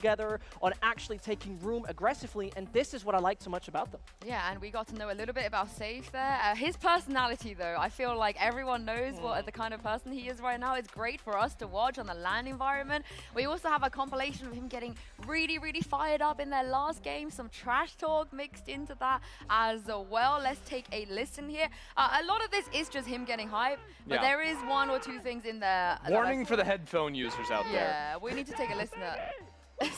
together on actually taking room aggressively, and this is what I like so much about them. Yeah, and we got to know a little bit about Safe there. His personality, though, I feel like everyone knows what the kind of person he is right now. It's great for us to watch on the LAN environment. We also have a compilation of him getting really, really fired up in their last game. Some trash talk mixed into that as well. Let's take a listen here. A lot of this is just him getting hype, but there is one or two things in there. Warning for the headphone users out there. Yeah, we need to take a listen at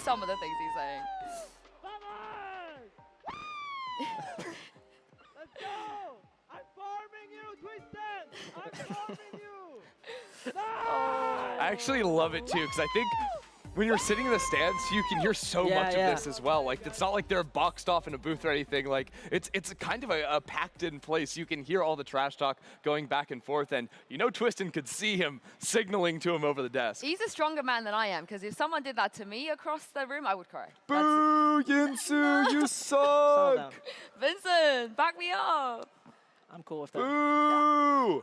some of the things he's saying. Let's go! I'm farming you, Twisted! I'm farming you! I actually love it too, because I think when you're sitting in the stands, you can hear so much of this as well. Like, it's not like they're boxed off in a booth or anything. Like, it's kind of a packed-in place. You can hear all the trash talk going back and forth, and you know Twistin could see him signaling to him over the desk. He's a stronger man than I am, because if someone did that to me across the room, I would cry. Boo, Yinsu, you suck! Vincent, back me up! I'm cool with that. Boo!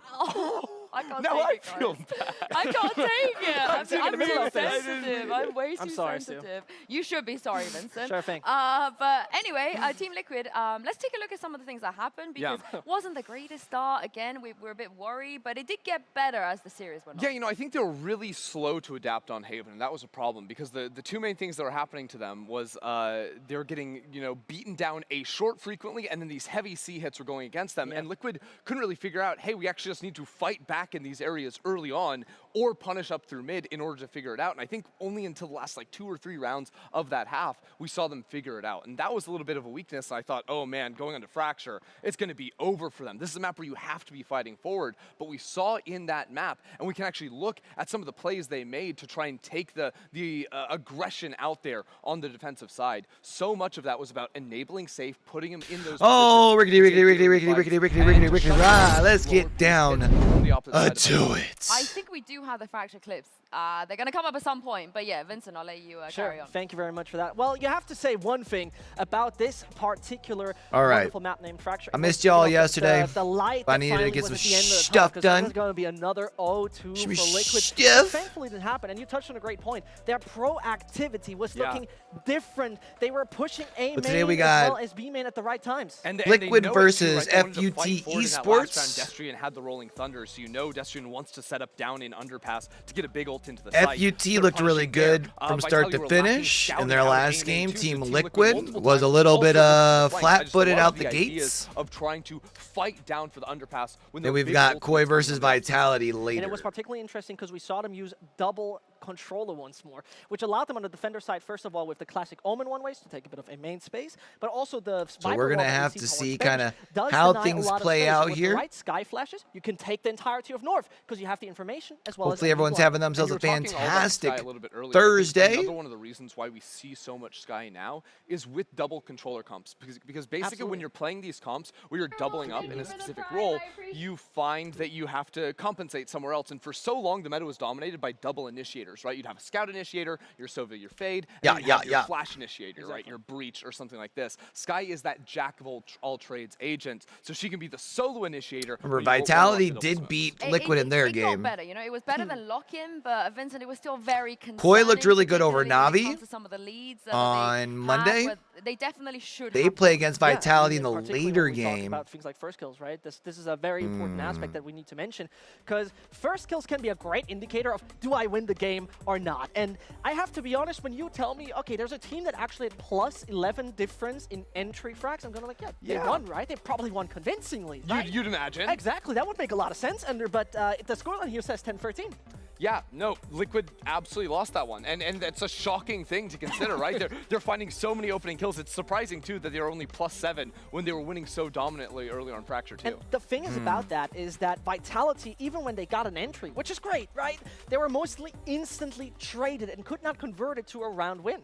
I can't Now take I it, guys. feel bad. I can't take it. I'm in the middle too of this. sensitive. I'm way too sorry, sensitive. You should be sorry, Vincent. Sure thing. But anyway, Team Liquid, let's take a look at some of the things that happened, because it wasn't the greatest start. Again, we were a bit worried, but it did get better as the series went on. Yeah, you know, I think they were really slow to adapt on Haven, and that was a problem, because the two main things that were happening to them was they were getting, you know, beaten down A short frequently, and then these heavy C hits were going against them, and Liquid couldn't really figure out, hey, we actually just need to fight back in these areas early on or punish up through mid in order to figure it out. And I think only until the last like 2 or 3 rounds of that half, we saw them figure it out. And that was a little bit of a weakness. I thought, oh man, going on to Fracture, it's going to be over for them. This is a map where you have to be fighting forward. But we saw in that map, and we can actually look at some of the plays they made to try and take the aggression out there on the defensive side. So much of that was about enabling Safe, putting him in those rickety. Let's get down to it. I think we do have the Fracture clips. They're going to come up at some point. But yeah, Vincent, I'll let you carry on. Thank you very much for that. Well, you have to say one thing about this particular wonderful map named Fracture. I missed y'all yesterday. The light I needed to get some stuff done. There's going to be another 0-2 for Liquid. Thankfully, it didn't happen. And you touched on a great point. Their proactivity was looking different. They were pushing A main as well as B main at the right times. And Liquid versus FUT Esports. Destrian had the Rolling Thunder, so you know Destrian wants to set up down in underpass to get a big ult into the site. FUT looked really good from start to finish in their last game. Team Liquid was a little bit flat-footed out the gates. Of trying to fight down for the underpass. Then we've got Koi versus Vitality later. And it was particularly interesting because we saw them use double controller once more, which allowed them on the defender side, first of all, with the classic Omen one-ways to take a bit of a main space, but also the so we're going to have to see kind of how things play out here. Right sky flashes, you can take the entirety of North because you have the information as well. Hopefully everyone's having themselves a fantastic Thursday. Another one of the reasons why we see so much Sky now is with double controller comps, because basically when you're playing these comps where you're doubling up in a specific role, you find that you have to compensate somewhere else. And for so long, the meta was dominated by double initiators, right? You'd have a scout initiator, your Sova, your fade, and your flash initiator, right? Your breach or something like this. Sky is that jack of all trades agent, so she can be the solo initiator. Remember, Vitality did beat Liquid in their it game. Got better, you know, it was better than lock-in, but Vincent, it was still very concerning. Koi looked really good over NAVI some of the leads on Monday. They definitely should. They play against Vitality in the later game. About things like first kills, right? This is a very important aspect that we need to mention, because first kills can be a great indicator of do I win the game or not. And I have to be honest, when you tell me, okay, there's a team that actually had plus 11 difference in entry frags, I'm gonna like, they won, right? They probably won convincingly. Right? You'd imagine. Exactly, that would make a lot of sense. But the scoreline here says 10-13. Yeah, no, Liquid absolutely lost that one. And that's a shocking thing to consider, right? They're finding so many opening kills. It's surprising, too, that they were only +7 when they were winning so dominantly early on Fracture, too. And the thing is about that is that Vitality, even when they got an entry, which is great, right? They were mostly instantly traded and could not convert it to a round win.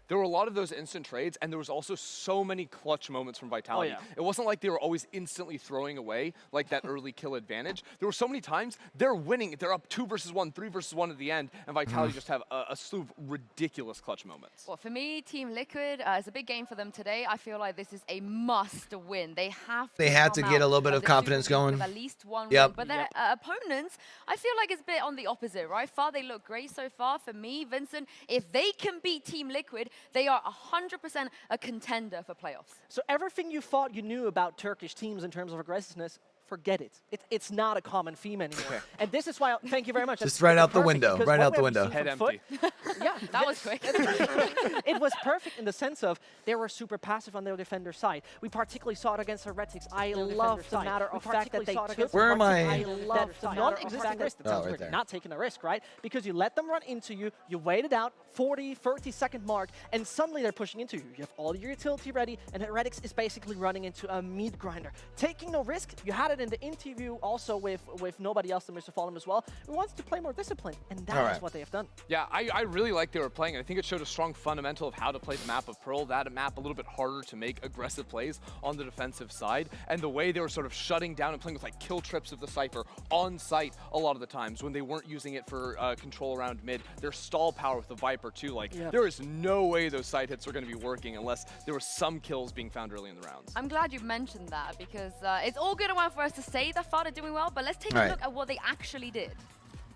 there were a lot of those instant trades, and there was also so many clutch moments from Vitality. Oh, yeah. It wasn't like they were always instantly throwing away like that early kill advantage. There were so many times they're winning. They're up 2 versus 1, 3 versus 1 at the end, and Vitality just have a slew of ridiculous clutch moments. Well, for me, Team Liquid, it's a big game for them today. I feel like this is a must-win. They have to get a little bit of confidence going. With at least one Yep. win. But their opponents, I feel like it's a bit on the opposite, right? Far, they look great so far. For me, Vincent, if they can beat Team Liquid, they are 100% a contender for playoffs. So everything you thought you knew about Turkish teams in terms of aggressiveness, forget it. It's not a common theme anymore. And this is why, thank you very much. Just right out the window, right out the window. Head empty. Yeah, That was quick. It was perfect in the sense of they were super passive on their defender side. We particularly saw it against Heretics. I love the matter of fact that they took. Where am I? I love the non-existing risk. That Oh, sounds right weird. there. Not taking a risk, right? Because you let them run into you, you wait it out, 40, 30-second mark, and suddenly they're pushing into you. You have all your utility ready, and Heretics is basically running into a meat grinder. Taking no risk, you had it in the interview also with nobody else than Mr. Fallon as well. We wanted to play more disciplined, and that is what they have done. Yeah, I really like they were playing. I think it showed a strong fundamental of how to play the map of Pearl. That map a little bit harder to make aggressive plays on the defensive side, and the way they were sort of shutting down and playing with like kill trips of the Cypher on site a lot of the times when they weren't using it for control around mid. Their stall power with the Viper too, like there is no way those side hits are going to be working unless there were some kills being found early in the rounds. I'm glad you mentioned that because it's all good and well for us to say that FUT are doing well, but let's take a look at what they actually did.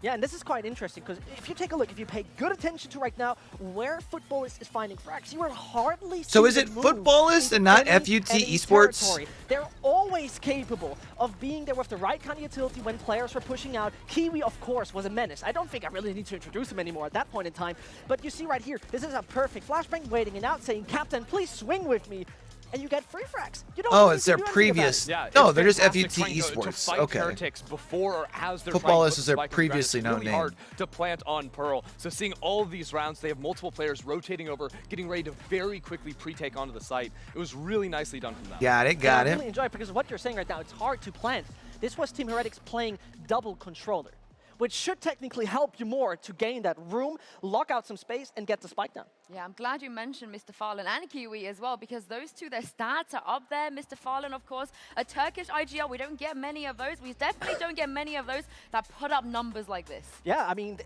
Yeah, and this is quite interesting because if you take a look, if you pay good attention to right now where Footballist is finding frags, you are hardly So seeing is it them move Footballist and not any FUT Esports? territory. They're always capable of being there with the right kind of utility when players were pushing out. Kiwi, of course, was a menace. I don't think I really need to introduce him anymore at that point in time. But you see right here, this is a perfect flashbang waiting and out saying, "Captain, please swing with me." And you get free frags. You don't Oh, need it's to their do anything previous. about it. Yeah, No, it's they're just fantastic FUT trying to Esports. fight Okay. Heretics before or as they're Footballist trying is to their spike and previously ground. It's known really name. hard to plant on Pearl. So seeing all of these rounds, they have multiple players rotating over, getting ready to very quickly pre-take onto the site. It was really nicely done from them. Got it, got I it. really enjoy it because what you're saying right now, it's hard to plant. This was Team Heretics playing double controller, which should technically help you more to gain that room, lock out some space, and get the spike down. Yeah, I'm glad you mentioned Mr. Farlan and Kiwi as well, because those two, their stats are up there. Mr. Farlan, of course, a Turkish IGL. We don't get many of those. We definitely don't get many of those that put up numbers like this. Yeah, I mean,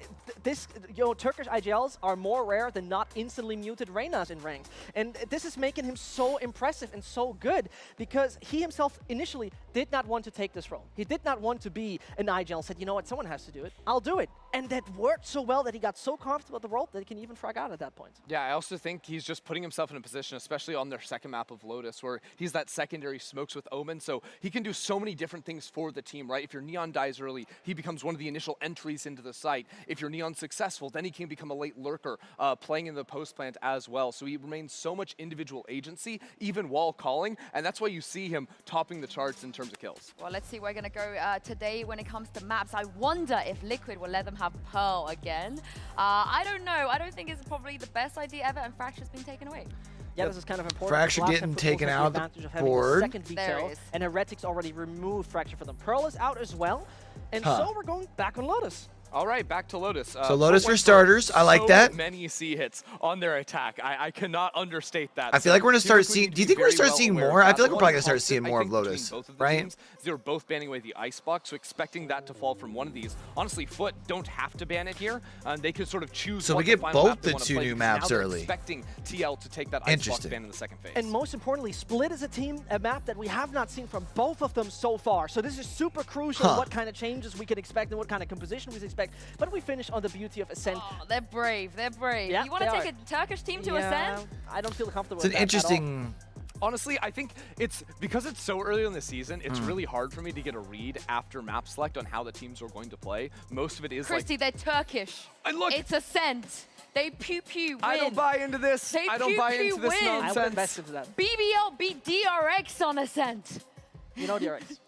Turkish IGLs are more rare than not instantly muted Reynas in ranks. And this is making him so impressive and so good because he himself initially did not want to take this role. He did not want to be an IGL and said, you know what, someone has to do it. I'll do it. And that worked so well that he got so comfortable with the role that he can even frag out at that point. Yeah, I also think he's just putting himself in a position, especially on their second map of Lotus, where he's that secondary smokes with Omen, so he can do so many different things for the team, right? If your Neon dies early, he becomes one of the initial entries into the site. If your Neon's successful, then he can become a late lurker, playing in the post plant as well. So he remains so much individual agency, even while calling, and that's why you see him topping the charts in terms of kills. Well, let's see where we're going to go today when it comes to maps. I wonder if Liquid will let them have Pearl again. I don't know. I don't think it's probably the best idea ever, and Fracture's been taken away. Yeah, this is kind of important. Fracture Last getting time Football taken had out of the advantage of having board. second There veto, it is. and Heretics already removed Fracture for them. Pearl is out as well, and so we're going back on Lotus. All right, back to Lotus. So Lotus for starters. I like that. So many C hits on their attack. I cannot understate that. I feel like we're going to start Team Liquid seeing. need Do you to think be we're going to very start seeing well aware more? of I that. feel like we're One probably going to start constant, seeing more I of think, Lotus, between both of the right? teams, they were both banning away the Icebox, so expecting that to fall from one of these. Honestly, FUT don't have to ban it here. They could sort of choose. So we what get final both map they the wanna two play, new because maps now they're early. Expecting TL to take that Icebox Interesting. ban in the second phase. And most importantly, Split is a map that we have not seen from both of them so far. So this is super crucial what kind of changes we can expect and what kind of composition we expect. But we finish on the beauty of Ascent. Oh, they're brave. They're brave. Yeah, you want to they take a Turkish team to Yeah, Ascent? I don't feel comfortable It's with an that at all. interesting. Honestly, I think it's because it's so early in the season, it's really hard for me to get a read after map select on how the teams are going to play. Most of it is Christy, they're Turkish. And look, It's Ascent. They pew-pew win. I don't buy into this. They I don't buy pew-pew into this win. I would nonsense. invest into that. BBL beat DRX on Ascent. You know, DRX.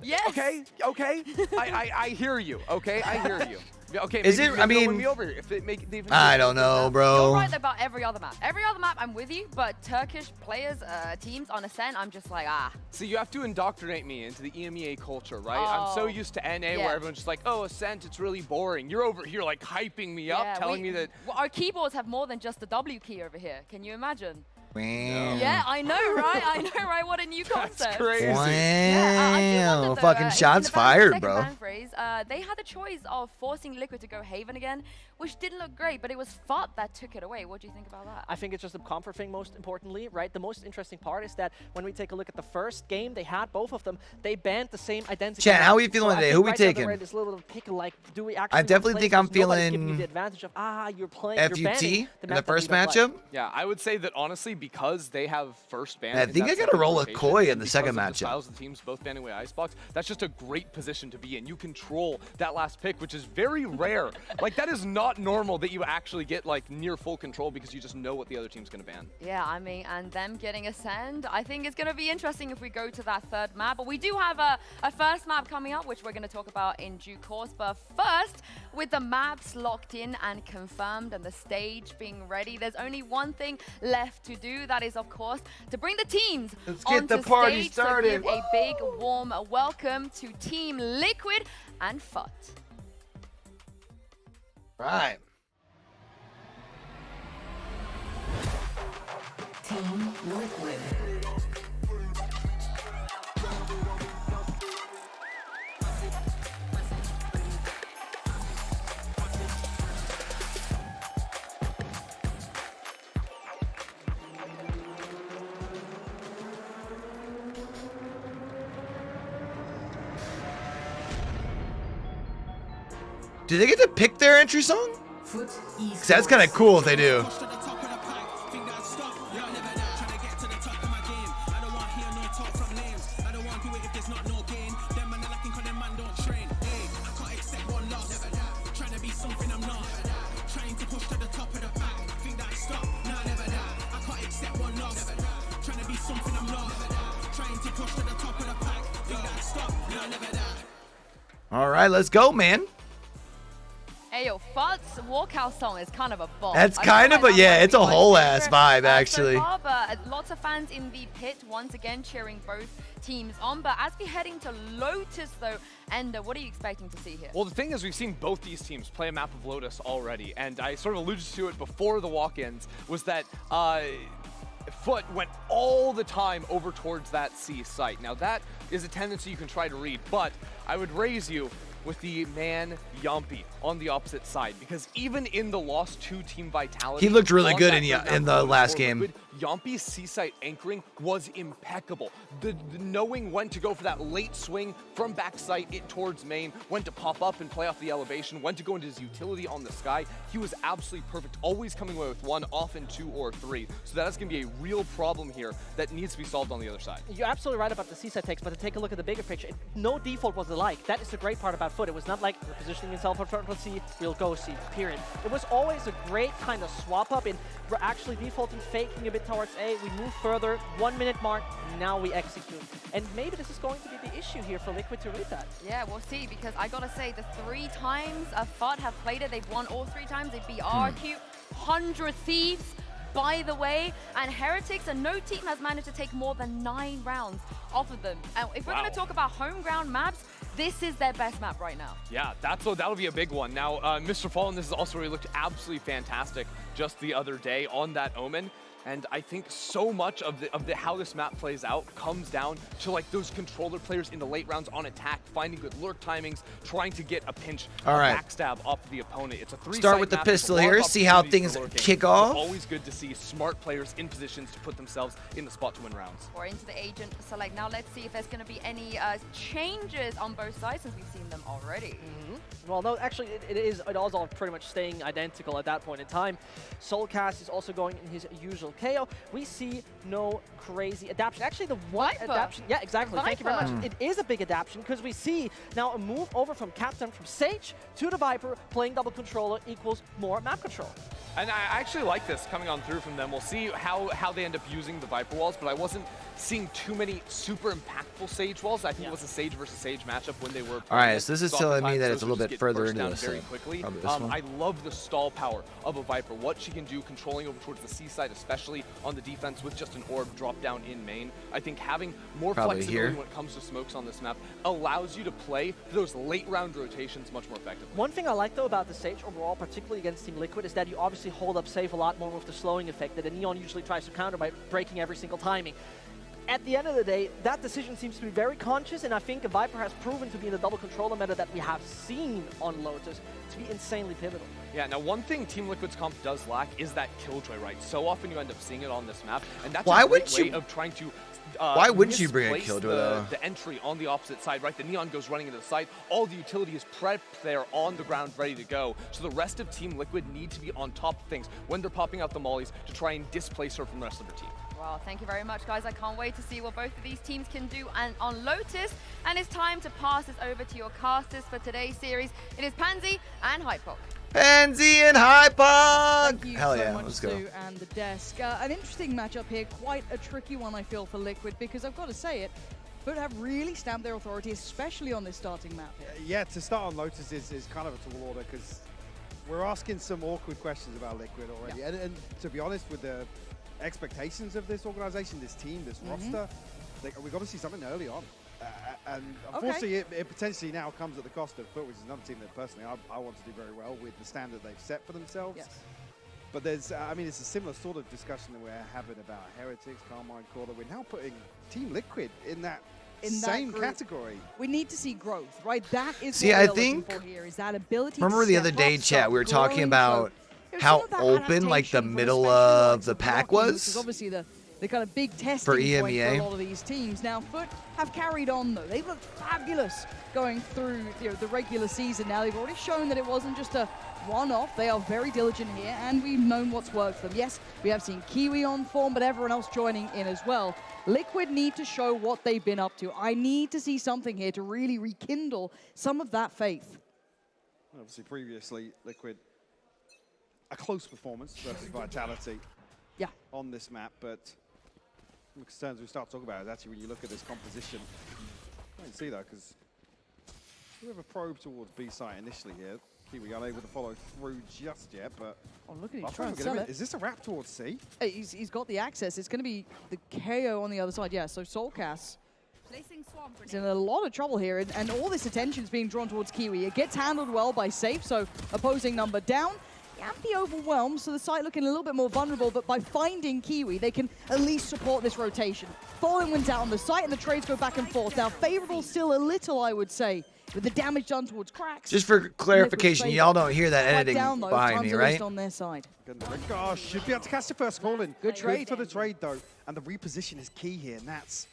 Yes. Okay, I hear you. Okay, I hear you. Yeah, okay, Is maybe it? I they'll win mean, me over if they make. I don't know, bro. You're right about every other map. Every other map, I'm with you, but Turkish players, teams on Ascent, I'm just like, ah. So you have to indoctrinate me into the EMEA culture, right? I'm so used to NA where everyone's just like, oh, Ascent, it's really boring. You're over here like hyping me up, telling me that... Well, our keyboards have more than just the W key over here. Can you imagine? Wow. Yeah, I know, right? I know, right? What a new concept. That's crazy. Wow. Yeah, I do wonder, though, Fucking shots fired, bro. Phrase, they had the choice of forcing Liquid to go Haven again, which didn't look great, but it was FUT that took it away. What do you think about that? I think it's just a comfort thing, most importantly, right? The most interesting part is that when we take a look at the first game, they had both of them. They banned the same identity. Chat, how are we feeling today? Who we taking? This little pick, like, do we actually I definitely think I'm feeling giving you the advantage of you're playing. FUT in the first matchup. Yeah, I would say that honestly, because they have first ban. I think I gotta roll a Koi in the second matchup. The styles of the teams both banning away Icebox. That's just a great position to be in. You control that last pick, which is very rare. Like that is not normal that you actually get like near full control because you just know what the other team's gonna ban. Yeah, I mean, and them getting Ascend, I think it's gonna be interesting if we go to that third map. But we do have a first map coming up, which we're gonna talk about in due course. But first, with the maps locked in and confirmed and the stage being ready, there's only one thing left to do. That is, of course, to bring the teams get the party stage. started. So give a big warm welcome to Team Liquid and FUT. Right. Team Liquid. Do they get to pick their entry song? FUT Esports. Cause that's kind of cool if they do. All right, let's go, man. Hey yo, FUT's walkout song is kind of a bomb. That's kind of a, yeah, it's a whole ass vibe, actually. So far, but lots of fans in the pit once again cheering both teams on. But as we head into Lotus, though, Ender, what are you expecting to see here? Well, the thing is, we've seen both these teams play a map of Lotus already, and I sort of alluded to it before the walk-ins, was that FUT went all the time over towards that C site. Now, that is a tendency you can try to read, but I would raise you with the man Yompi on the opposite side, because even in the lost 2 team vitality, he looked really good in the last game. Yompi's C-site anchoring was impeccable. The knowing when to go for that late swing from backside towards main, when to pop up and play off the elevation, when to go into his utility on the sky. He was absolutely perfect, always coming away with 1, often 2 or 3. So that is going to be a real problem here that needs to be solved on the other side. You're absolutely right about the C-side takes, but to take a look at the bigger picture, no default was alike. That is the great part about FUT. It was not like we're positioning yourself in front of C, we'll go C, period. It was always a great kind of swap up, and we're actually defaulting, faking a bit towards A. We move further, 1 minute mark, now we execute. And maybe this is going to be the issue here for Liquid to read that. Yeah, we'll see, because I gotta say, the 3 times FUT have played it, they've won all 3 times. They beat RQ, 100 Thieves, by the way, and Heretics, and no team has managed to take more than 9 rounds off of them. And if we're gonna talk about home ground maps, this is their best map right now. Yeah, that'll be a big one. Now, Mr. Fallen, this is also where he looked absolutely fantastic just the other day on that Omen. And I think so much of the how this map plays out comes down to like those controller players in the late rounds on attack, finding good lurk timings, trying to get a pinch, backstab off of the opponent. It's a 3-side Start with the map. pistol here, see how things kick off. It's always good to see smart players in positions to put themselves in the spot to win rounds. Or into the agent select. Now let's see if there's going to be any changes on both sides, since we've seen them already. Well, no, actually, it is all pretty much staying identical at that point in time. Soulcast is also going in his usual KO. We see no crazy adaptation. Actually, the one adaptation, yeah, exactly. Thank you very much. It is a big adaptation because we see now a move over from Captain from Sage to the Viper, playing double controller equals more map control. And I actually like this coming on through from them. We'll see how they end up using the Viper walls, but I wasn't seeing too many super impactful Sage walls. I think it was a Sage versus Sage matchup when they were. All right, so this is telling me that it's a little bit further into this. Very quickly. Probably this one. I love the stall power of a Viper. What she can do controlling over towards the C side, especially on the defense with just an orb drop down in main. I think having more flexibility when it comes to smokes on this map allows you to play those late round rotations much more effectively. One thing I like though about the Sage overall, particularly against Team Liquid, is that you obviously hold up safe a lot more with the slowing effect that a Neon usually tries to counter by breaking every single timing. At the end of the day, that decision seems to be very conscious, and I think a Viper has proven to be in the double controller meta that we have seen on Lotus to be insanely pivotal. Yeah, now one thing Team Liquid's comp does lack is that killjoy, right? So often you end up seeing it on this map, and that's a great way of trying to why wouldn't you bring a killjoy though? The entry on the opposite side, right? The Neon goes running into the site. All the utility is prepped there on the ground, ready to go. So the rest of Team Liquid need to be on top of things when they're popping out the mollies to try and displace her from the rest of their team. Well, thank you very much, guys. I can't wait to see what both of these teams can do on Lotus. And it's time to pass this over to your casters for today's series. It is Pansy and Hypok. Pansy and Hypok! Thank you Hell so yeah, much, let's go. Stu and the desk. An interesting matchup here, quite a tricky one, I feel, for Liquid, because I've got to say it, FUT have really stamped their authority, especially on this starting map here. Yeah, to start on Lotus is kind of a tall order, because we're asking some awkward questions about Liquid already. Yeah. And to be honest, with the expectations of this organization, this team, this roster, we've got to see something early on. And unfortunately, it potentially now comes at the cost of FUT, which is another team that personally I want to do very well with the standard they've set for themselves. Yes. But there's, I mean, it's a similar sort of discussion that we're having about Heretics, Karmine Corp. We're now putting Team Liquid in that same category. We need to see growth, right? That is See, what I we're think, looking for here, is that ability remember to the step other day, up, chat, we were talking growing, about there's how some of that open like the adaptation from middle especially of likes the of pack Rocky, which is was. obviously the kind of big testing For point EMEA. for a lot of these teams. Now, FUT have carried on, though. They've looked fabulous going through the regular season now. They've already shown that it wasn't just a one-off. They are very diligent here, and we've known what's worked for them. Yes, we have seen Kiwi on form, but everyone else joining in as well. Liquid need to show what they've been up to. I need to see something here to really rekindle some of that faith. Obviously, previously, Liquid, a close performance versus Vitality. Yeah. On this map, but the concerns we start talking about is actually when you look at this composition. I don't see that because we have a probe towards B site initially here. Kiwi unable to follow through just yet, but Oh, look at him trying to sell it. is this a wrap towards C? He's got the access. It's going to be the KO on the other side. Yeah, so Soulcast is in a lot of trouble here, and all this attention is being drawn towards Kiwi. It gets handled well by Safe, so opposing number down. Yampy overwhelmed, so the site looking a little bit more vulnerable, but by finding Kiwi, they can at least support this rotation. Fallen went out on the site, and the trades go back and forth. Now, favorable still a little, I would say, with the damage done towards Cracks. Just for clarification, y'all don't hear that editing down, though, behind me, right? on their side. Oh, should be able to catch the first Fallen. Good trade. For the trade, though, and the reposition is key here, and that's...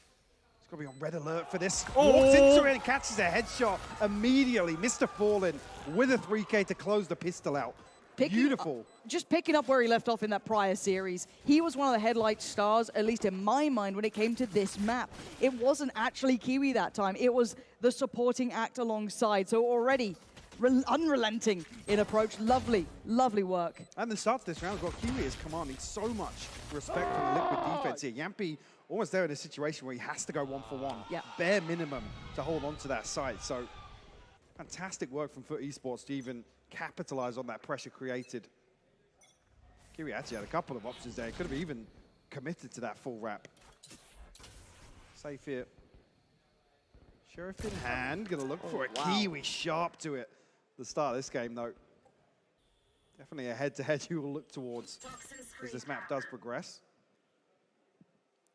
It's got to be on red alert for this. Walks into it and catches a headshot immediately. Mr. Fallen with a 3K to close the pistol out. Beautiful. Just picking up where he left off in that prior series, he was one of the headlight stars, at least in my mind, when it came to this map. It wasn't actually Kiwi that time. It was the supporting act alongside. So already unrelenting in approach. Lovely, lovely work. And the start of this round, what Kiwi is commanding so much respect from the Liquid defense here. Yampy almost there in a situation where he has to go 1-for-1. Yeah. Bare minimum to hold on to that site. So fantastic work from FUT Esports to even capitalize on that pressure created. Kiwi actually had a couple of options there. Could have even committed to that full wrap. Safe here. Sheriff in hand, gonna look for it. Wow. Kiwi sharp to it. The start of this game though. Definitely a head-to-head you will look towards as this map does progress.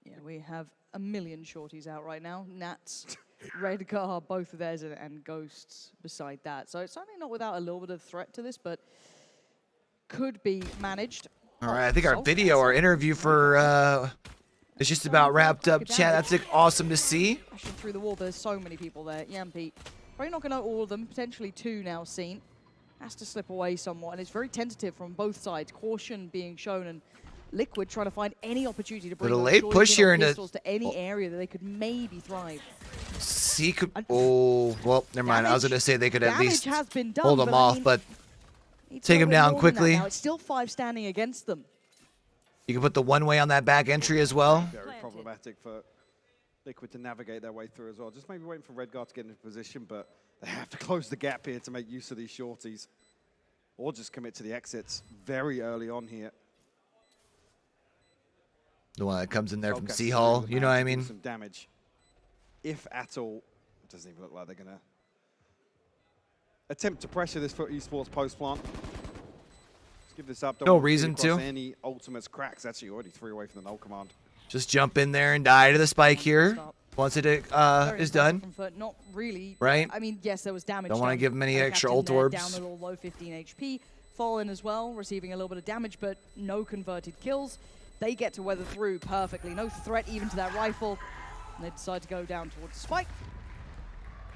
Yeah, we have a million shorties out right now. Nats, Redgar, both of theirs, and Ghosts beside that. So it's certainly not without a little bit of threat to this, but could be managed. All right, I think our video, our interview for is just about wrapped up, chat. That's like awesome to see. Crashing through the wall, there's so many people there. Yampy, probably not going to know all of them, potentially two now seen. Has to slip away somewhat, and it's very tentative from both sides. Caution being shown, and Liquid trying to find any opportunity to bring But a those late shorties push in here on into pistols to any area that they could maybe thrive. C could, oh, well, never mind. I was going to say they could at least has been done, hold them but I off, mean, but Take him down quickly. Now it's still 5 standing against them. You can put the one way on that back entry as well. Very problematic for Liquid to navigate their way through as well. Just maybe waiting for Redguard to get into position, but they have to close the gap here to make use of these shorties. Or just commit to the exits very early on here. The one that comes in there from Sea Hall, you know what I mean? Some damage. If at all, it doesn't even look like they're going to attempt to pressure this FUT Esports post plant. Let's give this up. No reason to. Any ultimates. Cracks actually already 3 away from the null command. Just jump in there and die to the spike here once it is done. From FUT, not really. Right? I mean, yes, there was damage. Don't want to give him any extra ult orbs. Down a little low, 15 HP. Fallen as well, receiving a little bit of damage, but no converted kills. They get to weather through perfectly. No threat even to that rifle. And they decide to go down towards the spike.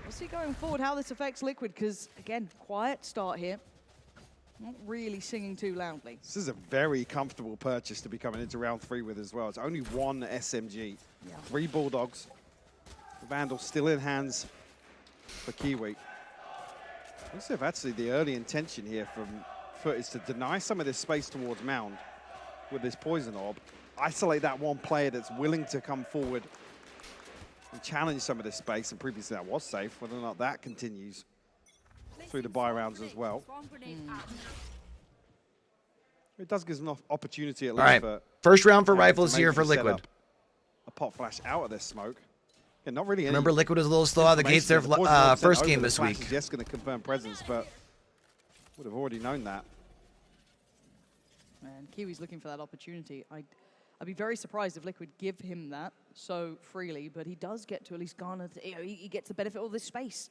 We'll see going forward how this affects Liquid, because, again, quiet start here. Not really singing too loudly. This is a very comfortable purchase to be coming into round 3 with as well. It's only 1 SMG, 3 Bulldogs. The Vandal still in hands for Kiwi. Looks as if actually the early intention here from FUT is to deny some of this space towards Mound with this poison orb. Isolate that one player that's willing to come forward and challenge some of this space, and previously that was safe. Whether or not that continues through the buy rounds as well. It does give us an opportunity at least. All right, for first round for rifles here for Liquid. A pop flash out of this smoke. Yeah, not really. Remember, Liquid was a little slow out of the gates there first game this week. Just going to confirm presence, but would have already known that. And Kiwi's looking for that opportunity. I'd be very surprised if Liquid give him that so freely, but he does get to at least garner. He gets the benefit of all this space.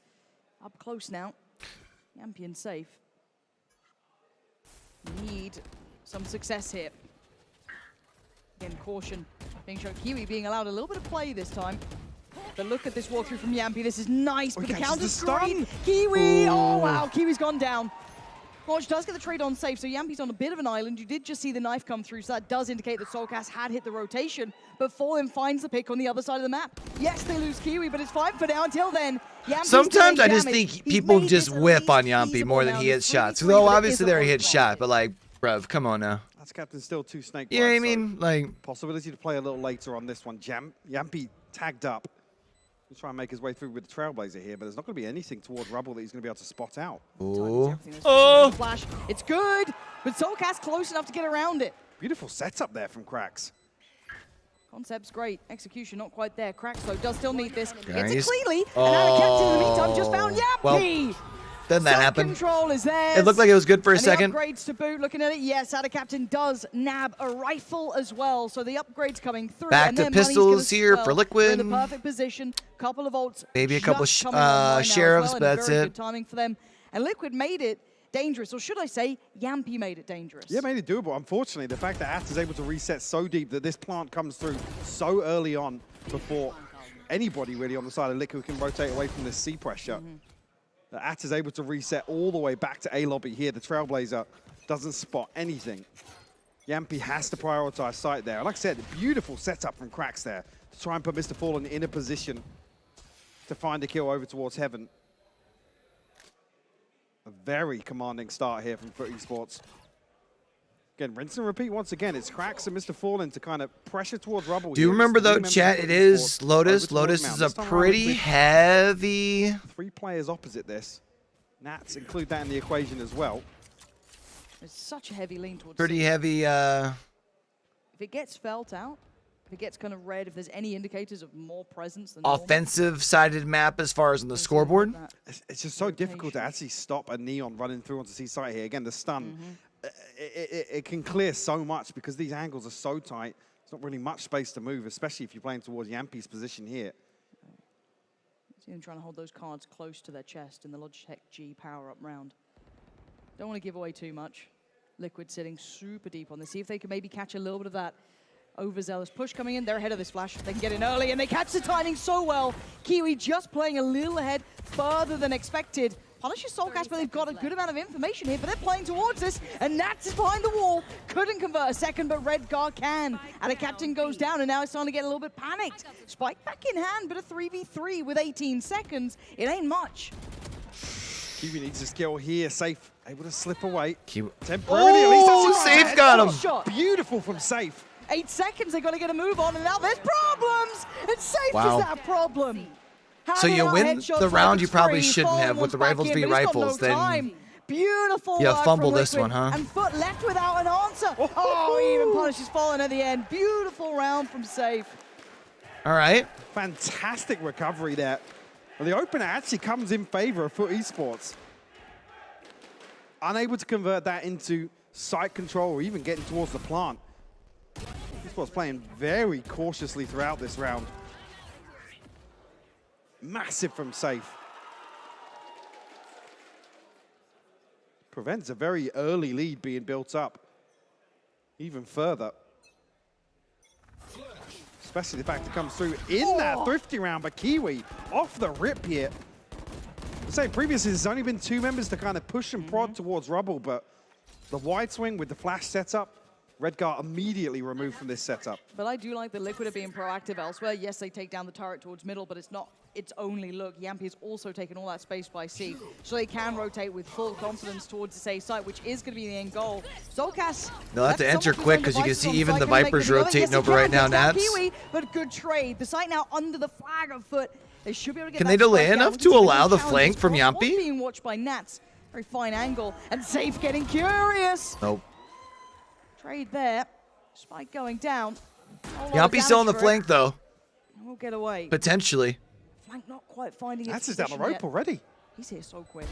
Up close now. Yampian safe. Need some success here. Again, caution being shown. Kiwi being allowed a little bit of play this time. But look at this walkthrough from Yampi. This is nice, but the counter's great. Kiwi! Oh, wow. Kiwi's gone down. Lodge does get the trade on safe, so Yampi's on a bit of an island. You did just see the knife come through, so that does indicate that Soulcast had hit the rotation, but Fallen finds the pick on the other side of the map. Yes, they lose Kiwi, but it's fine for now. Until then, Yampi's sometimes I just think people just whip on Yampi more than he hits shots. Though obviously there he hits shot, but like, bruv, come on now. That's captain still 2 snake. Yeah, I mean, like possibility to play a little later on this one. Yampi tagged up. He'll try and make his way through with the Trailblazer here, but there's not going to be anything towards Rubble that he's going to be able to spot out. Ooh. Oh! Flash. It's good, but Soulcast close enough to get around it. Beautiful setup there from Cracks. Concept's great. Execution not quite there. Cracks, though, does still need this. Nice. Gets it cleanly, and out of captain in the meantime just found Yampi. Well, doesn't that happen? Control is there. It looked like it was good for a second. Upgrades to boot. Looking at it, yes, Out of Captain does nab a rifle as well. So the upgrades coming through. Back to pistols here for Liquid. In the perfect position. Couple of ults. Maybe a couple sheriffs, but that's it. Good timing for them. And Liquid made it dangerous, or should I say, Yampi made it dangerous. Yeah, made it doable. Unfortunately, the fact that At is able to reset so deep that this plant comes through so early on before anybody really on the side of Liquid can rotate away from this sea pressure. At is able to reset all the way back to A lobby here. The Trailblazer doesn't spot anything. Yampi has to prioritize site there. And like I said, beautiful setup from Cracks there to try and put Mr. Fallen in a position to find a kill over towards Heaven. A very commanding start here from FUT Esports. Again, rinse and repeat once again. It's Cracks and Mr. Fallen to kind of pressure towards Rubble. Do you remember though, chat, it is Lotus. Lotus is a pretty heavy... 3 players opposite this. Nats include that in the equation as well. There's such a heavy lean towards... Pretty heavy... If it gets felt out, if it gets kind of red, if there's any indicators of more presence than offensive-sided map as far as on the scoreboard. It's just so difficult to actually stop a Neon running through onto C site here. Again, the stun. It can clear so much because these angles are so tight. There's not really much space to move, especially if you're playing towards Yampi's position here. See them trying to hold those cards close to their chest in the Logitech G power-up round. Don't want to give away too much. Liquid sitting super deep on this. See if they can maybe catch a little bit of that overzealous push coming in. They're ahead of this flash. They can get in early, and they catch the timing so well. Kiwi just playing a little ahead, further than expected. Punishes Soulcast, but they've got a good amount of information here, but they're playing towards this, and Nats is behind the wall. Couldn't convert a second, but Redguard can. And a captain goes down, and now it's starting to get a little bit panicked. Spike back in hand, but a 3v3 with 18 seconds. It ain't much. Kiwi needs a skill here. Safe, able to slip away. Kiwi. Temporarily, at least Oh, that's Safe got him. Shot. Beautiful from Safe. 8 seconds, they got to get a move on, and now there's problems! And Safe Wow. is that problem. So you Handing out win headshots the like round it's you probably free, shouldn't falling have with once the back rivals in, v but he's got rifles, no then time. Beautiful you work fumble from this Liquid, one, huh? And FUT left without an answer. Oh, he even punishes Fallen at the end. Beautiful round from Safe. All right. Fantastic recovery there. Well, the opener actually comes in favor of FUT Esports. Unable to convert that into site control or even getting towards the plant. Esports playing very cautiously throughout this round. Massive from Safe. Prevents a very early lead being built up even further. Especially the fact it comes through in that thrifty round, but Kiwi off the rip here. Say previously, there's only been 2 members to kind of push and prod towards Rubble, but the wide swing with the flash setup, Redgar immediately removed from this setup. But I do like the Liquid are being proactive elsewhere. Yes, they take down the turret towards middle, but it's not its only look. Yampy has also taken all that space by C, so they can rotate with full confidence towards the A site, which is going to be the end goal. Zolkas, They'll have to enter quick because you can see even the Vipers rotating over right now, Nats. Kiwi, but good trade. The site now under the flag of FUT. They should be able to get Can that they delay spike enough out. to It's allow the been flank from challenged. Yampy? Being watched by Nats. Very fine angle. And Safe getting curious. Nope. Trade there. Spike going down. Yampy's still on the flank, though. We'll get away. Potentially. Flank not quite finding Nats its is down the position rope yet. already. He's here so quick.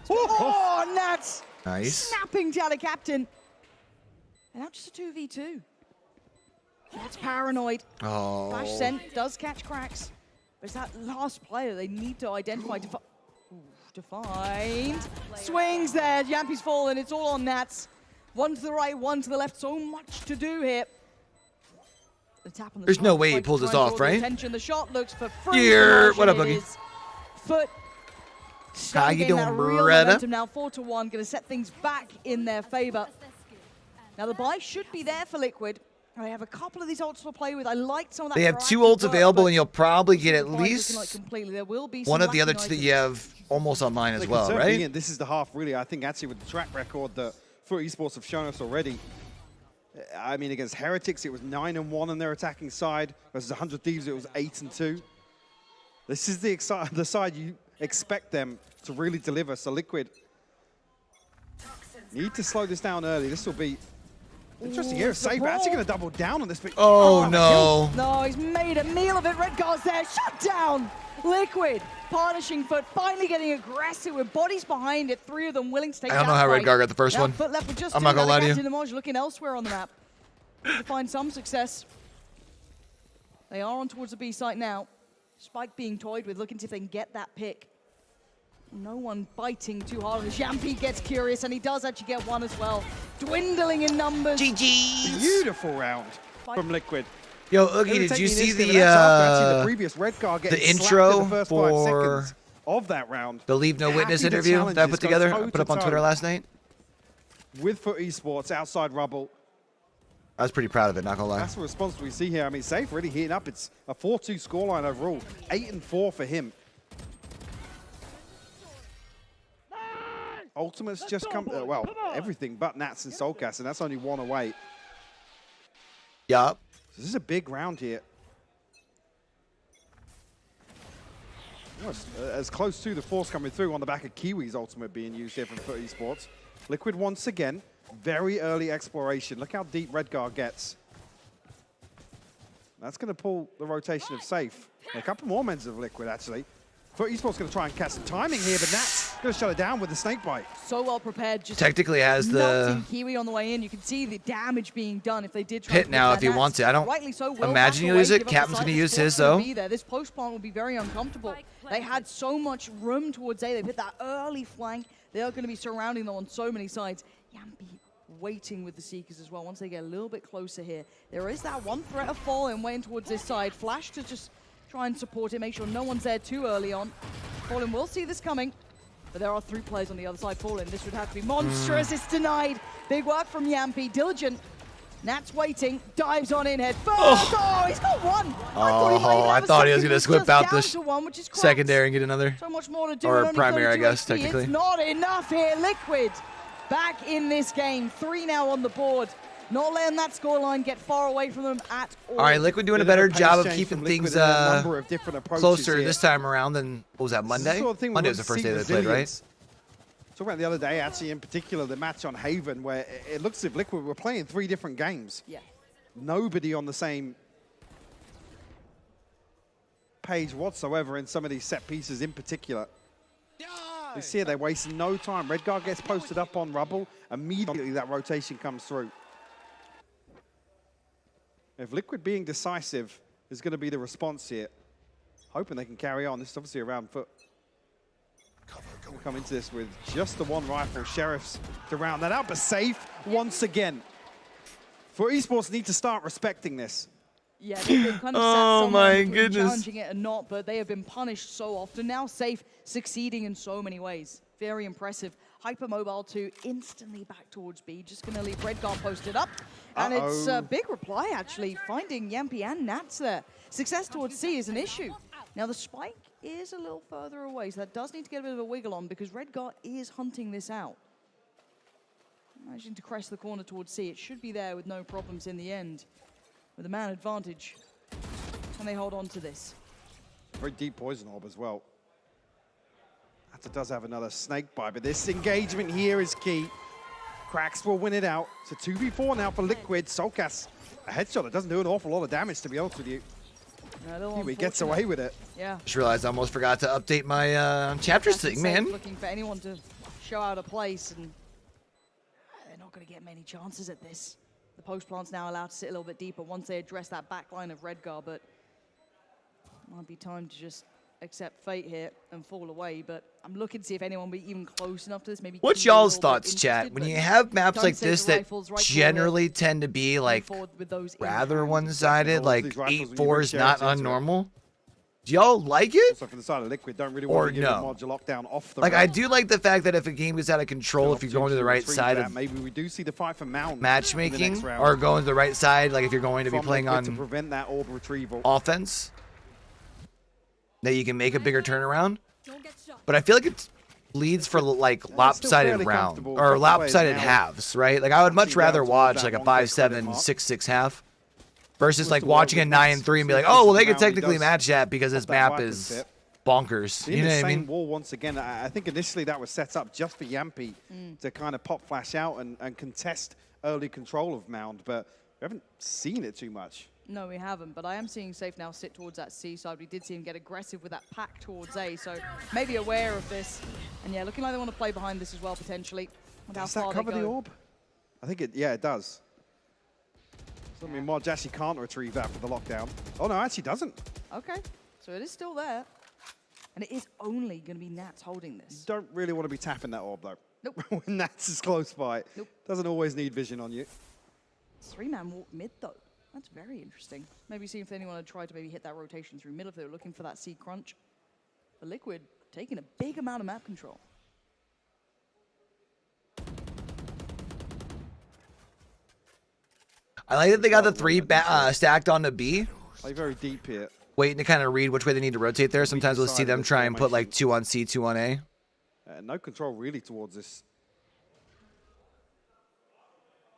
Oh, Nats! Nice. Snapping down a captain. And now just a 2v2. That's paranoid. Oh. Flash sent does catch cracks. But it's that last player they need to identify to find. Swings there. Yampy's fallen. It's all on Nats. One to the right, one to the left. So much to do here. The tap on the There's no spike way he to pulls try this and off, draw the right? attention. The shot looks for free. Here. What up, It Boogie? is FUT. How you doing, that real Beretta? momentum now 4-1, going to set things back in their favor. Now the buy should be there for Liquid. They have a couple of these ults to play with. I like some of that. They have 2 proactive ults work, available, but and you'll probably get the at buy looking least like completely. There will be one some of the other lacking 2 that items. you have almost online as They can well, certainly right? in. This is the half, really. I think actually with the track record that FUT Esports have shown us already. I mean, against Heretics, it was 9-1 on their attacking side. Versus 100 Thieves, it was 8-2. This is the side you expect them to really deliver. So Liquid need to slow this down early. This will be interesting here. Safe actually going to double down on this. But Oh, no. No, he's made a meal of it. Redgar's there. Shut down. Liquid punishing FUT, finally getting aggressive with bodies behind it. 3 of them willing to take I don't know that how fight. Redgar got the first Now one. FUT left with just I'm 2. not gonna Now lie to you. Captain Amoj looking elsewhere on the map to find some success. They are on towards the B site now. Spike being toyed with, looking to see if they can get that pick. No one biting too hard as Yampy gets curious, and he does actually get one as well. Dwindling in numbers. GG's. beautiful round from Liquid. Yo, Oogie, did you see the previous the Redgar getting intro slapped in the first 5 for seconds of that round? the Leave No Witness Happy the interview that I challenges put go together? I toe put up to on Twitter toe. last night. With FUT Esports outside Rubble. I was pretty proud of it, not gonna lie. That's the response we see here. I mean, Safe really heating up. It's a 4-2 scoreline overall. 8-4 for him. Ultimate's just come, well, everything but Nats and Soulcast, and that's only 1 away. Yup. So this is a big round here. Almost, as close to the force coming through on the back of Kiwi's ultimate being used here from FUT Esports. Liquid once again, very early exploration. Look how deep Redgar gets. That's going to pull the rotation of Safe. And a couple more men of Liquid, actually. FUT Esports going to try and catch some timing here, but Nat's going to shut it down with the snake bite. So well prepared. Just Technically has the knocking Kiwi on the way in. You can see the damage being done if they did try pit to now put if he that. wants it. I don't Rightly so, will imagine back he'll away, use it. give up the Captain's site. gonna The use sport's his, gonna though. be there. This post plant will be very uncomfortable. They had so much room towards A. They've hit that early flank. They are going to be surrounding them on so many sides. Yampy waiting with the Seekers as well. Once they get a little bit closer here, there is that one threat of Fallen waiting towards this side. Flash to just try and support it, make sure no one's there too early on. Fallen will see this coming, but there are 3 players on the other side. Fallen, this would have to be monstrous. It's denied. Big work from Yampy. Diligent Nat's waiting, dives on in head first. Oh, he's got one. I thought he was going to squip out the secondary secondary and get another. So much more to do. Or only primary, I 32 guess, HP. technically. It's not enough here. Liquid back in this game. 3 now on the board. Not letting that scoreline get far away from them at all. All right, Liquid doing a better job of keeping things closer this time around than, what was that, Monday? Monday was the first day they played, right? Talking about the other day, actually, in particular, the match on Haven, where it looks as if Liquid were playing 3 different games. Yeah. Nobody on the same page whatsoever in some of these set pieces in particular. You see they're wasting no time. Redguard gets posted up on Rubble. Immediately that rotation comes through. If Liquid being decisive is going to be the response here, hoping they can carry on. This is obviously around foot. We'll come into this with just the 1 rifle. Sheriffs to round that out, but safe once again. FUT Esports need to start respecting this. Yeah, they've kind of Oh my goodness. challenging it or not, but they have been punished so often. Now Safe succeeding in so many ways. Very impressive. Hypermobile 2 instantly back towards B. Just going to leave Redguard posted up. And it's a big reply, actually, finding Yampi and Nats there. Success towards C is an issue. Now the spike is a little further away, so that does need to get a bit of a wiggle on because Redguard is hunting this out. Managing to crest the corner towards C. It should be there with no problems in the end. With a man advantage. Can they hold on to this? Very deep poison orb as well. That does have another snake bite, but this engagement here is key. Cracks will win it out. It's a 2v4 now for Liquid. Solcas, a headshot that doesn't do an awful lot of damage, to be honest with you. He gets away with it. Yeah. Just realized I almost forgot to update my chapters thing, man. Looking for anyone to show out a place, and they're not going to get many chances at this. The post plant's now allowed to sit a little bit deeper once they address that back line of Redguard, but might be time to just accept fate here and fall away. But I'm looking to see if anyone will be even close enough to this. Maybe. What's y'all's thoughts, chat? When you have maps like this that generally tend to be like rather one-sided, like 8-4 is not unnormal. Do y'all like it? Also from the side of Liquid, don't really want to give no? modular lockdown off the Like, I do like the fact that if a game is out of control, if you're going to the right side of maybe we do see the fight for Mound matchmaking, or going to the right side, like if you're going to be playing on to prevent that orb retrieval offense, that you can make a bigger turnaround. But I feel like it leads for like lopsided round or lopsided halves, right? Like I would much rather watch like a 5-7, 6-6 half versus like watching a 9-3 and be like, oh well, they could technically match that because this map is bonkers. You know what I mean? Wall once again. I think initially that was set up just for Yampi to kind of pop flash out and contest early control of Mound, but we haven't seen it too much. No, we haven't, but I am seeing Safe now sit towards that C side. We did see him get aggressive with that pack towards A, so maybe aware of this. And yeah, looking like they want to play behind this as well, potentially. Does that cover the orb? I think it, yeah, it does. So, I mean, Modge actually can't retrieve that for the lockdown. Oh, no, actually doesn't. Okay, so it is still there. And it is only going to be Nats holding this. You don't really want to be tapping that orb, though. Nope. When Nats is close by. Nope. Doesn't always need vision on you. 3-man walk mid, though. That's very interesting. Maybe see if anyone had tried to maybe hit that rotation through middle if they were looking for that C crunch. But Liquid taking a big amount of map control. I like that they got the 3 stacked onto B. Play very deep here. Waiting to kind of read which way they need to rotate there. Sometimes we'll see them try and put like 2 on C, 2 on A. No control really towards this.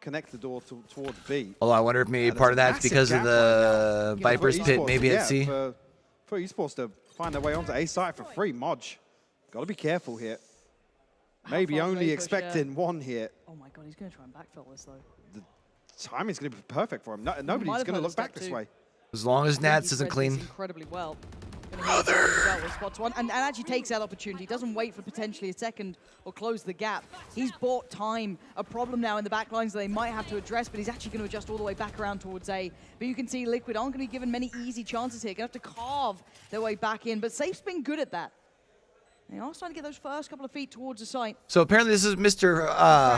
Connect the door towards B. Although I wonder if maybe part of that's because of the Viper's Pit, maybe at C. For esports to find their way onto A site for free. Modge, got to be careful here. Maybe only expecting 1 here. Oh my god, he's going to try and backfill this though. The timing's going to be perfect for him. Nobody's going to look back this way. As long as Nats isn't clean. Incredibly well. And actually takes that opportunity. Doesn't wait for potentially a second or close the gap. He's bought time. A problem now in the back lines that they might have to address, but he's actually going to adjust all the way back around towards A. But you can see Liquid aren't going to be given many easy chances here. Going to have to carve their way back in. But Safe's been good at that. They are starting to get those first couple of feet towards the site. So apparently this is Mr.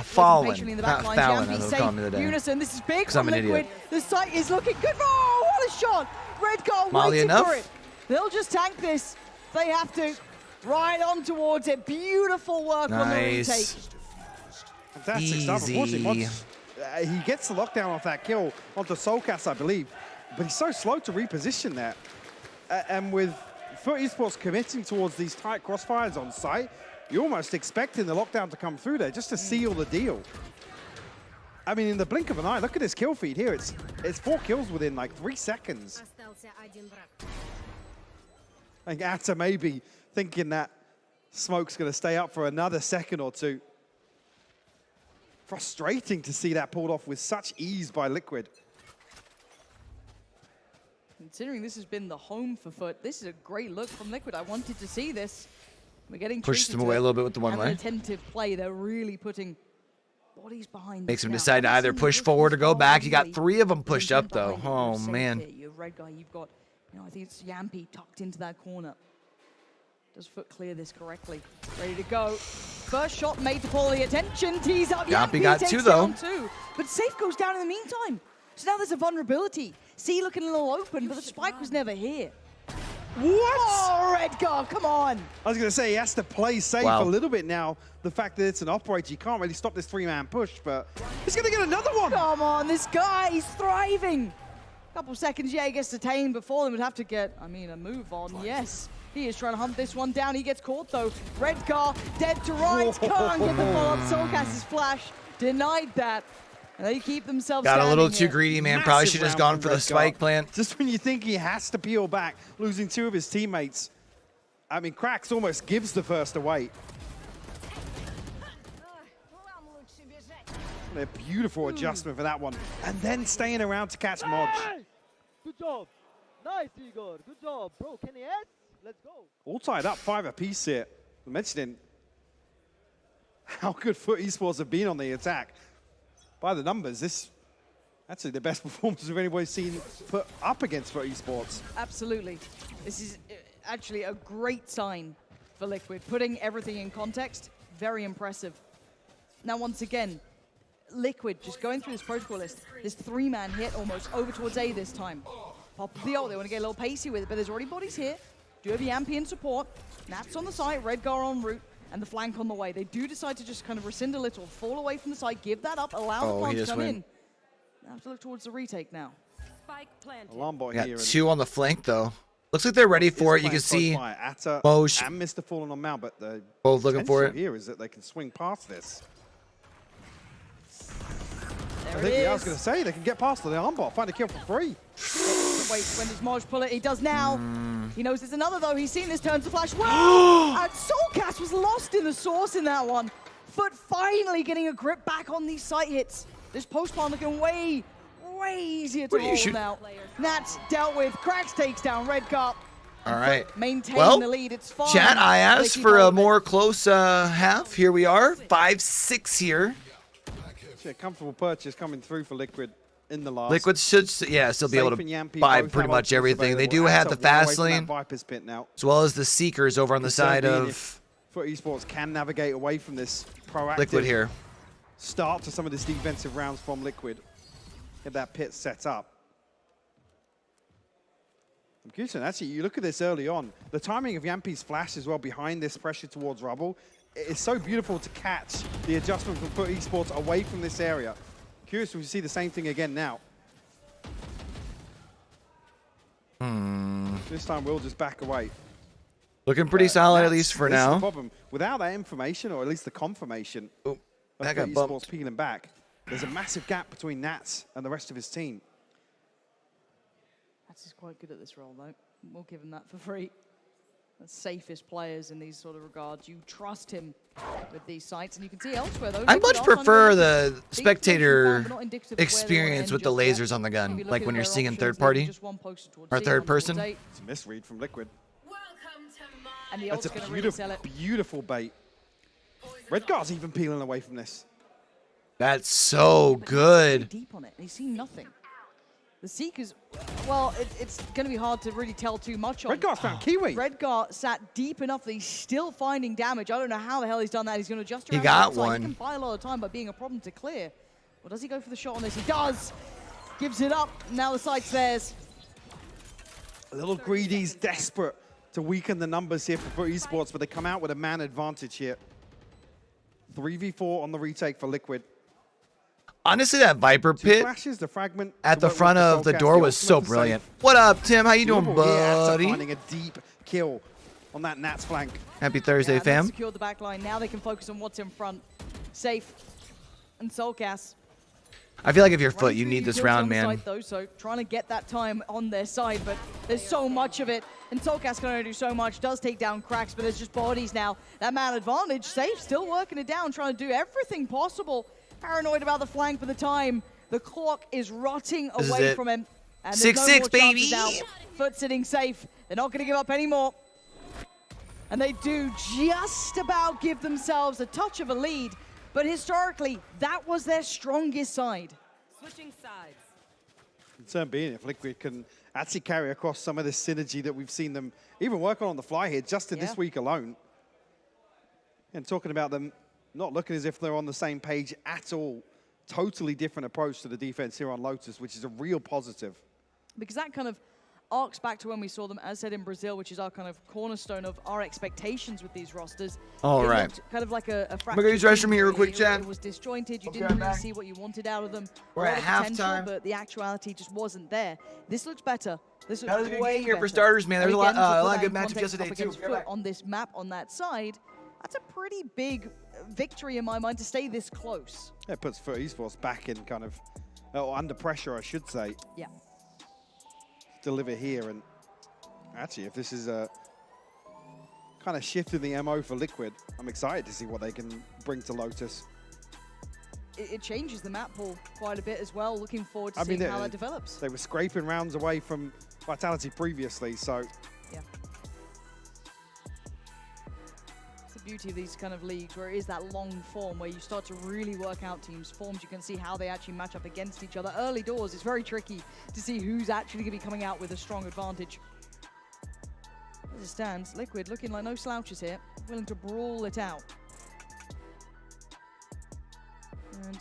Fallen. Not Fallon, I was calling him today. Unison, this is big from Liquid. The site is looking good. Oh, what a shot! Redguard waiting for it. They'll just tank this. They have to. Right on towards it. Beautiful work on the retake. Fantastic stuff. Unfortunately, He gets the lockdown off that kill onto Soulcast, I believe, but he's so slow to reposition there. And with FUT Esports committing towards these tight crossfires on site, you're almost expecting the lockdown to come through there just to seal the deal. I mean, in the blink of an eye, look at this kill feed here. It's 4 kills within like 3 seconds. I think Atta maybe thinking that smoke's going to stay up for another second or two. Frustrating to see that pulled off with such ease by Liquid. Considering this has been the home for FUT, this is a great look from Liquid. I wanted to see this. We're getting Pushes them away a little bit with the one and way. an attentive play. They're really putting bodies behind. Makes him now. decide to either push forward or go back. You got 3 of them pushed up though. Oh man. You have Red Guy, you've got, I think it's Yampy tucked into that corner. Does FUT clear this correctly? Ready to go. First shot made to pull the attention. Tease up. Yampy got takes 2 though. down 2. But Safe goes down in the meantime. So now there's a vulnerability. C looking a little open, but the spike was never here. What? Oh, Redgar, come on. I was going to say he has to play safe a little bit now. The fact that it's an operator, you can't really stop this 3-man push, but he's going to get another one. Come on, this guy, he's thriving. Couple seconds, yeah, he gets detained before them would have to get, a move on, yes. He is trying to hunt this one down. He gets caught though. Redgar dead to rights. Can't get the follow-up. Soulcast's flash denied that. And they keep themselves Got a little too here. greedy, man. Probably should have just gone for the spike plant. Just when you think he has to peel back, losing 2 of his teammates. I mean, Cracks almost gives the first away. A beautiful adjustment for that one. And then staying around to catch Modge. Good job. Nice, Igor. Good job, bro. Can he add? Let's go. All tied up, 5 apiece here. Mentioning how good FUT Esports have been on the attack. By the numbers, this actually the best performance of anybody's seen put up against FUT Esports. Absolutely. This is actually a great sign for Liquid. Putting everything in context, very impressive. Now, once again, Liquid just going through this protocol list. This 3-man hit almost over towards A this time. Pop the ult, they want to get a little pacey with it, but there's already bodies here. Do have Yampy in support. Nats on the side, Redgar en route, and the flank on the way. They do decide to just kind of rescind a little, fall away from the side, give that up, allow the plant to come in. They have to look towards the retake now. Alarm bot Got here. 2 on the flank though. Looks like they're ready for it. You can see Atta Mosh and Mr. Fallen on Mount, but the both looking for it. Here is that they can swing past this. There I think I was going to say they can get past the arm bot, find a kill for free. Wait, when does Modge pull it? He does now. He knows there's another though. He's seen this turn to flash. Well, and Soulcast was lost in the source in that one. FUT finally getting a grip back on these sight hits. This post-plant looking way easier to hold now. Nats dealt with. Cracks takes down Redgar. All right. Maintaining the lead. It's fine. Chat, I asked for a more close half. Here we are. 5-6 here. A comfortable purchase coming through for Liquid in the last. Liquid should, still be able to buy pretty much everything. They do have the fast lane, as well as the Seekers over on the side of FUT Esports can navigate away from this proactive Liquid here. Start to some of this defensive rounds from Liquid. Get that pit set up. I'm curious, actually, you look at this early on. The timing of Yampy's flash as well behind this pressure towards rubble. It's so beautiful to catch the adjustment from FUT Esports away from this area. Curious if we see the same thing again now. This time we'll just back away. Looking pretty solid, at least for This is the now. problem. Without that information, or at least the confirmation of that FUT got Esports bumped. peeling back, there's a massive gap between Nats and the rest of his team. Nats is quite good at this role though. We'll give him that for free. The safest players in these sort of regards. You trust him with these sites, and you can see elsewhere though. I much prefer the spectator experience with the lasers on the gun, like when you're seeing in third party or third person. It's a misread from Liquid. And the That's ult's a gonna really sell it. beautiful bait. Redgar's even peeling away from this. That's so good. Deep on it, and he's seen nothing. The Seekers, well, it's going to be hard to really tell too much on. Redgar's found Kiwi. Redgar sat deep enough that he's still finding damage. I don't know how the hell he's done that. He's going to adjust around. He got outside. one. He can buy a lot of time by being a problem to clear. Well, does he go for the shot on this? He does. Gives it up. Now the site's theirs. A little greedy's desperate to weaken the numbers here for FUT Esports, but they come out with a man advantage here. 3v4 on the retake for Liquid. Honestly, that Viper Two pit flashes, the fragment at to the work with front of the Soulcast, door was so ultimate to save. brilliant. What up, Tim? How you doing, Doable here after buddy? finding a deep kill on that Nats flank. Happy Thursday, Yeah, they've fam. secured the back line. Now they can focus on what's in front. Safe and Soulcast. I feel like if you're FUT, Running you through need this utilities round, on the man. side, though, so trying to get that time on their side, but there's so much of it, and Soulcast can only do so much. Does take down Cracks, but there's just bodies now. That man advantage, Safe still working it down, trying to do everything possible. Paranoid about the flank for the time. The clock is rotting This is away it. from him. And 6-6, baby. Now. FUT sitting safe. They're not going to give up anymore. And they do just about give themselves a touch of a lead, but historically, that was their strongest side. Switching sides. Concern being if Liquid can actually carry across some of this synergy that we've seen them even work on the fly here just in this week alone. And talking about them not looking as if they're on the same page at all. Totally different approach to the defense here on Lotus, which is a real positive. Because that kind of arcs back to when we saw them, as said, in Brazil, which is our kind of cornerstone of our expectations with these rosters. All It right. looked kind of like a I'm gonna use the restroom here real quick, Chad. It was disjointed. You I'll be didn't right really back. see what you wanted out of them. We're A lot at of potential, halftime. but the actuality just wasn't there. This looks better. This looks That was a good way game here for better. starters, man. There's And a lot- again, to a put lot of that good in matchups context yesterday, up too. against Be right FUT back. on this map on that side, that's a pretty big victory in my mind to stay this close. Yeah, it puts FUT Esports back in kind of, or under pressure, I should say. Yeah. Deliver here, and actually, if this is a kind of shift in the MO for Liquid, I'm excited to see what they can bring to Lotus. It changes the map pool quite a bit as well. Looking forward to I mean, seeing how that develops. They were scraping rounds away from Vitality previously, so Yeah. It's the beauty of these kind of leagues where it is that long form where you start to really work out teams' forms. You can see how they actually match up against each other. Early doors, it's very tricky to see who's actually going to be coming out with a strong advantage. As it stands, Liquid looking like no slouches here, willing to brawl it out. And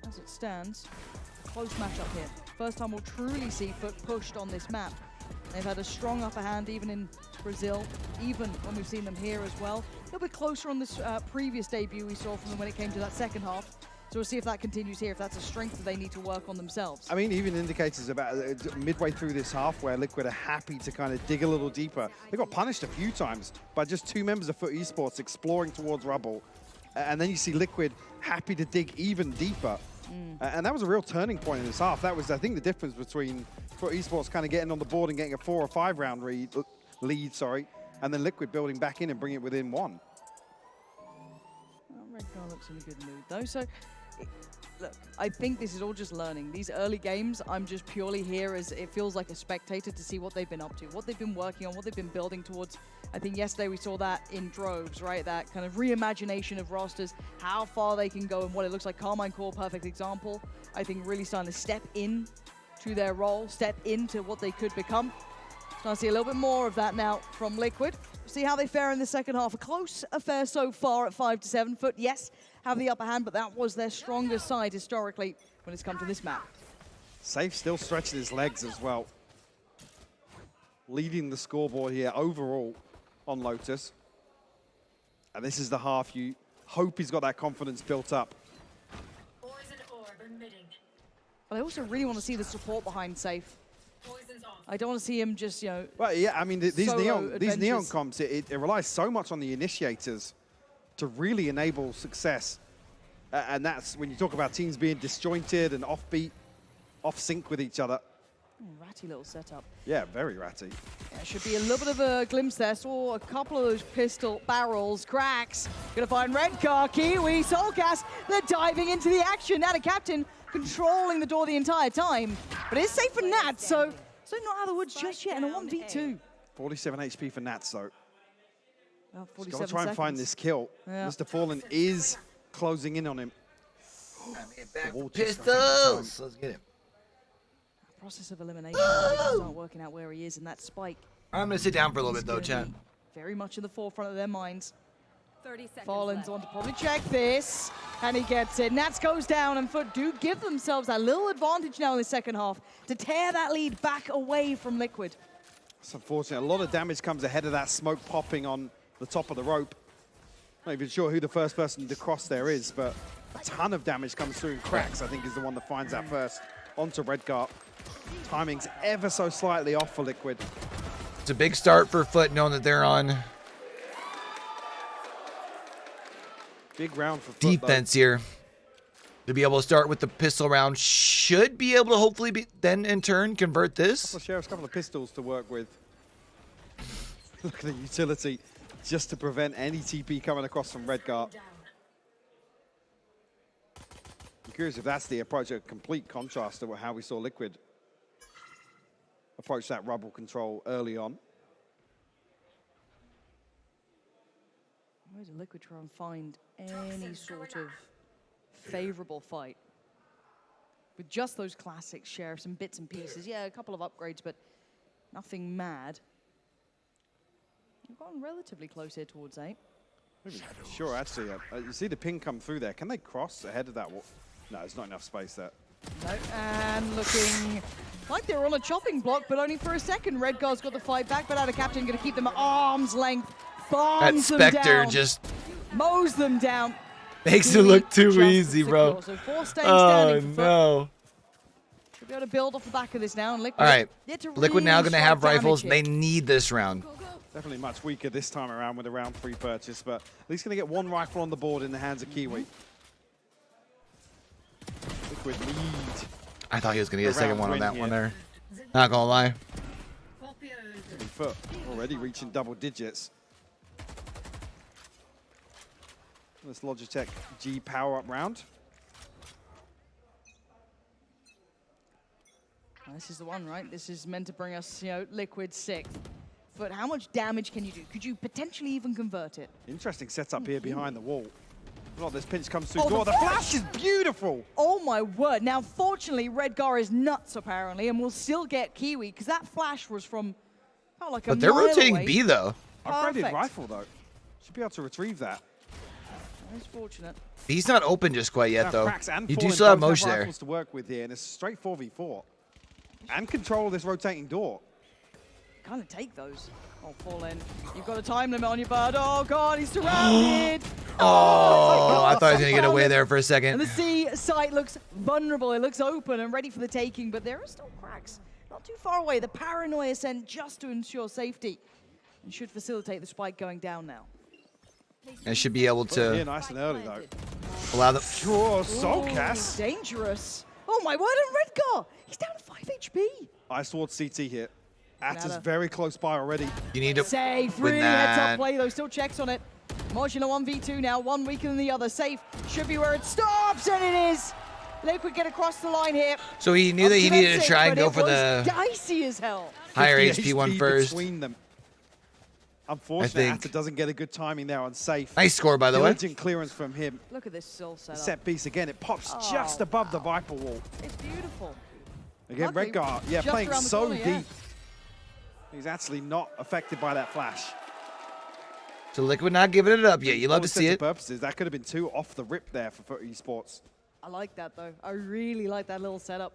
as it stands, a close matchup here. First time we'll truly see FUT pushed on this map. They've had a strong upper hand even in Brazil, even when we've seen them here as well. A little bit closer on this previous debut we saw from them when it came to that second half. So we'll see if that continues here, if that's a strength that they need to work on themselves. I mean, even indicators about midway through this half where Liquid are happy to kind of dig a little deeper. They got punished a few times by just two members of FUT Esports exploring towards rubble. And then you see Liquid happy to dig even deeper. And that was a real turning point in this half. That was, I think, the difference between FUT Esports kind of getting on the board and getting a 4 or 5 round lead, and then Liquid building back in and bringing it within 1. Well, Redcar looks in a good mood though, so look, I think this is all just learning. These early games, I'm just purely here as it feels like a spectator to see what they've been up to, what they've been working on, what they've been building towards. I think yesterday we saw that in droves, right? That kind of reimagination of rosters, how far they can go and what it looks like. Karmine Corp, perfect example. I think really starting to step in to their role, step into what they could become. So I see a little bit more of that now from Liquid. See how they fare in the second half. A close affair so far at 5-7. FUT, yes, have the upper hand, but that was their strongest side historically when it's come to this map. Safe still stretching his legs as well. Leading the scoreboard here overall on Lotus. And this is the half you hope he's got that confidence built up. But I also really want to see the support behind Safe. I don't want to see him just, you know. Well, yeah, I mean, these neon adventures. comps, it relies so much on the initiators to really enable success. And that's when you talk about teams being disjointed and offbeat, off sync with each other. Ratty little setup. Yeah, very ratty. Yeah, should be a little bit of a glimpse there. Saw a couple of those pistol barrels, Cracks. Gonna find Redcar, Kiwi, Soulcast. They're diving into the action. Now the captain controlling the door the entire time. But it's safe for Nat, so not out of the woods just yet in a 1v2. 47 HP for Nats, though. Well, He's 47 got to try and find this kill. Yeah. Mr. Fallen is closing in on him. Pistols! Let's get it. Process of elimination. It's not working out where he is, and that spike. I'm going to sit down for a little is bit, though, gonna chat. be very much in the forefront of their minds. 30 seconds Fallen's left. on to probably check this, and he gets it. Nats goes down, and FUT do give themselves that little advantage now in the second half to tear that lead back away from Liquid. It's unfortunate. A lot of damage comes ahead of that smoke popping on the top of the rope. Not even sure who the first person to cross there is, but A ton of damage comes through, and Cracks, I think, is the one that finds that first onto Redgar. Timing's ever so slightly off for Liquid. It's a big start for FUT, knowing that they're on Big round for FUT, defense here. To be able to start with the pistol round, should be able to hopefully then in turn convert this. Couple of sheriffs, couple of pistols to work with. Look at the utility just to prevent any TP coming across from Redgar. I'm curious if that's the approach, a complete contrast to how we saw Liquid approach that rubble control early on. Where did Liquid try and find any sort of favorable fight? With just those classic sheriffs and bits and pieces. Yeah, a couple of upgrades, but nothing mad. We've gotten relatively close here towards 8. Sure, actually, you see the ping come through there. Can they cross ahead of that wall? No, there's not enough space there. No, and looking like they were on a chopping block, but only for a second. Redgar's got the fight back, but Captain going to keep them at arm's length. That Bombs them down. Spectre just mows them down. makes it look too Just easy, bro. So 4 staying Oh, standing for FUT. no. Should be able to build off the back of this now. And Liquid, All right. really Liquid now going to have strike rifles. damage They here. need this round. Definitely much weaker this time around with a round 3 purchase, but at least going to get 1 rifle on the board in the hands of Kiwi. Liquid lead. I thought he was going to get a second one on that here. one there. Not going to lie. FUT already reaching double digits. This Logitech G power-up round. Well, this is the one, right? This is meant to bring us, Liquid 6th. But how much damage can you do? Could you potentially even convert it? Interesting setup here behind the wall. Not this pinch comes through Oh, door. the The flash is beautiful. Oh my word. Now, fortunately, Redgar is nuts, apparently, and we'll still get Kiwi, because that flash was from, like a But they're mile rotating away. B, though. Upgraded Perfect. rifle, though. Should be able to retrieve that. That's fortunate. He's not open just quite yet, Now, though. Cracks and You do Fallen still have both motion there. rifles to work with here, and it's straight 4v4. And control this rotating door. Kind of take those. Oh, Fallen. You've got a time limit on your bird. Oh, God, he's surrounded. Oh, I thought he was going to get Found away him. there for a And second. the C site looks vulnerable. It looks open and ready for the taking, but there are still cracks. Not too far away. The paranoia sent just to ensure safety. And should facilitate the spike going down now. And should be able Yeah, to nice and early, though. allow the... Sure, Ooh, Soulcast. dangerous. Oh, my word, and Redgar. He's down to 5 HP. Eyes towards CT here. Atta's Nada. very close by already. You need to... Safe, With really heads that. up play though, still checks on it. Modular 1v2 now, one weaker than the other. Safe, should be where it stops, and it is. Liquid get across the line here. So he knew that he needed to try and go for the dicey as hell. higher 50 HP one HP first. between them. Unfortunately, think. Ata doesn't get a good timing there on safe. Nice score, by the way. Diligent clearance from him. Look at this soul setup. Set piece again. It pops Oh, just above the Viper wall. It's beautiful. Again, Luckily, Redgar, yeah, just playing around the so corner, deep. yeah. He's actually not affected by that flash. So Liquid not giving it up yet. You love For all to see intents and it. purposes, that could have been 2 off the rip there for FUT Esports. I like that though. I really like that little setup.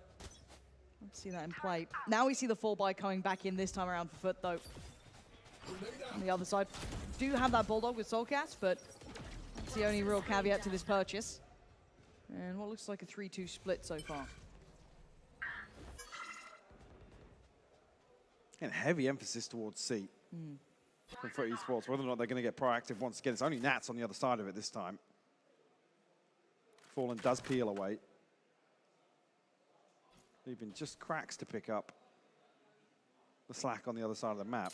Let's see that in play. Now we see the 4-buy coming back in this time around for FUT though. On the other side, do have that Bulldog with Soulcast, but that's the only real caveat to this purchase. And what looks like a 3-2 split so far. And heavy emphasis towards C from FUT Esports. Whether or not they're going to get proactive once again. It's only Nats on the other side of it this time. Fallen does peel away. Leaving just Cracks to pick up the slack on the other side of the map.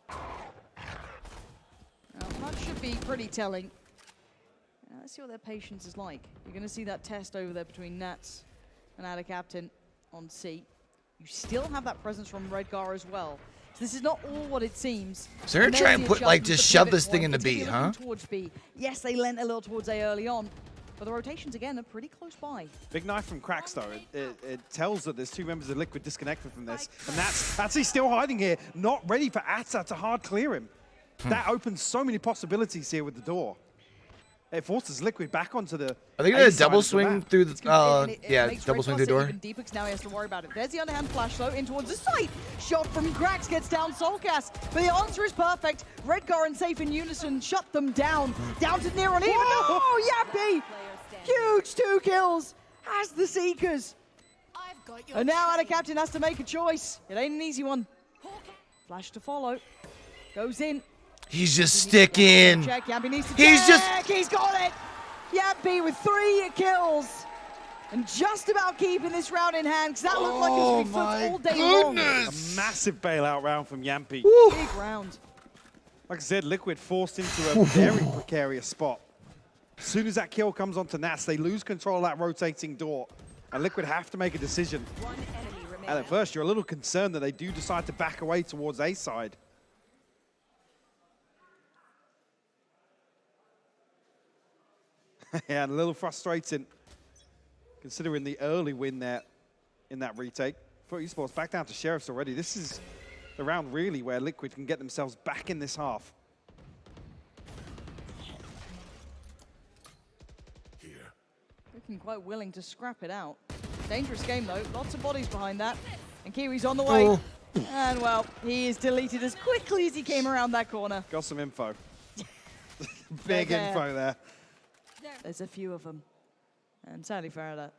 Now, that should be pretty telling. Let's see what their patience is like. You're going to see that test over there between Nats and Ada Captain on C. You still have that presence from Redgar as well. So this is not all what it seems. So they're And trying there's to the put, like, adjustment, just the shove pivot this thing point. into It's gonna B, be huh? looking towards B. Yes, they lent a little towards A early on, but the rotations again are pretty close by. Big knife from Cracks, though. It tells that there's 2 members of Liquid disconnected from this. And that's actually still hiding here, not ready for Ata to hard clear him. That opens so many possibilities here with the door. It forces Liquid back onto the. Are they gonna double swing through the? Yeah, double swing through the door. Even Deepix now he has to worry about it. There's the underhand flash though, in towards the site. Shot from Krax gets down Soulcast, but the answer is perfect. Redgar and Safe in unison shut them down. Down to near on even. Oh, Yappy! Huge 2 kills as the Seekers. And now Ada Captain has to make a choice. It ain't an easy one. Flash to follow. Goes in. He's just sticking. Check. Yappy needs to check. He's got it. Yappy with 3 kills. And just about keeping this round in hand, because that looked like it was FUT all day long. A massive bailout round from Yampy. Big round. Like I said, Liquid forced into a very precarious spot. As soon as that kill comes onto Nats, they lose control of that rotating door. And Liquid have to make a decision. And at first, you're a little concerned that they do decide to back away towards A side. Yeah, and a little frustrating, considering the early win there in that retake. FUT Esports back down to Sheriffs already. This is the round, really, where Liquid can get themselves back in this half. Looking quite willing to scrap it out. Dangerous game, though. Lots of bodies behind that. And Kiwi's on the way. And, well, he is deleted as quickly as he came around that corner. Got some info. Big info there. There's a few of them. And sadly for Ada,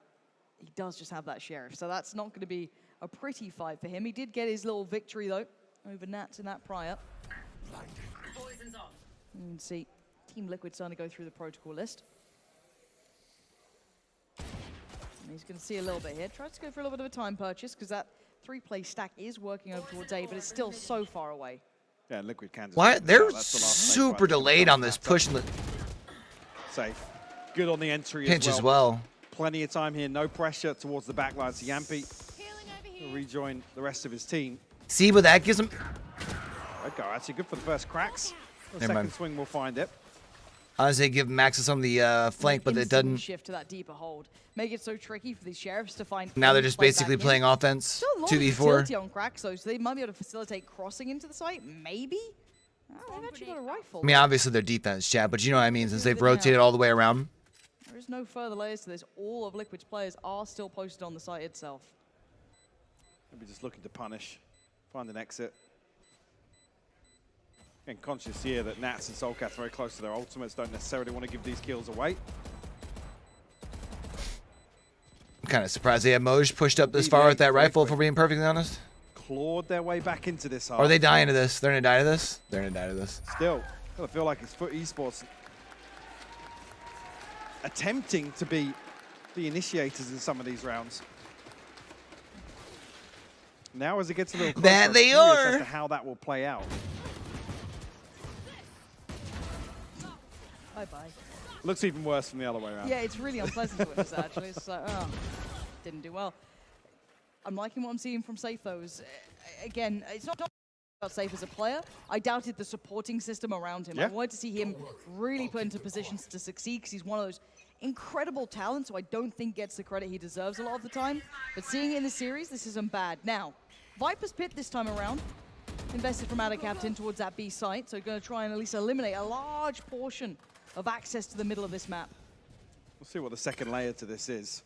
he does just have that Sheriff. So that's not going to be a pretty fight for him. He did get his little victory, though, over Nats in that prior. And see, Team Liquid starting to go through the protocol list. And he's going to see a little bit here. Tries to go for a little bit of a time purchase, because that 3-play stack is working over towards A, but it's still so far away. Yeah, Liquid can. Why? They're super delayed on this push. Safe. Good on the entry Pinch as well. Plenty of time here. No pressure towards the backline. So Yampy will rejoin the rest of his team. See, but that gives him. Redgar actually good for the first cracks. The Never second mind. swing will find it. I was gonna give Maxis on the flank, but it doesn't. Shift to that deeper hold. Make it so tricky for these Sheriffs to find. Now they're just basically playing offense. Still a lot 2v4. of utility on Krax, though, so they might be able to facilitate crossing into the site. Maybe. Oh, they've actually got a rifle. I mean, obviously they're defense, chat, but you know what I mean, since they've rotated all the way around. There is no further layers to this. All of Liquid's players are still posted on the site itself. Maybe just looking to punish, find an exit. Getting conscious here that Nats and Soulcast are very close to their ultimates, don't necessarily want to give these kills away. I'm kind of surprised they have Moj pushed up this far with that rifle, if we're being perfectly honest. Clawed their way back into this half. Are they dying to this? They're gonna die to this? They're gonna die to this. Still, I feel like it's FUT Esports attempting to be the initiators in some of these rounds. Now as it gets a little closer, That they I'm curious are. as to how that will play out. Bye-bye. Looks even worse from the other way around. Yeah, it's really unpleasant to witness, actually. It's like, oh, didn't do well. I'm liking what I'm seeing from Safe, though. Again, it's not about Safe as a player. I doubted the supporting system around him. Yeah. I wanted to see him really put into positions to succeed, because he's one of those incredible talents who I don't think gets the credit he deserves a lot of the time. But seeing it in the series, this isn't bad. Now, Viper's Pit this time around. Invested from Ada Captain towards that B site, so going to try and at least eliminate a large portion of access to the middle of this map. We'll see what the second layer to this is.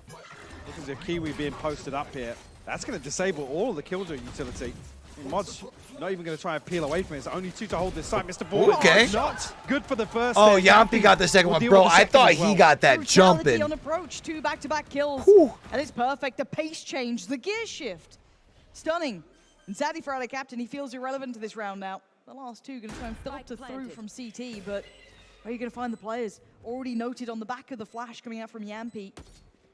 Look at the Kiwi being posted up here. That's going to disable all of the Killjoy utility. I mean, Mod's not even going to try and peel away from it. It's only 2 to hold this side. Mr. Ball. Okay. Not good for the first. Oh, there. Yampy got the second will one. deal Bro, with the I second thought as well. he got that Brutality jumping. on approach, 2 back-to-back kills. Whew. And it's perfect. The pace change, the gear shift. Stunning. And sadly for Ada Captain, he feels irrelevant to this round now. The last 2 going to try and filter through from CT, but where are you going to find the players? Already noted on the back of the flash coming out from Yampy.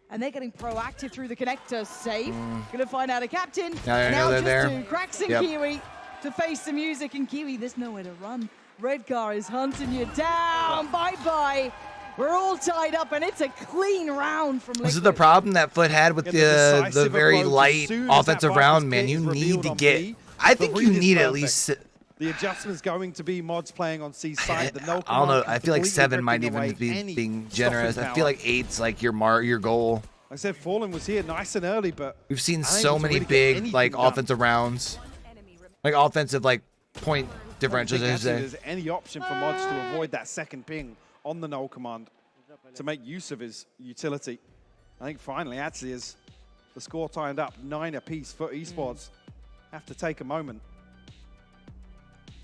And they're getting proactive through the connector. Safe. Going to find Ada Captain. Now they know they're there. Just 2 cracks in Yep. Kiwi to face the music. And Kiwi, there's nowhere to run. Redgar is hunting you down. Bye-bye. We're all tied up, and it's a clean round from Liquid. This is the problem that FUT had with Get the decisive very approach. As light soon as that offensive Viper's round, Pit man. is You need revealed to on get. B, I the think you read is need at perfect. least. The adjustment's going to be Mods playing on C side. The no I don't know. command I feel like completely 7 might ripping even away be any being generous. stopping I feel power. like 8's like your goal. Like I said, Fallen was here nice and early, but We've seen unable so to many really get big anything like done. offensive rounds, like offensive like point I don't differentials. think I should actually say. there's any option for Mods to avoid that second ping on the null command to make use of his utility. I think finally, actually, as the score timed up 9 apiece, FUT Esports have to take a moment.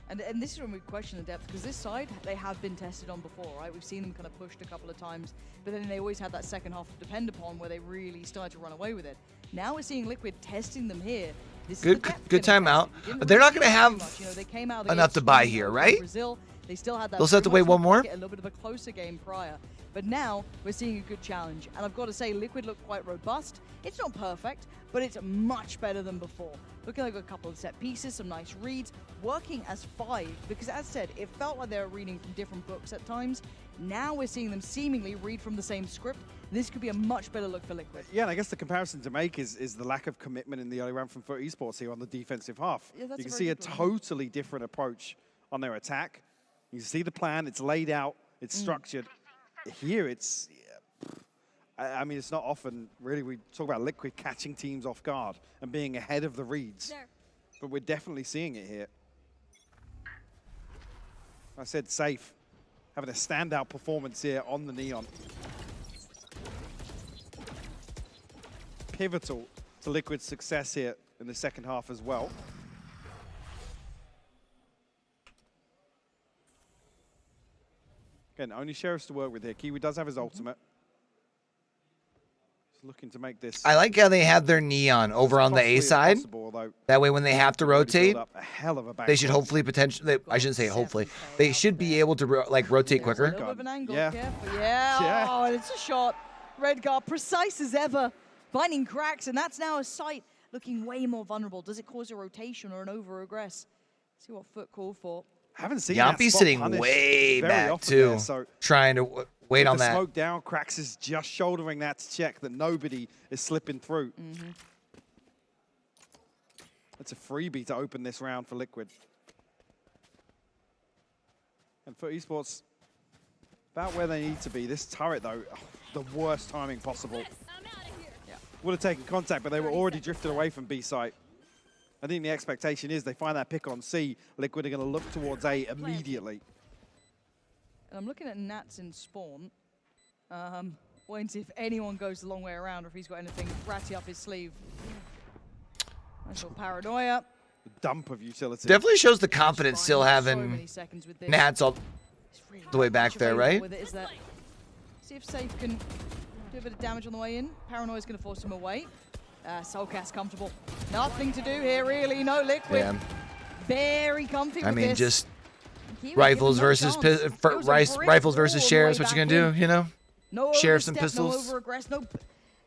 And this is when we question the depth, because this side, they have been tested on before, right? We've seen them kind of pushed a couple of times, but then they always had that second half to depend upon where they really started to run away with it. Now we're seeing Liquid testing them here. This Good timeout. But they're not going to have they came out enough to buy here, right? Brazil. They still had that. They'll still have to wait one more? A little bit of a closer game prior. But now we're seeing a good challenge. And I've got to say, Liquid looked quite robust. It's not perfect, but it's much better than before. Looking like a couple of set pieces, some nice reads, working as 5. Because as said, it felt like they were reading from different books at times. Now we're seeing them seemingly read from the same script. This could be a much better look for Liquid. Yeah, and I guess the comparison to make is the lack of commitment in the early round from FUT Esports here on the defensive half. Yeah, you can see a totally different approach on their attack. You see the plan, it's laid out, it's structured. Here it's, I mean, it's not often, really, we talk about Liquid catching teams off guard and being ahead of the reads. But we're definitely seeing it here. I said safe, having a standout performance here on the Neon. Pivotal to Liquid's success here in the second half as well. Again, only Sheriffs to work with here. Kiwi does have his ultimate. He's looking to make this. I like how they have their Neon over on the A side. That way when they have to rotate, they should hopefully potentially, I shouldn't say hopefully, they should be able to rotate quicker. A little bit of an angle, yeah. Oh, and it's a shot. Redgar, precise as ever, finding cracks, and that's now a sight looking way more vulnerable. Does it cause a rotation or an over-aggress? See what FUT called for. Haven't seen Yampi's sitting way back too, there, so trying to wait on that. Smoke down, Krax is just shouldering that to check that nobody is slipping through. It's a freebie to open this round for Liquid. And for Esports, about where they need to be. This turret, though, the worst timing possible. Would have taken contact, but they were already drifted away from B site. I think the expectation is they find that pick on C. Liquid are going to look towards A immediately. And I'm looking at Nats in spawn. Waiting to see if anyone goes the long way around or if he's got anything ratty up his sleeve. Nice little paranoia. Dump of utility. Definitely shows the confidence still having Nats all the way back there, right? See if Safe can do a bit of damage on the way in. Paranoia's going to force him away. Soulcast comfortable. Nothing to do here, really. No Liquid. Yeah. Very comfy with this. Just rifles versus rifles versus sheriffs. What you gonna do? You know, no sheriffs and pistols. No over-aggress. No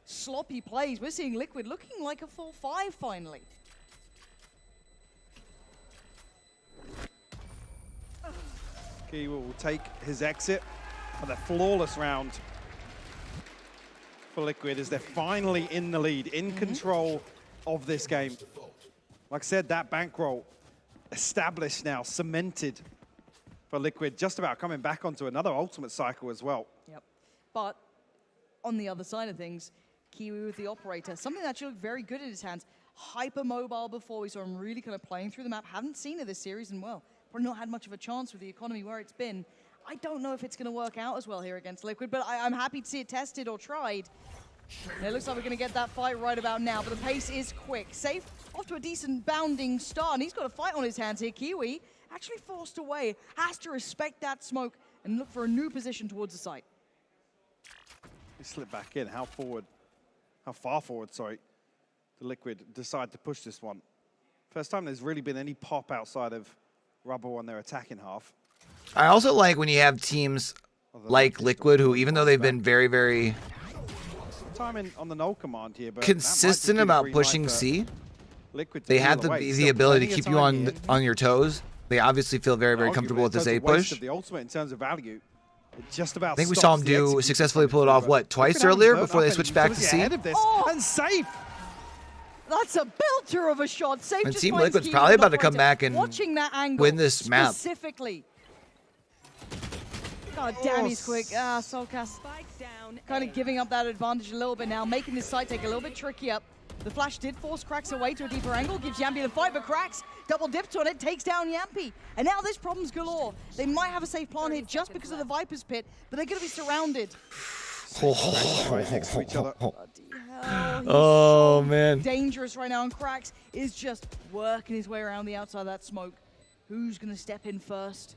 sloppy plays. We're seeing Liquid looking like a full 5 finally. He will take his exit for the flawless round for Liquid as they're finally in the lead, in control of this game. Like I said, that bankroll established now, cemented for Liquid, just about coming back onto another ultimate cycle as well. Yep. But on the other side of things, Kiwi with the operator, something that actually looked very good in his hands. Hyper mobile before, we saw him really kind of playing through the map. Haven't seen it this series, and well, probably not had much of a chance with the economy where it's been. I don't know if it's going to work out as well here against Liquid, but I'm happy to see it tested or tried. And it looks like we're going to get that fight right about now, but the pace is quick. Safe, off to a decent bounding start, and he's got a fight on his hands here. Kiwi actually forced away, has to respect that smoke and look for a new position towards the site. He slipped back in. How far forward, sorry, the Liquid decide to push this one. First time there's really been any pop outside of Rubble on their attacking half. I also like when you have teams like Liquid who, even though they've been very, very on the null command here, but consistent about pushing C, they have the ability to keep you on your toes. They obviously feel very, very comfortable with this A push. The ultimate in terms of value. Just about I think we saw him successfully pull it off, what, twice earlier before they switched back to C? And Safe! That's a belter of a shot. Safe and just Team Liquid's probably about to come back and win this map. Specifically. God damn, he's quick. Soulcast kind of giving up that advantage a little bit now, making this side take a little bit trickier. The flash did force Krax away to a deeper angle, gives Yampi the fight, but Krax double dips on it, takes down Yampi. And now this problem's galore. They might have a safe plan here just because of the Viper's Pit, but they're going to be surrounded. Right next to each other. Bloody hell, he's Oh, so man. dangerous right now, and Krax is just working his way around the outside of that smoke. Who's going to step in first?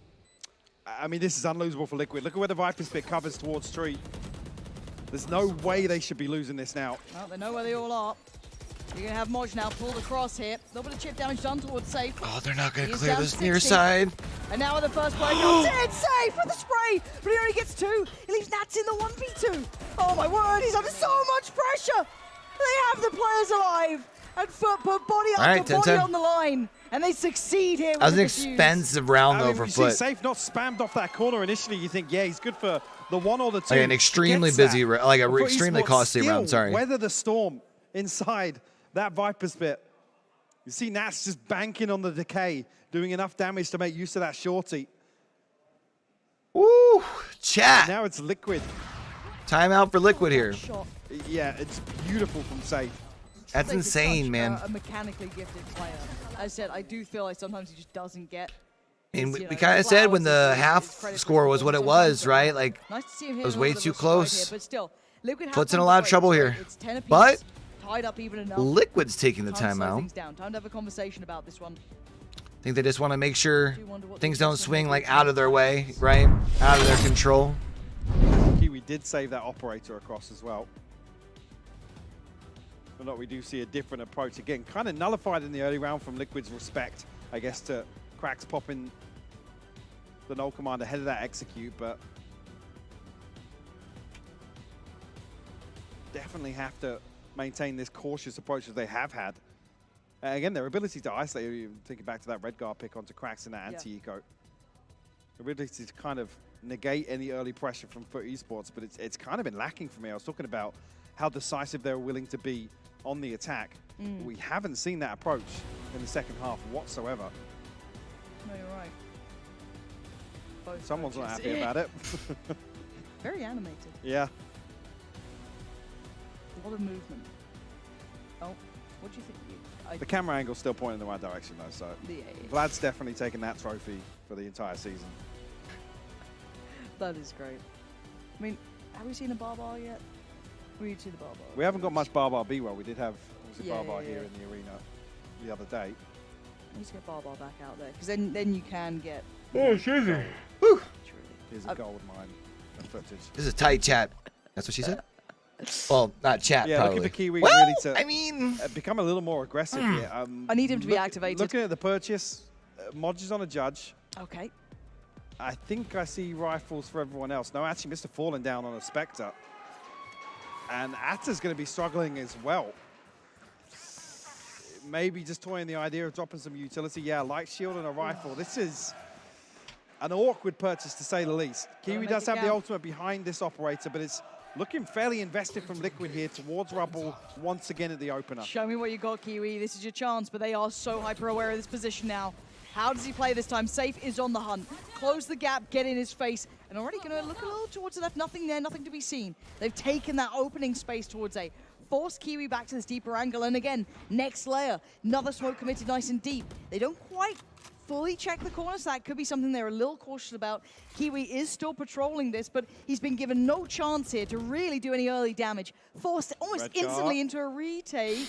I mean, this is unlosable for Liquid. Look at where the Viper's Pit covers towards Street. There's no way they should be losing this now. Well, they know where they all are. You're going to have Moj now pulled across here. A little bit of chip damage done towards Safe. Oh, they're not going to He's clear down this 60. near side. And now with the first play comes in, Safe with the spray, but he only gets 2. He leaves Nats in the 1v2. Oh my word, he's under so much pressure. They have the players alive. And FUT put body after body on the line. And they succeed here with That was an the defuse. expensive round, though, for you see FUT. Safe not spammed off that corner initially. You think, yeah, he's good for the 1 or the 2. Like an extremely Gets busy, that. like an But extremely Esports costly still round, sorry. weather the storm inside that Viper's Pit. You see Nats just banking on the decay, doing enough damage to make use of that shorty. Woo! And Chat. now it's Liquid. Timeout for Liquid here. Shot. Yeah, it's beautiful from Safe. That's Safe is insane, such man. A mechanically gifted player. As I said, I do feel like sometimes he just doesn't get. And his, we you know, kind of said when flowers the and half credit for score was what it performance was, sometimes, right? Like, nice to see him it hit was a way little bit too of a stride close. Here, but still, Liquid have FUT's in time a to lot of break, trouble so here. It's 10 apiece, But tied up even enough. Liquid's taking the Time to slow timeout. things down. Time to have a conversation about this one. I think they just want to make sure Do wonder what things the don't Liquid's swing gonna like do. out of their way, right? Out of their control. Kiwi did save that operator across as well. But not, we do see a different approach. Again, kind of nullified in the early round from Liquid's respect, I guess, to Krax popping the null command ahead of that execute, but definitely have to maintain this cautious approach as they have had. Again, their ability to isolate, thinking back to that red guard pick onto Krax and that anti-eco. Ability to kind of negate any early pressure from FUT Esports, but it's kind of been lacking for me. I was talking about how decisive they're willing to be on the attack. We haven't seen that approach in the second half whatsoever. No, you're right. Both Someone's not coaches. happy about it. Very animated. Yeah. A lot of movement. Oh, what do you think? The camera angle's still pointing in the right direction, though, so Yeah. Vlad's definitely taken that trophy for the entire season. That is great. I mean, have we seen a Barbar yet? We need to see the Barbar. We haven't got much Barbar B-Well. We did have Yeah, Barbar yeah, here yeah. in the arena the other day. We need to get Barbar back out there, because then you can get. Oh, excuse me. Here's a gold mine of footage. This is tight, chat. That's what she said? Well, not chat, Yeah, probably. looking for Kiwi Well, really to I mean, become a little more aggressive here. I need him to be activated. Looking at the purchase, Modge is on a judge. Okay. I think I see rifles for everyone else. No, actually, Mr. Fallen down on a Spectre. And Atta's going to be struggling as well. Maybe just toying the idea of dropping some utility. Yeah, light shield and a rifle. This is an awkward purchase, to say the least. Kiwi make does it have the count. ultimate behind this operator, but it's looking fairly invested from Liquid here towards Rubble once again at the opener. Show me what you got, Kiwi. This is your chance, but they are so hyper-aware of this position now. How does he play this time? Safe is on the hunt. Close the gap, get in his face, and already going to look a little towards the left. Nothing there, nothing to be seen. They've taken that opening space towards A. Force Kiwi back to this deeper angle, and again, next layer. Another smoke committed nice and deep. They don't quite fully check the corner, so that could be something they're a little cautious about. Kiwi is still patrolling this, but he's been given no chance here to really do any early damage. Forced almost Red instantly guard. into a retake.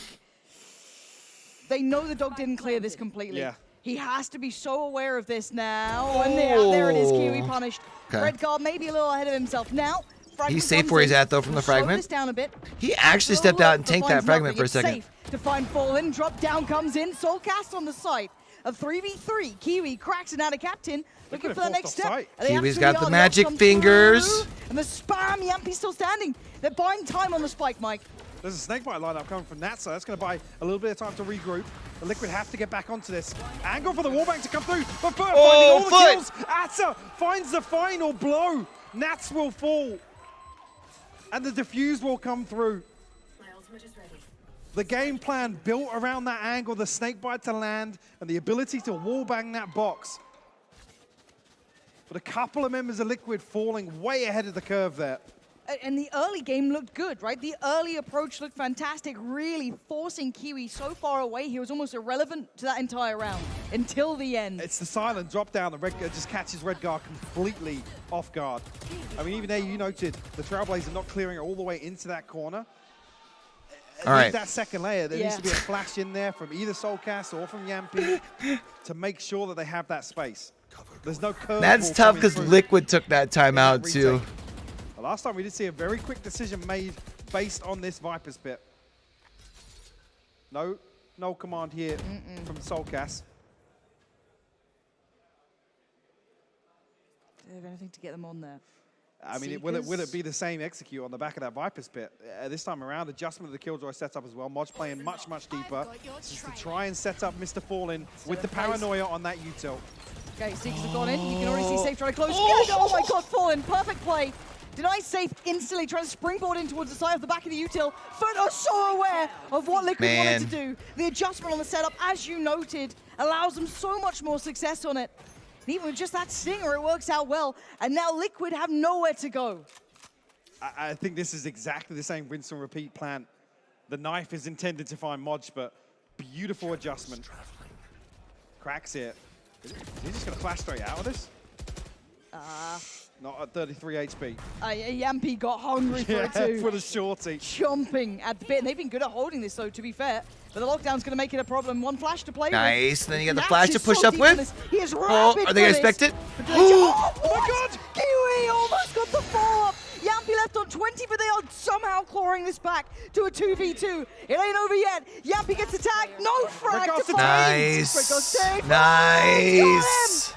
They know the dog didn't clear this completely. Yeah. He has to be so aware of this now. And there it is, Kiwi punished. Okay. Red guard maybe a little ahead of himself. Now, fragment He's safe comes where he's in. at, though, from the Slow fragment. this down a bit. He actually Little stepped out and look, but tanked that finds fragment nothing. for a It's second. safe to find Fallen. Drop down comes in. Soul cast on the site. A 3v3. Kiwi cracks it out of captain. Looking have for the forced next step. offside. And they Kiwi's absolutely got the are. magic ult comes fingers. through, and the spam. Yampi's still standing. They're buying time on the spike, Mike. There's a snakebite lineup coming from Natsa. That's going to buy a little bit of time to regroup. The Liquid have to get back onto this. Angle for the wallbang to come through, but FUT finding all the FUT! kills. Atta finds the final blow. Nats will fall. And the defuse will come through. The game plan built around that angle, the snakebite to land, and the ability to wallbang that box. But a couple of members of Liquid falling way ahead of the curve there. And the early game looked good, right? The early approach looked fantastic, really forcing Kiwi so far away. He was almost irrelevant to that entire round until the end. It's the silent drop down. The Red just catches Redgar completely off guard. I mean, even there you noted the Trailblazer not clearing it all the way into that corner. All right. That second layer, there needs to be a flash in there from either Soulcast or from Yampi to make sure that they have that space. There's no curve. That's tough because Liquid took that timeout too. Last time we did see a very quick decision made based on this Viper's Pit. No command here from Soulcast. Do they have anything to get them on there? I mean, will it be the same execute on the back of that Viper's Pit? This time around, adjustment of the Killjoy setup as well. Modge playing much deeper just to try and set up Mr. Fallen with the paranoia on that util. Okay, Seekers have gone in. You can already see Safe trying to close. Oh my god, Fallen, perfect play. Denies Safe instantly, trying to springboard in towards the side of the back of the util. FUT are so aware of what Liquid wanted to do. The adjustment on the setup, as you noted, allows them so much more success on it. And even with just that stinger, it works out well. And now Liquid have nowhere to go. I think this is exactly the same rinse and repeat plan. The knife is intended to find Modge, but beautiful adjustment. Cracks it. Is he just going to flash straight out of this? Not at 33 HP. Yampi got hungry for it too. For the shorty. Chomping at the bit. And they've been good at holding this though, to be fair. But the lockdown's going to make it a problem. One flash to play with. Nice. Then you get the Natus flash to is push so up deep with. on this. He is Oh, rapid are they going to for expect this. it? Oh my god! Kiwi almost got the follow-up. Yampi left on 20, but they are somehow clawing this back to a 2v2. It ain't over yet. Yampi gets attacked. No frag to find. Nice. Nice.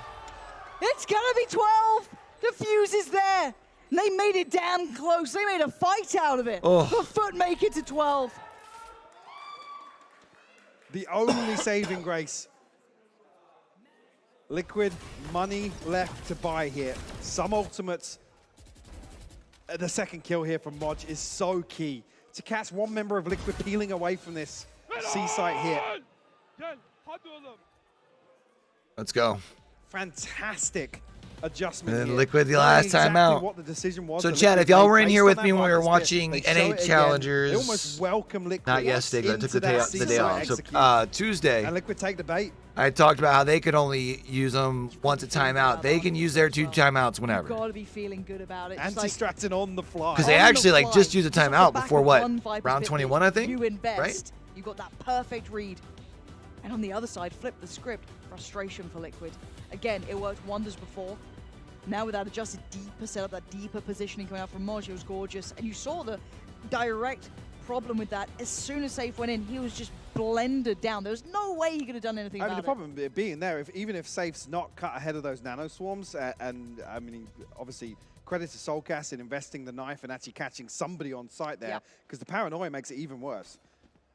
It's gonna be 12. The fuse is there. And they made it damn close. They made a fight out of it. But FUT make it to 12. The only saving grace. Liquid money left to buy here. Some ultimates. The second kill here from Modge is so key. To catch one member of Liquid peeling away from this C-site here. Let's go. Fantastic adjustment And here. Liquid the last time out. What the decision was. So Chad, if y'all were in here with me when we were watching NA Challengers, they almost welcome Liquid. not yesterday, but I took the day off. So Tuesday, and Liquid take the bait. I talked about how they could only use them once a timeout. They can use their 2 timeouts whenever. You've got to be feeling good about it. Anti-Stratton on the fly. Because they actually like just used a timeout before what? Round 21, I think? You invest. Right? You got that perfect read. And on the other side, flip the script. Frustration for Liquid. Again, it worked wonders before. Now with that adjusted deeper setup, that deeper positioning coming out from Modge, it was gorgeous. And you saw the direct problem with that. As soon as Safe went in, he was just blended down. There was no way he could have done anything about it. The problem being there, even if Safe's not cut ahead of those nano swarms, and I mean, obviously, credit to Soulcast in investing the knife and actually catching somebody on site there, because the paranoia makes it even worse.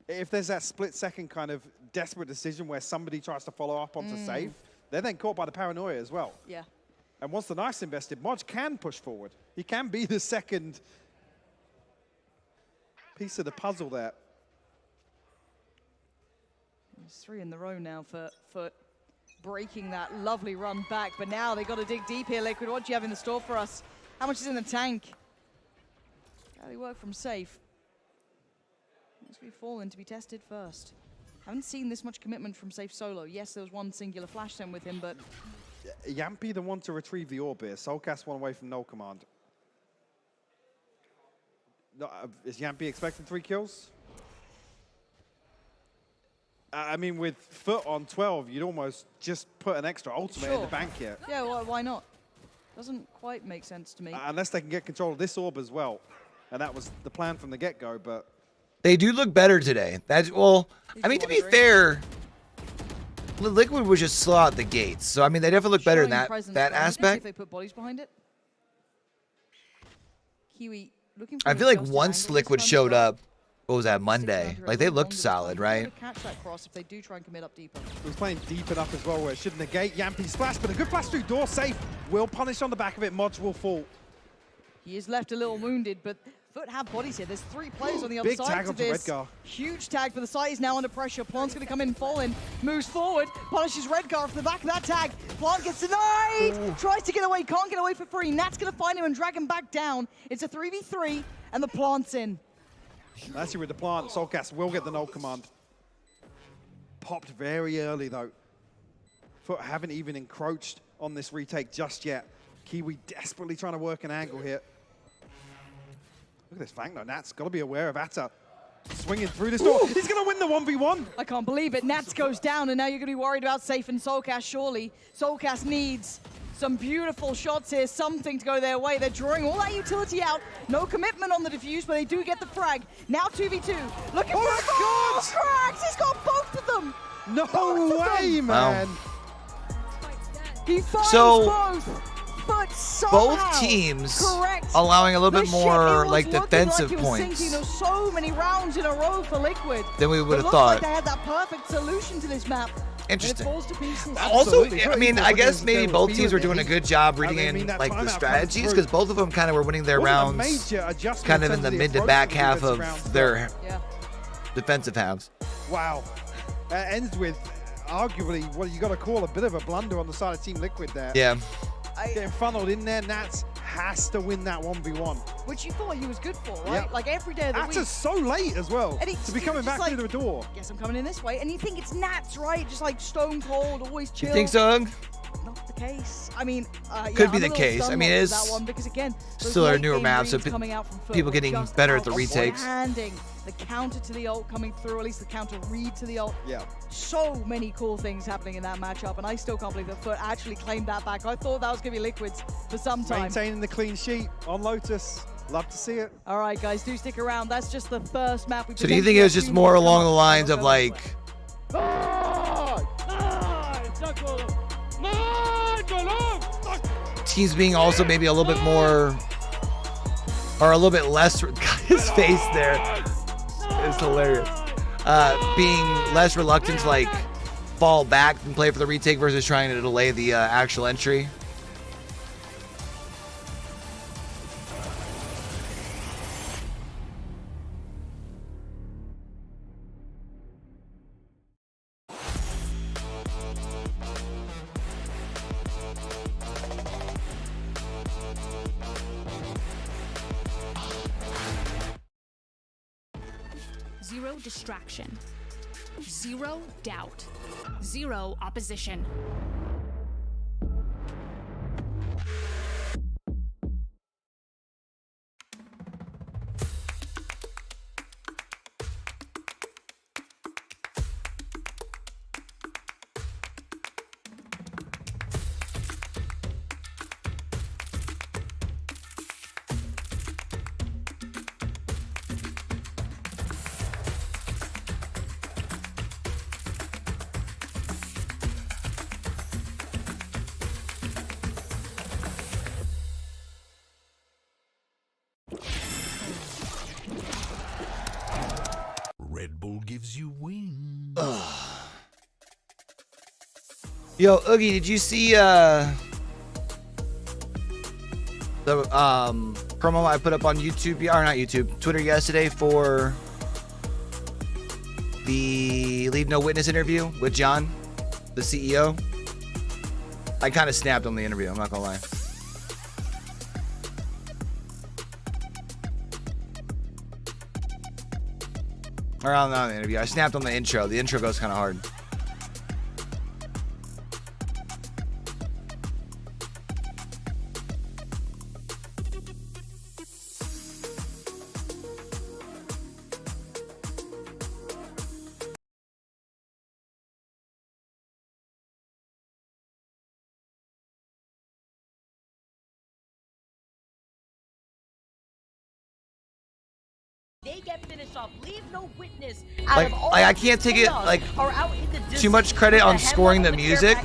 If there's that split-second kind of desperate decision where somebody tries to follow up onto Safe, they're then caught by the paranoia as well. Yeah. And once the knife's invested, Modge can push forward. He can be the second piece of the puzzle there. There's 3 in the row now for FUT, breaking that lovely run back. But now they've got to dig deep here, Liquid. What do you have in the store for us? How much is in the tank? How do you work from Safe? Must be Fallen to be tested first. Haven't seen this much commitment from Safe solo. Yes, there was one singular flash send with him, but... Yampi the one to retrieve the orb here. Soulcast one away from no command. No, is Yampi expecting 3 kills? I mean, with FUT on 12, you'd almost just put an extra ultimate in the bank here. Yeah, well, why not? Doesn't quite make sense to me. Unless they can get control of this orb as well. And that was the plan from the get-go, but... They do look better today. That's, well, I mean, to be fair, Liquid was just slow out the gates. So, I mean, they definitely look better in that aspect. If they put bodies behind it. Kiwi looking for I feel like once Liquid showed up, what was that, Monday? Like, they looked solid, right? Catch that cross if they do try and commit up deeper. He was playing deep enough as well where it should negate Yampi's splash, but a good flash through door. Safe will punish on the back of it. Modge will fall. He is left a little wounded, but FUT have bodies here. There's 3 players on the other Big side tag to onto this. Redgar. Huge tag for the site. He's now under pressure. Plant's going to come in, fallen, moves forward, punishes Redgar off the back of that tag. Plant gets denied. Ooh. Tries to get away, can't get away for free. Nat's going to find him and drag him back down. It's a 3v3, and the Plant's in. Actually, with the Plant, Soulcast will get the null command. Popped very early, though. FUT haven't even encroached on this retake just yet. Kiwi desperately trying to work an angle here. Look at this flank, though. Nat's got to be aware of Atta swinging through this door. Ooh. He's going to win the 1v1. I can't believe it. Nats goes down, and now you're going to be worried about Safe and Soulcast, surely. Soulcast needs some beautiful shots here, something to go their way. They're drawing all that utility out. No commitment on the defuse, but they do get the frag. Now 2v2. Looking for a goal! Cracks! He's got both of them! No Both of way, them. man. He finds So, both! But somehow, both teams correct. allowing a little The bit ship, it more was like looking defensive like it was points sinking. There were so many rounds in a row for Liquid. than we would It have looked like thought. they had that perfect solution to this map. Interesting. And it falls to pieces. Also, Absolutely. I mean, Pretty I much guess they maybe were both teams were feeling doing a it. good job I reading mean, in that like the timeout strategies comes because both of them kind of were winning their Wasn't a rounds major adjustment kind of in in the terms mid to approach back the half defensive of rounds, but- their Yeah. defensive halves. Wow. That ends with arguably what you got to call a bit of a blunder on the side of Team Liquid there. Yeah. Getting funneled in there, Nats has to win that 1v1. Which you thought he was good for, right? Yeah. Like every day of the That's week. so late as well, And to be coming back through the door. Guess I'm coming in this way. And you think it's Nats, right? Just like stone cold, always chill. You think so, Hug? Not the case. I mean, yeah, Could be I'm a the little case. I stunned mean, with it is that one because again, those still a late newer game map, so reads coming out from FUT people were getting just better at out the of retakes. handing the counter to the ult coming through, at least the counter read to the ult. Yeah. So many cool things happening in that matchup, and I still can't believe that FUT actually claimed that back. I thought that was going to be Liquid's for some time. Maintaining the clean sheet on Lotus. Love to see it. All right, guys, do stick around. That's just the first map. We So do you think it was just more along the lines of like teams being also maybe a little bit more or a little bit less? His face there is hilarious. Being less reluctant to like fall back and play for the retake versus trying to delay the actual entry. Zero distraction. Zero doubt. Zero opposition. Red Bull gives you wings. Yo, Oogie, did you see the promo I put up on YouTube, or not YouTube, Twitter yesterday for the Leave No Witness interview with John, the CEO? I kind of snapped on the interview, I'm not gonna lie. Or not on the interview, I snapped on the intro. The intro goes kind of hard. They get finished off. Leave no witness. Like I can't take it like too much credit on scoring the music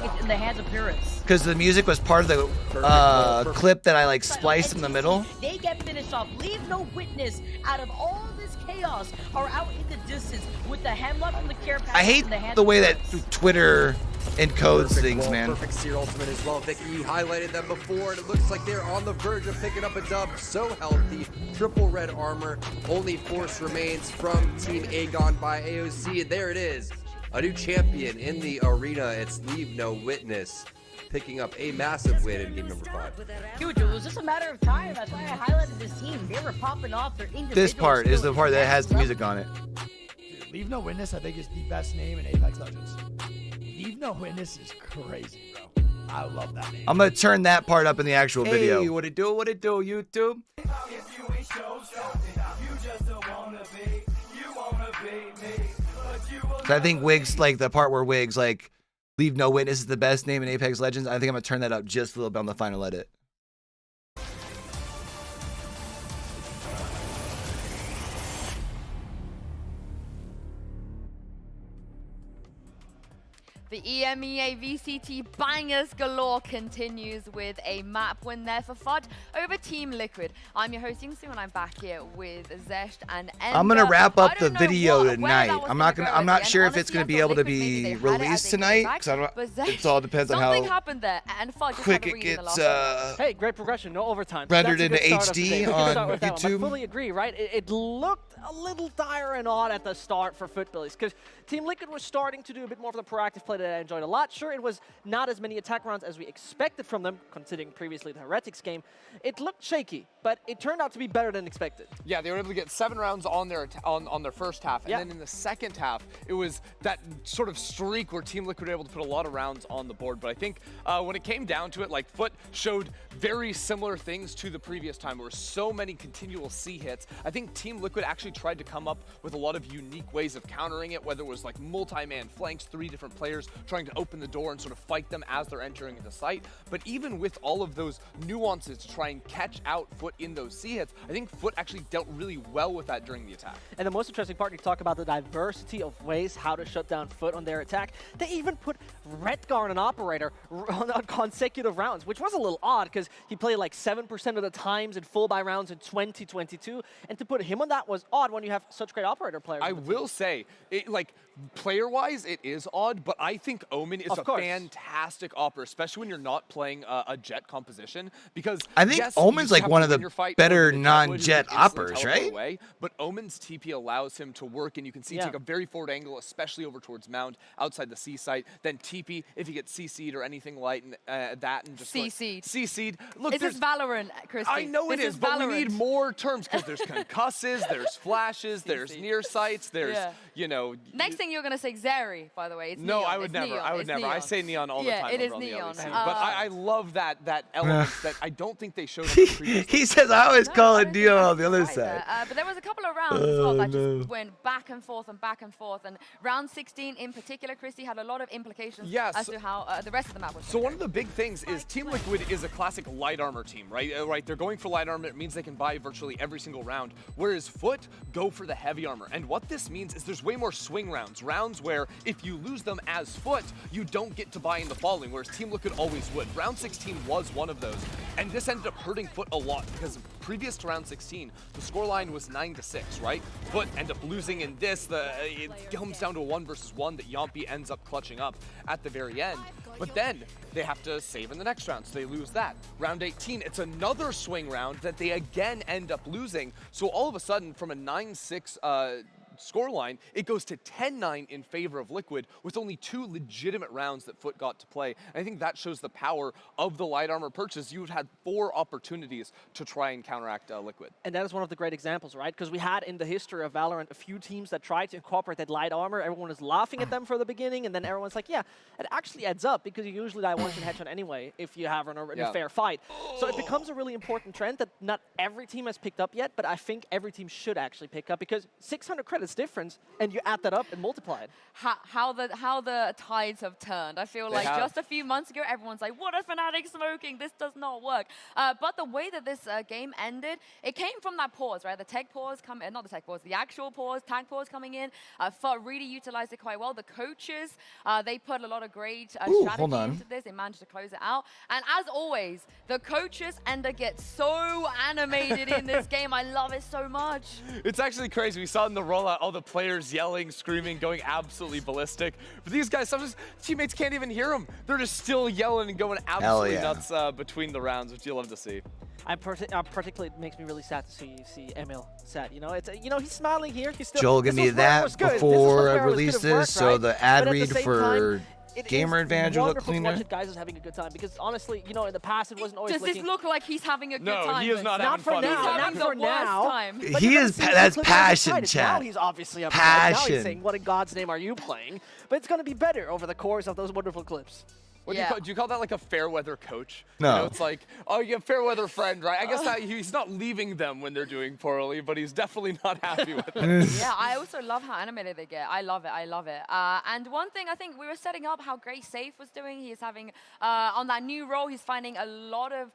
because the music was part of the clip that I like spliced in the middle. They get finished off. Leave no witness out of all this chaos are out in the distance with the hemlock from the care package. I hate the way that Twitter encodes Perfect things, wall, man. Perfect Seer ultimate as well. Vicky, you highlighted them before, and it looks like they're on the verge of picking up a dub. So healthy. Triple red armor. Only force remains from Team Aegon by AOC. And there it is. A new champion in the arena. It's Leave No Witness, picking up a massive win in game number 5. Dude, it was just a matter of time. That's why I highlighted this team. They were popping off their individual This part is the part that has the skills. music on it. Leave No Witness, I think, is the best name in Apex Legends. Leave No Witness is crazy, bro. I love that name. I'm gonna turn that part up in the actual video. Hey, what it do, YouTube? So I think Wiggs, like the part where Wiggs, like, Leave No Witness is the best name in Apex Legends. I think I'm gonna turn that up just a little bit on the final edit. The EMEA VCT bangers galore continues with a map win there for FUT over Team Liquid. I'm your host Yingsu, and I'm back here with Zesht and Ender. I'm gonna wrap up the I don't know video where tonight. that was I'm gonna not go gonna. at I'm the not end. sure if it's Honestly, gonna I be thought able to Liquid maybe they be had it as released they came tonight. back, 'Cause I don't. but Zesht, It all depends on something how happened there, and FUT just quick had a it read in the gets last Hey, great progression, no overtime. rendered That's a into good start of the HD day. We can on start with that one. YouTube. I fully agree, right? It looked a little dire and odd at the start for FUT because Team Liquid was starting to do a bit more of the proactive play that I enjoyed a lot. Sure, it was not as many attack rounds as we expected from them, considering previously the Heretics game. It looked shaky, but it turned out to be better than expected. Yeah, they were able to get 7 rounds on their on their first half, and then in the second half, it was that sort of streak where Team Liquid were able to put a lot of rounds on the board. But I think when it came down to it, like FUT showed very similar things to the previous time. There were so many continual C hits. I think Team Liquid actually tried to come up with a lot of unique ways of countering it, whether it was like multi-man flanks, 3 different players trying to open the door and sort of fight them as they're entering the site. But even with all of those nuances to try and catch out FUT in those C hits, I think FUT actually dealt really well with that during the attack. And the most interesting part, you talk about the diversity of ways how to shut down FUT on their attack. They even put Redgar on an operator on consecutive rounds, which was a little odd because he played like 7% of the times in full buy rounds in 2022. And to put him on that was odd when you have such great operator players. I will say, like, player-wise, it is odd, but I think Omen is a fantastic operator, especially when you're not playing a Jet composition, because I think yes, Omen's like one of the better non-Jet operators, operators, right? Away, but Omen's TP allows him to work, and you can see take a very forward angle, especially over towards Mound, outside the C site, then TP if you get CC'd or anything like that, and just CC'd. CC'd. Look, Is this Valorant, Christy? I know it This is, but Valorant. we need more terms because there's concusses, there's flashes, there's near sights, there's, you know. Next thing you're going to say Xeri, by the way. It's No, neon. I would It's never. neon. I would It's never. neon. I say neon all the time. It is over on the neon. LEC. But I love that element that I don't think they showed on the previous. He says I always call it Neon on the other side. But there was a couple of rounds as well that just went back and forth and back and forth. And round 16 in particular, Christy, had a lot of implications as to how the rest of the map was. So one of the big things is Team Liquid is a classic light armor team, right? Right, they're going for light armor. It means they can buy virtually every single round, whereas FUT go for the heavy armor. And what this means is there's way more swing rounds, rounds where if you lose them as FUT, you don't get to buy in the following, whereas Team Liquid always would. Round 16 was one of those, and this ended up hurting FUT a lot because previous to round 16, the scoreline was 9-6, right? FUT end up losing in this. It comes down to a 1 versus 1 that Yompi ends up clutching up at the very end. But then they have to save in the next round, so they lose that. Round 18, it's another swing round that they again end up losing. So all of a sudden, from a 9-6 scoreline, it goes to 10-9 in favor of Liquid with only 2 legitimate rounds that FUT got to play. And I think that shows the power of the light armor purchase. You had 4 opportunities to try and counteract Liquid. And that is one of the great examples, right? Because we had in the history of Valorant a few teams that tried to incorporate that light armor. Everyone was laughing at them for the beginning, and then everyone's like, yeah, it actually adds up because you usually die one-shot headshot anyway if you have in a fair fight. So it becomes a really important trend that not every team has picked up yet, but I think every team should actually pick up because 600 credits difference, and you add that up and multiply it. How the tides have turned. I feel like just a few months ago, everyone's like, what are Fnatic smoking? This does not work. But the way that this game ended, it came from that pause, right? The tech pause, not the tech pause, the actual pause, tag pause coming in. FUT really utilized it quite well. The coaches, they put a lot of great strategy into this. They managed to close it out. And as always, the coaches get so animated in this game. I love it so much. It's actually crazy. We saw in the rollout all the players yelling, screaming, going absolutely ballistic. But these guys, sometimes teammates can't even hear them. They're just still yelling and going absolutely nuts between the rounds, which you love to see. Particularly, it makes me really sad to see Emil sad. You know, it's he's smiling here. He's still. Joel, give me that before I release this, so the ad read for GamerAdvantage will look cleaner. Watch it, guys is having a good time because honestly, you know, in the past it wasn't always. Does this look like he's having a good time? No, he is not having fun. Not for now. He is. That's passion, chat. Now he's obviously upset. Passion. Now he's saying, "What in God's name are you playing?" But it's going to be better over the course of those wonderful clips. What do you call that, like a fair weather coach? No. You know, it's like, oh, you have fair weather friend, right? I guess he's not leaving them when they're doing poorly, but he's definitely not happy with it. Yeah, I also love how animated they get. I love it. I love it. And one thing I think we were setting up how great Safe was doing. He's having, on that new role, he's finding a lot of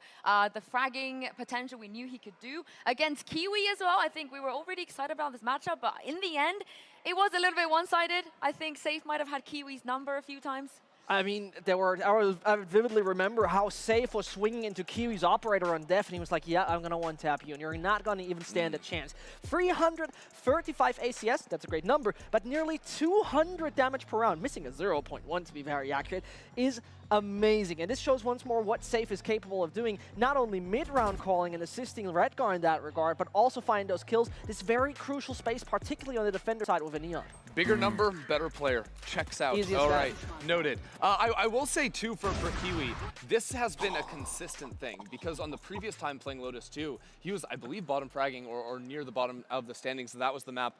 the fragging potential we knew he could do. Against Kiwi as well, I think we were already excited about this matchup, but in the end, it was a little bit one-sided. I think Safe might have had Kiwi's number a few times. I mean, I vividly remember how Safe was swinging into Kiwi's operator on Def, and he was like, yeah, I'm going to one-tap you, and you're not going to even stand a chance. 335 ACS, that's a great number, but nearly 200 damage per round, missing a 0.1 to be very accurate, is amazing. And this shows once more what Safe is capable of doing, not only mid-round calling and assisting Redgar in that regard, but also finding those kills, this very crucial space, particularly on the defender side with a Neon. Bigger number, better player. Checks out. All right, noted. I will say, too, for Kiwi, this has been a consistent thing because on the previous time playing Lotus 2, he was, I believe, bottom fragging or near the bottom of the standings. And that was the map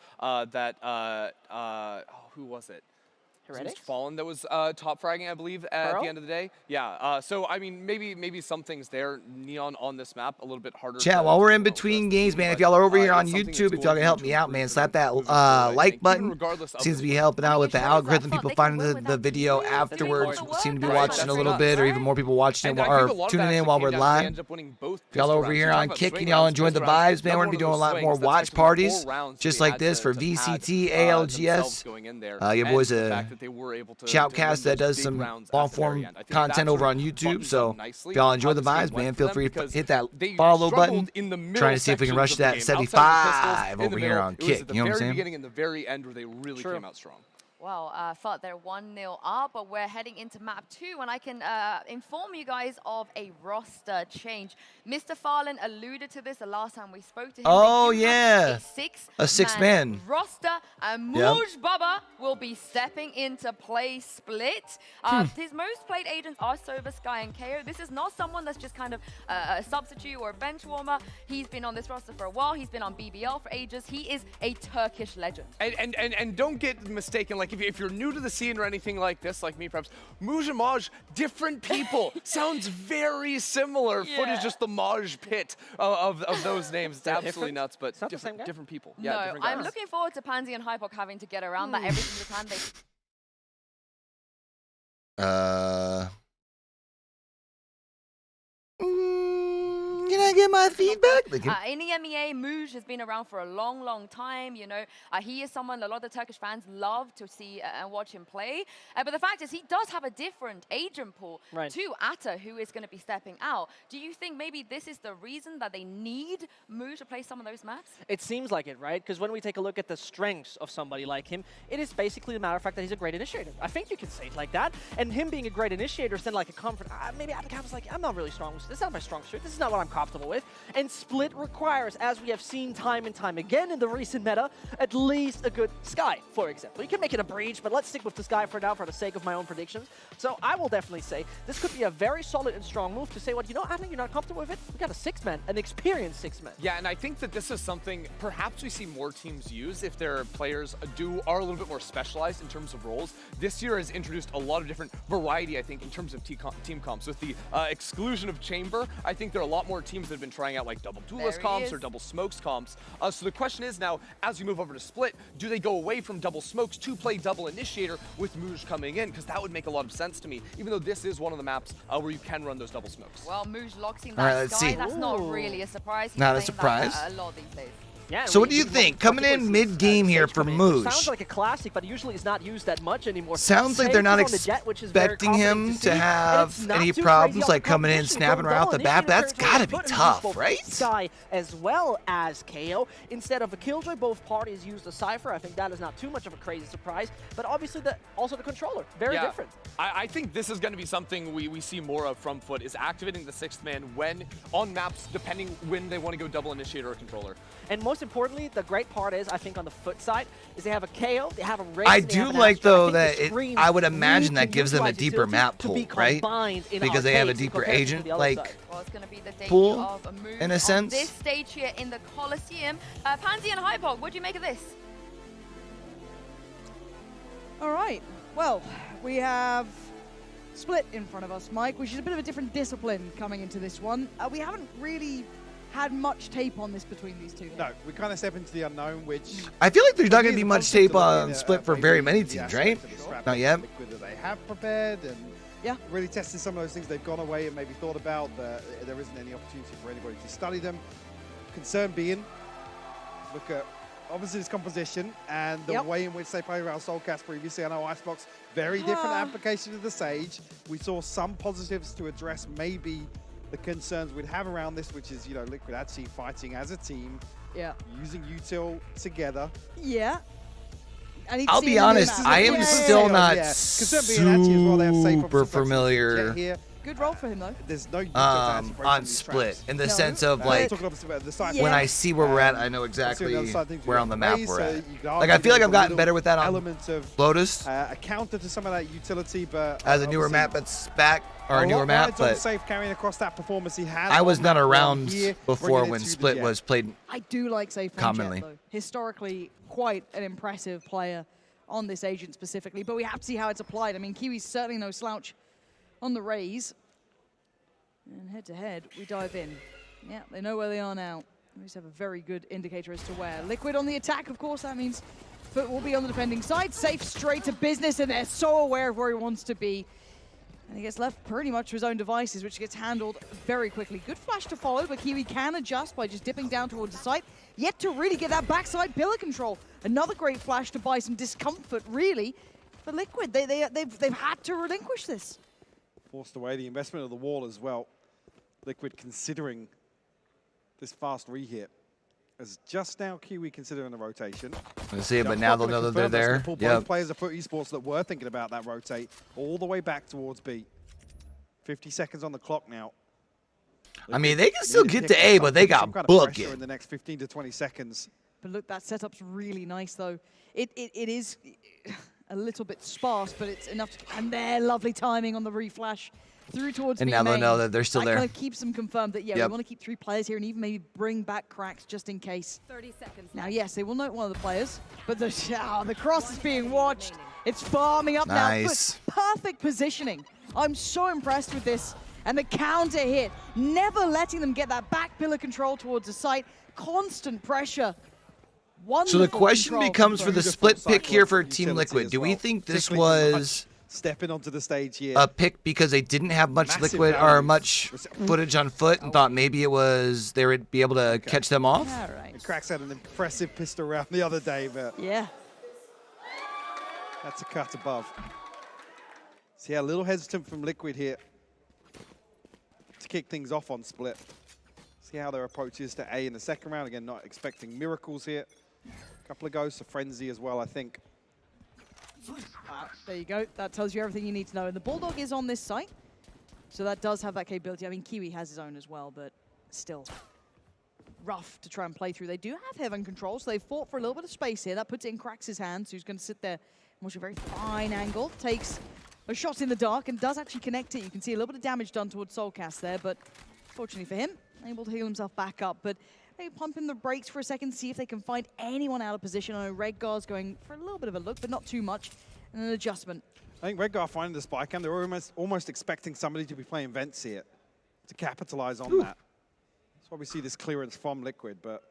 who was it? Heretics? Fallen that was top fragging, I believe, at the end of the day. Yeah, so I mean, maybe some things there. Neon on this map, a little bit harder. Chat, while we're in between games, man, if y'all are over here on YouTube, if y'all can help me out, man, slap that like button. Seems to be helping out with the algorithm. People finding the video afterwards seem to be watching a little bit, or even more people watching it, or tuning in while we're live. If y'all over here on Kick and y'all enjoying the vibes, man, we're going to be doing a lot more watch parties, just like this for VCT, ALGS. Your boy's a shoutcast that does some long-form content over on YouTube, so if y'all enjoy the vibes, man, feel free to hit that follow button. Trying to see if we can rush that 75 over here on Kick, you know what I'm saying? It was the very beginning and the very end where they really came out strong. Well, FUT, they're 1-0 up, but we're heading into map 2, and I can inform you guys of a roster change. Mr. Farland alluded to this the last time we spoke to him. Oh, yeah. A six-man roster, and Mouj Baba will be stepping into play split. His most played agents are Sova, Sky, and KO. This is not someone that's just kind of a substitute or a bench warmer. He's been on this roster for a while. He's been on BBL for ages. He is a Turkish legend. And don't get mistaken, like, if you're new to the scene or anything like this, like me perhaps, Mouj and Maj, different people. Sounds very similar. FUT is just the Maj pit of those names. It's absolutely nuts, but different people. Yeah, different guys. I'm looking forward to Pansy and Hypok having to get around that every single time they... Can I get my feedback? In the EMEA, Mouj has been around for a long, long time. You know, he is someone a lot of the Turkish fans love to see and watch him play. But the fact is, he does have a different agent pool to Atta, who is going to be stepping out. Do you think maybe this is the reason that they need Mouj to play some of those maps? It seems like it, right? Because when we take a look at the strengths of somebody like him, it is basically the matter of fact that he's a great initiator. I think you can say it like that. And him being a great initiator is then like a comfort. Maybe Atta was like, I'm not really strong. This is not my strong suit. This is not what I'm comfortable with. And Split requires, as we have seen time and time again in the recent meta, at least a good Sky, for example. You can make it a Breach, but let's stick with the Sky for now for the sake of my own predictions. So I will definitely say this could be a very solid and strong move to say, what, you know, Anna, you're not comfortable with it? We got a six-man, an experienced six-man. Yeah, and I think that this is something perhaps we see more teams use if their players are a little bit more specialized in terms of roles. This year has introduced a lot of different variety, I think, in terms of team comps. With the exclusion of Chamber, I think there are a lot more teams that have been trying out like double duelist comps or double smokes comps. So the question is now, as we move over to Split, do they go away from double smokes to play double initiator with Mouj coming in? Because that would make a lot of sense to me, even though this is one of the maps where you can run those double smokes. Well, Mouj locks in that Sky. That's not really a surprise. He's not a surprise. A lot these days. Yeah, So what do you think? Coming in mid-game here for Moosh. Sounds like a classic, but usually is not used that much anymore. Sounds like they're not expecting him to have any problems, like coming in, snapping right off the bat. That's gotta be tough, right? Sky as well as KO. Instead of a Killjoy, both parties used a Cypher. I think that is not too much of a crazy surprise. But obviously, also the controller, very different. I think this is going to be something we see more of from FUT, is activating the 6th man when on maps, depending when they want to go double initiator or controller. And most importantly, the great part is, I think on the FUT side, is they have a KO, they have a Raze. I do like, though, that I would imagine that gives them a deeper map pool, right? Because they have a deeper agent, like, pool, in a sense. This stage here in the Coliseum. Pansy and Hypog, what do you make of this? All right. Well, we have Split in front of us, Mike, which is a bit of a different discipline coming into this one. We haven't really had much tape on this between these two. No, we kind of step into the unknown, which... I feel like there's not going to be much tape on Split for very many teams, right? Not yet. That they have prepared and really tested some of those things they've gone away and maybe thought about, but there isn't any opportunity for anybody to study them. Concern being, look at obviously this composition and the way in which they play around Soulcast previously. I know Icebox, very different application of the Sage. We saw some positives to address maybe the concerns we'd have around this, which is, you know, Liquid actually fighting as a team, using util together. Yeah. I'll be honest, I am still not super familiar Good role for him, though. There's no on Split, in the sense of, like, when I see where we're at, I know exactly where on the map we're at. Like, I feel like I've gotten better with that on Lotus. A counter to some of that utility, but... As a newer map that's back, or a newer map, but safe carrying across that performance he had. I was not around before when Split was played I do like Safe commonly. Jet, though. Historically, quite an impressive player on this agent specifically, but we have to see how it's applied. I mean, Kiwi's certainly no slouch on the Raze. And head-to-head, we dive in. Yeah, they know where they are now. We just have a very good indicator as to where. Liquid on the attack, of course, that means FUT will be on the defending side. Safe straight to business, and they're so aware of where he wants to be. And he gets left pretty much to his own devices, which gets handled very quickly. Good flash to follow, but Kiwi can adjust by just dipping down towards the site. Yet to really get that backside pillar control. Another great flash to buy some discomfort, really, for Liquid. They've had to relinquish this. Forced away the investment of the wall as well. Liquid considering this fast re-hit. As just now Kiwi considering the rotation. Let's see it, but now they'll know that they're there. Both players of FUT Esports that were thinking about that rotate all the way back towards B. 50 seconds on the clock now. I mean, they can still get to A, but they got booked in the next 15 to 20 seconds. But look, that setup's really nice, though. It is a little bit sparse, but it's enough to... And there, lovely timing on the reflash through towards and now they'll know that they're still there. That kind of keeps them confirmed that, we want to keep 3 players here and even maybe bring back Cracks just in case. 30 seconds. Now, yes, they will note one of the players, but the cross is being watched. It's farming up now. Perfect positioning. I'm so impressed with this. And the counter hit, never letting them get that back pillar control towards the site. Constant pressure. So the question becomes for the split pick here for Team Liquid. Do we think this was stepping onto the stage here a pick because they didn't have much Liquid or much footage on FUT and thought maybe it was they would be able to catch them off? Yeah, right. Cracks had an impressive pistol round the other day, but that's a cut above. See, a little hesitant from Liquid here to kick things off on Split. See how their approach is to A in the second round. Again, not expecting miracles here. A couple of goes to Frenzy as well, I think. There you go. That tells you everything you need to know. And the Bulldog is on this site, so that does have that capability. I mean, Kiwi has his own as well, but still rough to try and play through. They do have Heaven control, so they've fought for a little bit of space here. That puts it in Cracks' hands, who's going to sit there and watch a very fine angle. Takes a shot in the dark and does actually connect it. You can see a little bit of damage done towards Soulcast there, but fortunately for him, able to heal himself back up. But maybe pump in the brakes for a second, see if they can find anyone out of position. I know Redgar's going for a little bit of a look, but not too much. And an adjustment. I think Redgar finding the spy cam, they're almost expecting somebody to be playing Vents here to capitalize on that. That's why we see this clearance from Liquid, but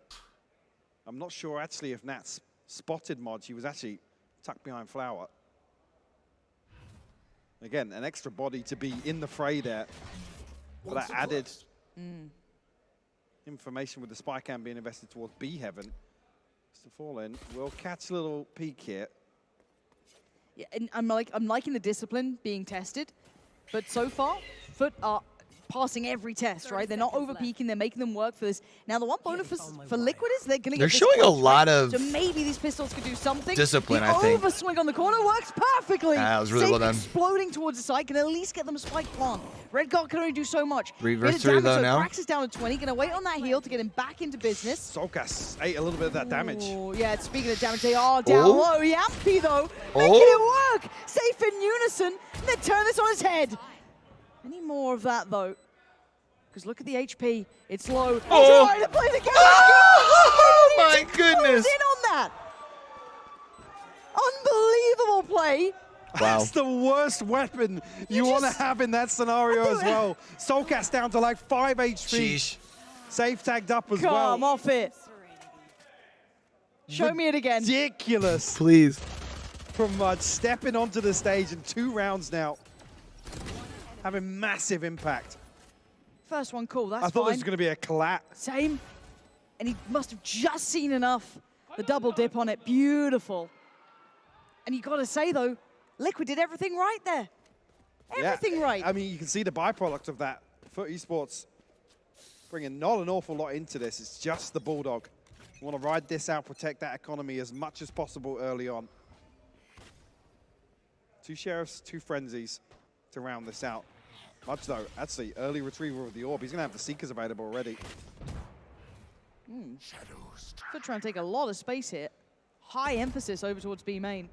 I'm not sure actually if Nat's spotted Mod. He was actually tucked behind Flower. Again, an extra body to be in the fray there. For that added information with the spy cam being invested towards B Heaven. Mr. Fallen will catch a little peek here. Yeah, and I'm liking the discipline being tested, but so far, FUT are passing every test, right? They're not over-peaking, they're making them work for this. Now, the one bonus for Liquid is they're going to get this showing a point, lot right? of So maybe these pistols could do something. discipline, the I think. overswing on the corner works perfectly. That was really Safe well done. exploding towards the side can at least get them a spike plant. Red Guard can only do so much. Reverse Bit of three damage, though so now. Krax is down to 20, going to wait on that heal to get him back into business. Solkas ate a little bit of that damage. Ooh, yeah, speaking of damage, they are down low. Yampy, though, making Oh. it work. Safe in unison. And they turn this on his head. Any more of that, though? Because look at the HP. It's low. Oh. Trying to play the game. Oh, my goodness. In on that. Unbelievable play. Wow. That's the worst weapon you want to have in that scenario as well. Solkas down to like 5 HP. Sheesh. Safe tagged up as well. Come off it. Show me it again. Ridiculous. Please. From Mud stepping onto the stage in 2 rounds now. Having massive impact. First one, cool. That's I thought fine. this was going to be a collat. Same. And he must have just seen enough. The double dip on it. Beautiful. And you got to say, though, Liquid did everything right there. Everything right. I mean, you can see the byproduct of that. FUT Esports bringing not an awful lot into this. It's just the Bulldog. You want to ride this out, protect that economy as much as possible early on. 2 Sheriffs, 2 Frenzies to round this out. Much though, actually, early retrieval of the orb. He's going to have the Seekers available already. Could try and take a lot of space here. High emphasis over towards B main.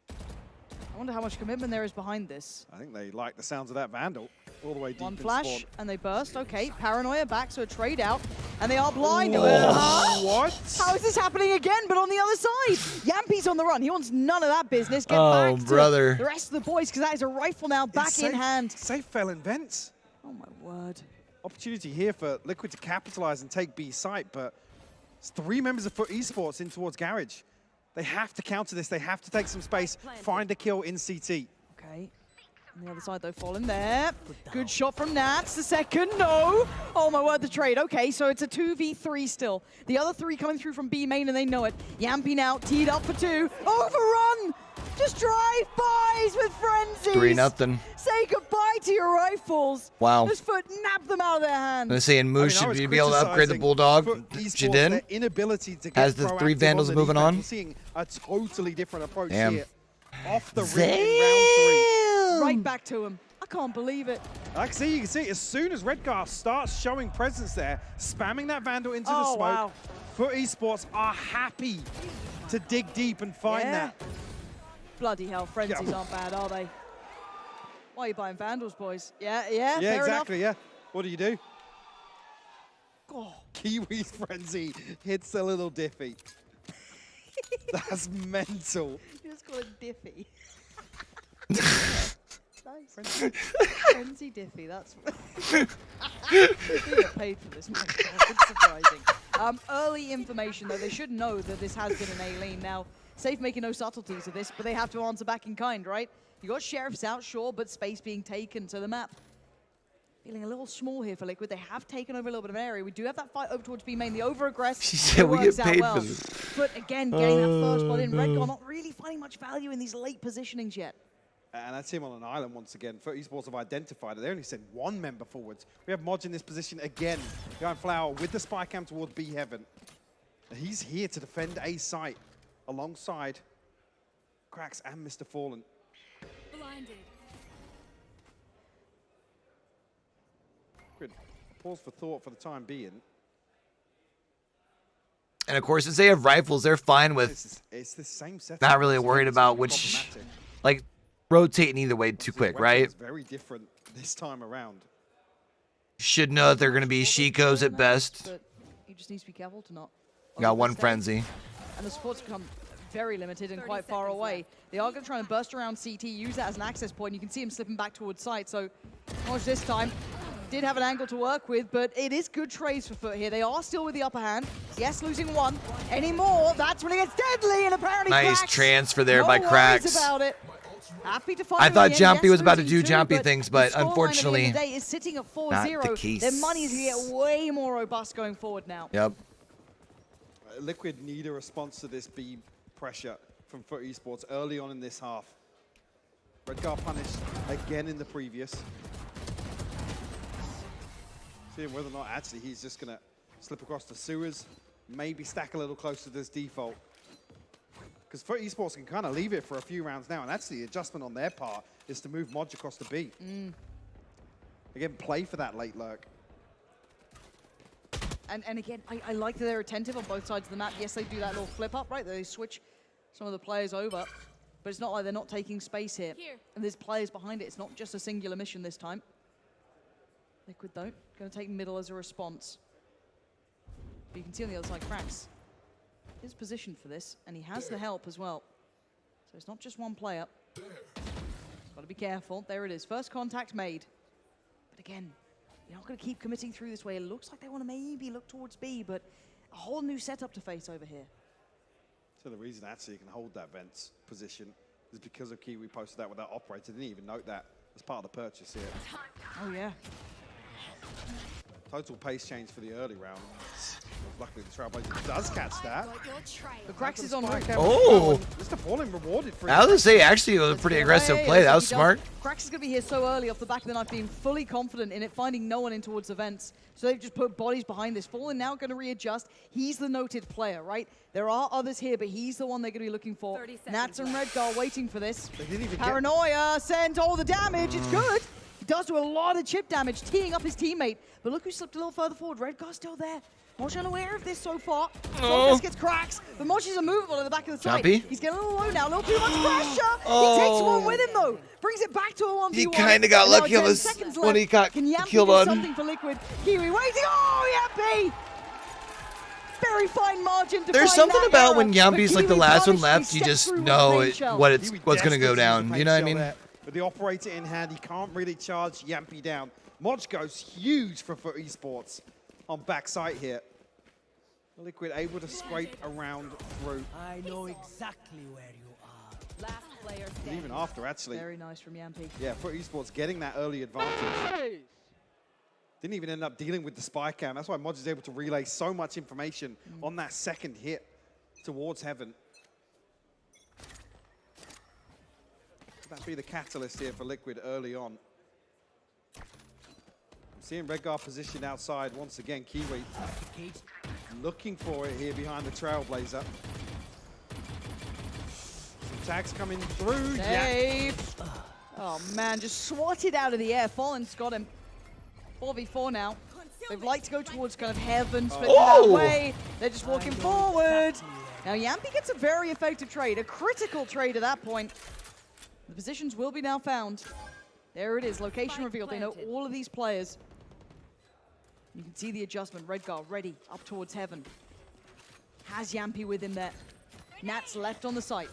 I wonder how much commitment there is behind this. I think they like the sounds of that Vandal all the way deep One in flash, spawn. and they burst. Okay, Paranoia back, so a trade out. And they are blind. What? How is this happening again, but on the other side? Yampy's on the run. He wants none of that business. Get Oh, back brother. to the rest of the boys, because that is a rifle now back in hand. Safe fell in vents. Oh, my word. Opportunity here for Liquid to capitalize and take B site, but it's 3 members of FUT Esports in towards Garage. They have to counter this. They have to take some space, find a kill in CT. Okay. On the other side, though, falling there. Good shot from Nats. The second, no. Oh, my word, the trade. Okay, so it's a 2v3 still. The other 3 coming through from B main, and they know it. Yampy now teed up for 2. Overrun! Just drive-bys with frenzies. 3-0. Say goodbye to your rifles. Wow. This FUT nabbed them out of their hands. I'm saying Moose I was should be able to upgrade the Bulldog. FUT Esports, She did. their inability to get As the 3 proactive Vandals on the moving defense. on. We're seeing a totally different approach Damn. here. Off the rim in round 3. Right back to him. I can't believe it. You can see, as soon as Redgar starts showing presence there, spamming that Vandal into the smoke, wow. FUT Esports are happy to dig deep and find that. Bloody hell, frenzies aren't bad, are they? Why are you buying Vandals, boys? Yeah, fair exactly, enough. yeah. What do you do? Oh. Kiwi's Frenzy hits a little diffy. That's mental. You just call it Diffy. Nice. Frenzy Diffy, that's... We get paid for this, my God, it's surprising. Early information, though, they should know that this has been an A-lane. Now, Safe making no subtleties of this, but they have to answer back in kind, right? You got Sheriffs out, sure, but space being taken to the map. Feeling a little small here for Liquid. They have taken over a little bit of an area. We do have that fight over towards B main. The over-aggress She said we get paid for this. But again, getting that first spot in. Redgar not really finding much value in these late positionings yet. And that's him on an island once again. FUT Esports have identified it. They only sent 1 member forwards. We have Modge in this position again. Going Flower with the spy cam towards B Heaven. And he's here to defend A site alongside Krax and Mr. Fallen. Blinded. Good. Pause for thought for the time being. And of course, since they have rifles, they're fine with It's the same setup. not really worried about which, like, rotating either way too quick, right? It's very different this time around. Should know that they're going to be Shikos at best. But he just needs to be careful to not. Got 1 overstep. frenzy. And the supports become very limited and quite far away. They are going to try and burst around CT, use that as an access point. You can see him slipping back towards site. So, Modge this time did have an angle to work with, but it is good trades for FUT here. They are still with the upper hand. Yes, losing 1. Any more, that's when it gets deadly, and apparently Nice Krax, transfer there no by worries Krax. about it. Happy to find I him thought in the end. Jumpy was about to losing do 2, Jumpy things, but the scoreline unfortunately, at the end of the day is sitting at 4-0. not the case. Their money is going to get way more robust going forward now. Yep. Liquid need a response to this B pressure from FUT Esports early on in this half. Redgar punished again in the previous. Seeing whether or not actually he's just going to slip across the sewers, maybe stack a little closer to this default. Because FUT Esports can kind of leave it for a few rounds now, and that's the adjustment on their part, is to move Modge across the B. Again, play for that late lurk. And again, I like that they're attentive on both sides of the map. Yes, they do that little flip up, right? They switch some of the players over, but it's not like they're not taking space here. And there's players behind it. It's not just a singular mission this time. Liquid, though, going to take middle as a response. But you can see on the other side, Cracks is positioned for this, and he has the help as well. So it's not just one player. Got to be careful. There it is. First contact made. But again, you're not going to keep committing through this way. It looks like they want to maybe look towards B, but a whole new setup to face over here. So the reason actually you can hold that Vents position is because of Kiwi posted that with that operator. Didn't even note that as part of the purchase here. Oh, yeah. Total pace change for the early round. Luckily, the Trailblazer does catch that. The Cracks is on right. Oh! Mr. Falling rewarded for I was going to say, actually, it was a pretty aggressive play. That was smart. Cracks is going to be here so early off the back of the knife, being fully confident in it, finding no one in towards the vents. So they've just put bodies behind this. Fallen now going to readjust. He's the noted player, right? There are others here, but he's the one they're going to be looking for. Nats and Redgar waiting for this. Paranoia sent all the damage. It's good. He does do a lot of chip damage, teeing up his teammate. But look who slipped a little further forward. Redgar's still there. Modge unaware of this so far. This gets Cracks, but Modge is immovable at the back of the side. He's getting a little low now, a little too much pressure. He takes one with him though. Brings it back to a 1v1. He kind of got lucky on this when he got killed on. Something for Liquid. Kiwi waiting. Oh, Yampy! Very fine margin to There's something about error, when Yampy's like the last one left, you just know what's going to go down. You know what I mean? With the operator in hand, he can't really charge Yampy down. Modge goes huge for FUT Esports on backside here. Liquid able to scrape around through. I know exactly where you are. Last player And even after, actually. Very nice from Yampy. Yeah, FUT Esports getting that early advantage. Didn't even end up dealing with the spy cam. That's why Modge is able to relay so much information on that second hit towards Heaven. Could that be the catalyst here for Liquid early on? Seeing Redgar positioned outside once again. Kiwi looking for it here behind the Trailblazer. Some tags coming through. Safe. Yeah. Oh man, just swatted out of the air. Fallen's got him. 4v4 now. They'd like to go towards kind of Heaven, splitting that way. They're just walking forward. Now Yampy gets a very effective trade, a critical trade at that point. The positions will be now found. There it is, location revealed. They know all of these players. You can see the adjustment. Redgar ready up towards Heaven. Has Yampy with him there. Nats left on the site.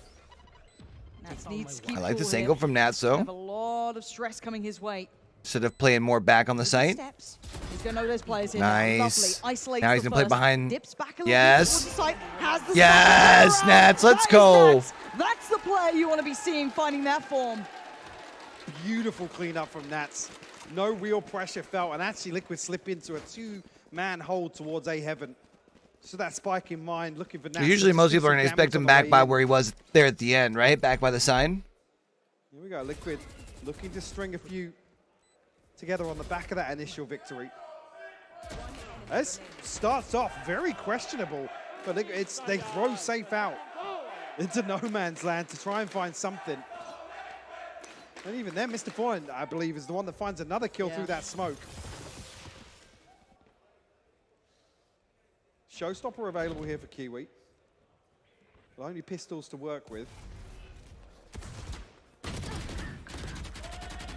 Nats needs to keep I like this cool angle here. from Nats, though. Have a lot of stress coming his way. Instead of playing more back on the site. Steps. He's going to know those players in. Nice. Lovely. Isolates now he's going to play behind. Dips back a little yes. bit towards the site. Has the yes, Nats, let's go. Nats. That's the player you want to be seeing finding that form. Beautiful cleanup from Nats. No real pressure felt, and actually Liquid slip into a two-man hold towards A Heaven. So that spike in mind, looking for Nats. Usually most people are going to expect him back by where he was there at the end, right? Back by the sign. Here we go, Liquid looking to string a few together on the back of that initial victory. This starts off very questionable, but they throw safe out into no man's land to try and find something. And even then, Mr. Fallen, I believe, is the one that finds another kill through that smoke. Showstopper available here for Kiwi. But only pistols to work with.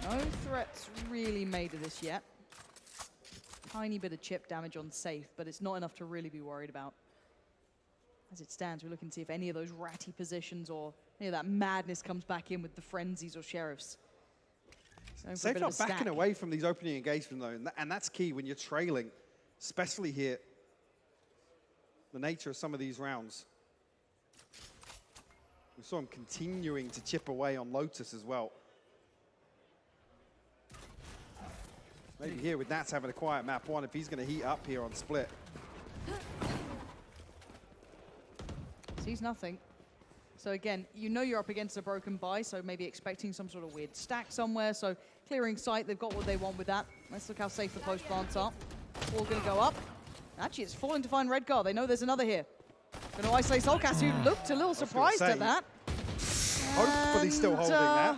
No threats really made of this yet. Tiny bit of chip damage on safe, but it's not enough to really be worried about. As it stands, we're looking to see if any of those ratty positions or any of that madness comes back in with the frenzies or sheriffs. Safe not backing away from these opening engagements, though, and that's key when you're trailing, especially here. The nature of some of these rounds. We saw him continuing to chip away on Lotus as well. Maybe here with Nats having a quiet map one, if he's going to heat up here on split. Sees nothing. So again, you know you're up against a broken buy, so maybe expecting some sort of weird stack somewhere. So clearing sight, they've got what they want with that. Let's look how safe the post plants are. All gonna go up. Actually, it's falling to find Redgar. They know there's another here. Gonna isolate Soulcast, who looked a little surprised at that. Hopefully still holding that.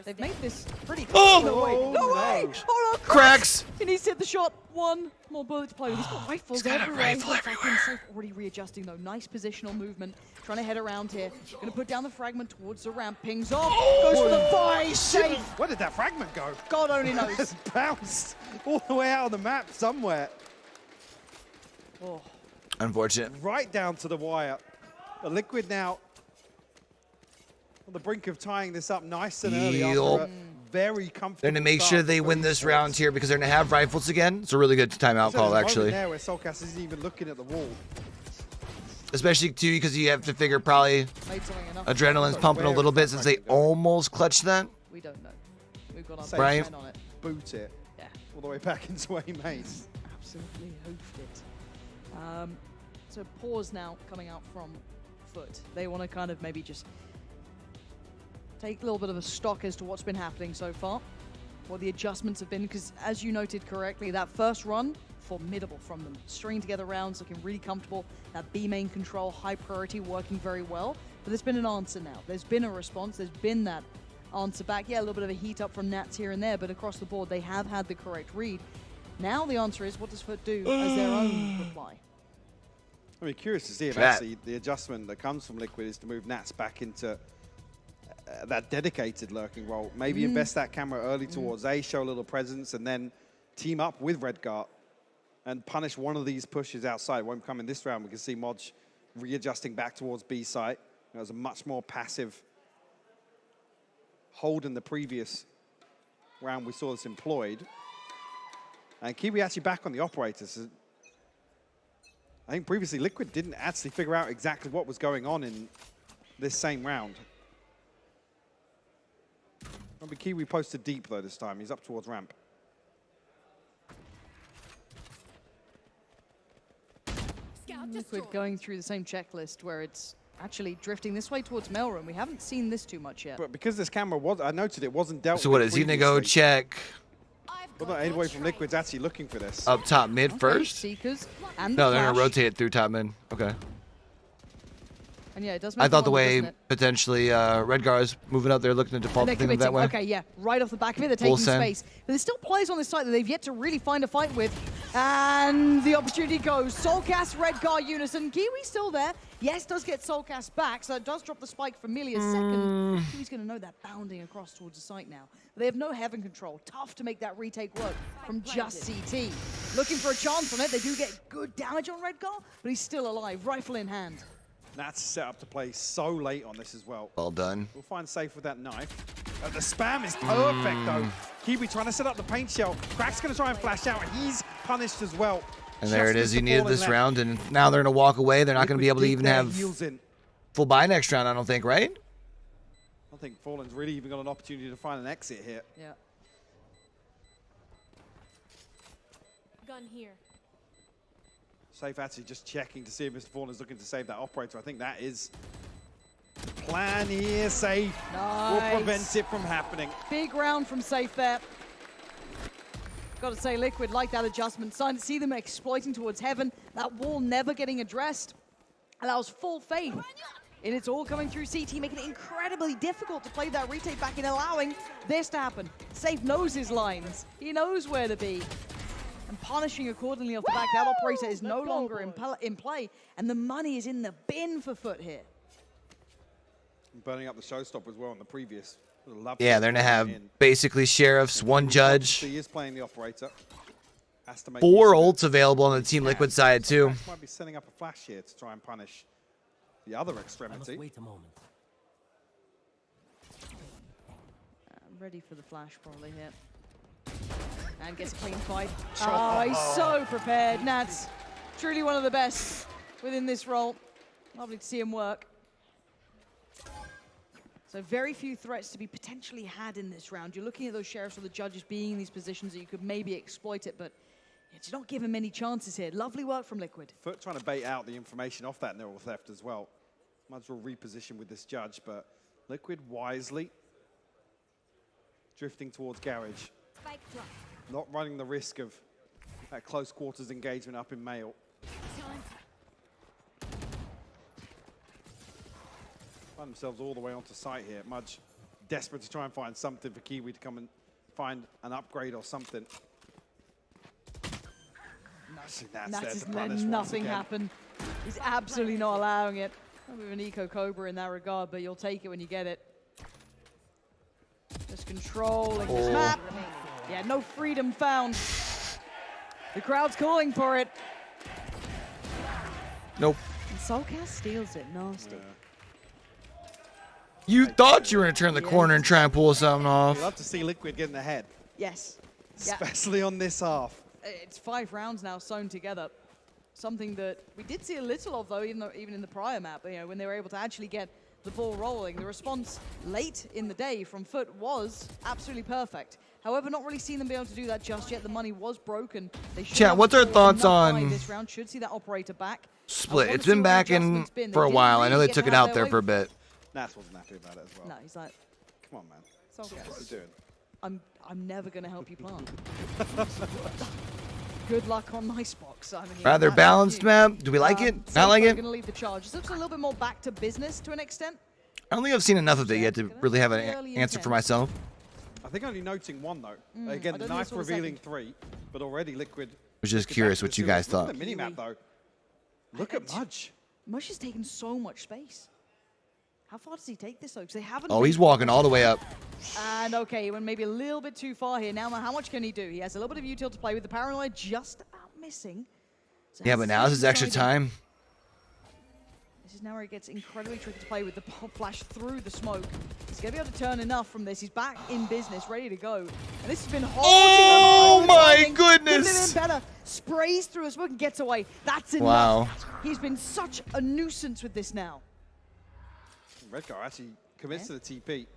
They've made this pretty Oh, no way! no. No way! Oh no! Cracks! He needs to hit the shot. One more bullet to play with. He's got rifles everywhere. He's got fucking safe. Already readjusting though. Nice positional movement. Trying to head around here. Gonna put down the fragment towards the ramp. Pings off. Goes for the buy. Safe. Where did that fragment go? God only knows. It's bounced all the way out on the map somewhere. Oh. Unfortunate. Right down to the wire. The Liquid now on the brink of tying this up nice and early after a very comfortable They're going to make start sure they for win this esports. round here because they're going to have rifles again. It's a really good timeout So call, there's a actually. moment there where Soulcast isn't even looking at the wall. Especially, too, because you have to figure probably adrenaline's pumping a little bit since they almost clutched that. We don't know. We've got our Safe Right. pen on it. Boot it. Yeah. All the way back into where he made. Absolutely hoofed it. So pause now coming out from FUT. They want to kind of maybe just take a little bit of a stock as to what's been happening so far, what the adjustments have been, because as you noted correctly, that first run, formidable from them. Stringing together rounds, looking really comfortable. That B main control, high priority, working very well. But there's been an answer now. There's been a response. There's been that answer back. Yeah, a little bit of a heat up from Nats here and there, but across the board, they have had the correct read. Now the answer is, what does FUT do as their own reply? I'd be curious to see if actually the adjustment that comes from Liquid is to move Nats back into that dedicated lurking role. Maybe invest that camera early towards A, show a little presence, and then team up with Redgar and punish one of these pushes outside. It won't come in this round. We can see Modge readjusting back towards B site. It was a much more passive hold in the previous round. We saw this employed. And Kiwi actually back on the operators. I think previously Liquid didn't actually figure out exactly what was going on in this same round. Remember, Kiwi posted deep though this time. He's up towards ramp. Liquid going through the same checklist where it's actually drifting this way towards mailroom. We haven't seen this too much yet. But because this camera was, I noted it wasn't dealt with. So what is he going to go check Well, not anybody from Liquid's actually looking for this. up top mid first? Seekers and No, the they're going to flash. rotate it through top mid. Okay. And yeah, it does make I thought the wonder, way doesn't it? potentially Redgar is moving up there, looking to default They're the thing that committing. way. Okay, yeah, right off the back of it, they're Full taking send. space. But there's still players on this side that they've yet to really find a fight with. And the opportunity goes. Soulcast, Redgar, Unison. Kiwi still there. Yes, does get Soulcast back, so it does drop the spike for merely a second. Kiwi's going to know that bounding across towards the site now. But they have no heaven control. Tough to make that retake work from just CT. Looking for a chance on it. They do get good damage on Redgar, but he's still alive, rifle in hand. Nats set up to play so late on this as well. Well done. We'll find safe with that knife. The spam is perfect though. Kiwi trying to set up the paint shell. Crack's going to try and flash out. He's punished as well. And there it is. Just You needed falling this left. round, and now they're going to walk away. They're not going to be able to Liquid even dig their have heels in. full buy next round, I don't think, right? I don't think Fallen's really even got an opportunity to find an exit here. Yeah. Gun here. Safe actually just checking to see if Mr. Fallen's looking to save that operator. I think that is the plan here. Safe will prevent it from happening. Big round from Safe there. Got to say, Liquid like that adjustment. Starting to see them exploiting towards heaven. That wall never getting addressed allows full faith. And it's all coming through CT, making it incredibly difficult to play that retake back in, allowing this to happen. Safe knows his lines. He knows where to be. And punishing accordingly off the back. That operator is no longer in play. And the money is in the bin for FUT here. Burning up the showstopper as well in the previous. Yeah, they're going to have basically sheriffs, one judge, He is playing the operator. Has to make 4 ults available on the Team Liquid side, too. Max might be setting up a flash here to try and punish the other extremity. Wait a moment. Ready for the flash probably here. And gets a clean fight. Oh, he's so prepared. Nats, truly one of the best within this role. Lovely to see him work. So very few threats to be potentially had in this round. You're looking at those sheriffs or the judges being in these positions that you could maybe exploit it, but to not give him many chances here. Lovely work from Liquid. FUT trying to bait out the information off that neural theft as well. Mudge will reposition with this judge, but Liquid wisely drifting towards Garage. Not running the risk of that close quarters engagement up in Mail. Find themselves all the way onto site here. Mudge desperate to try and find something for Kiwi to come and find an upgrade or something. Natus letting nothing happen. He's absolutely not allowing it. A bit of an eco Cobra in that regard, but you'll take it when you get it. Just controlling this map. Yeah, no freedom found. The crowd's calling for it. Nope. And Soulcast steals it, nasty. You thought you were going to turn the corner and try and pull something off. You'd love to see Liquid getting ahead. Yes. Especially on this half. It's 5 rounds now sewn together. Something that we did see a little of, though, even in the prior map, you know, when they were able to actually get the ball rolling. The response late in the day from FUT was absolutely perfect. However, not really seeing them be able to do that just yet. The money was broken. They Chat, what's our thoughts on this round? Should see that operator back. Split? It's been back in for a while. I know they took it out there for a bit. Nats wasn't happy about it as well. No, he's like, come on, man. What are you doing? I'm never going to help you plant. Good luck on Nicebox. I mean, Rather balanced map. Do we like it? Not like it? Going to lead the charge. This looks a little bit more back to business to an extent. I don't think I've seen enough of it yet to really have an answer for myself. I think only noting one, though. Again, the knife revealing 3, but already Liquid. I was just curious what you guys thought. Look at the mini-map, though. Look at Mudge. Mudge has taken so much space. How far does he take this, though? Because they haven't. Oh, he's walking all the way up. And okay, he went maybe a little bit too far here. Now, how much can he do? He has a little bit of util to play with. The paranoia just about missing. So Yeah, but now is his extra time. This is now where it gets incredibly tricky to play with the pop flash through the smoke. He's going to be able to turn enough from this. He's back in business, ready to go. And this has been hard. Oh my goodness! Couldn't have been better. Sprays through a smoke and gets away. That's enough. Wow. He's been such a nuisance with this now. Redgar actually commits to the TP.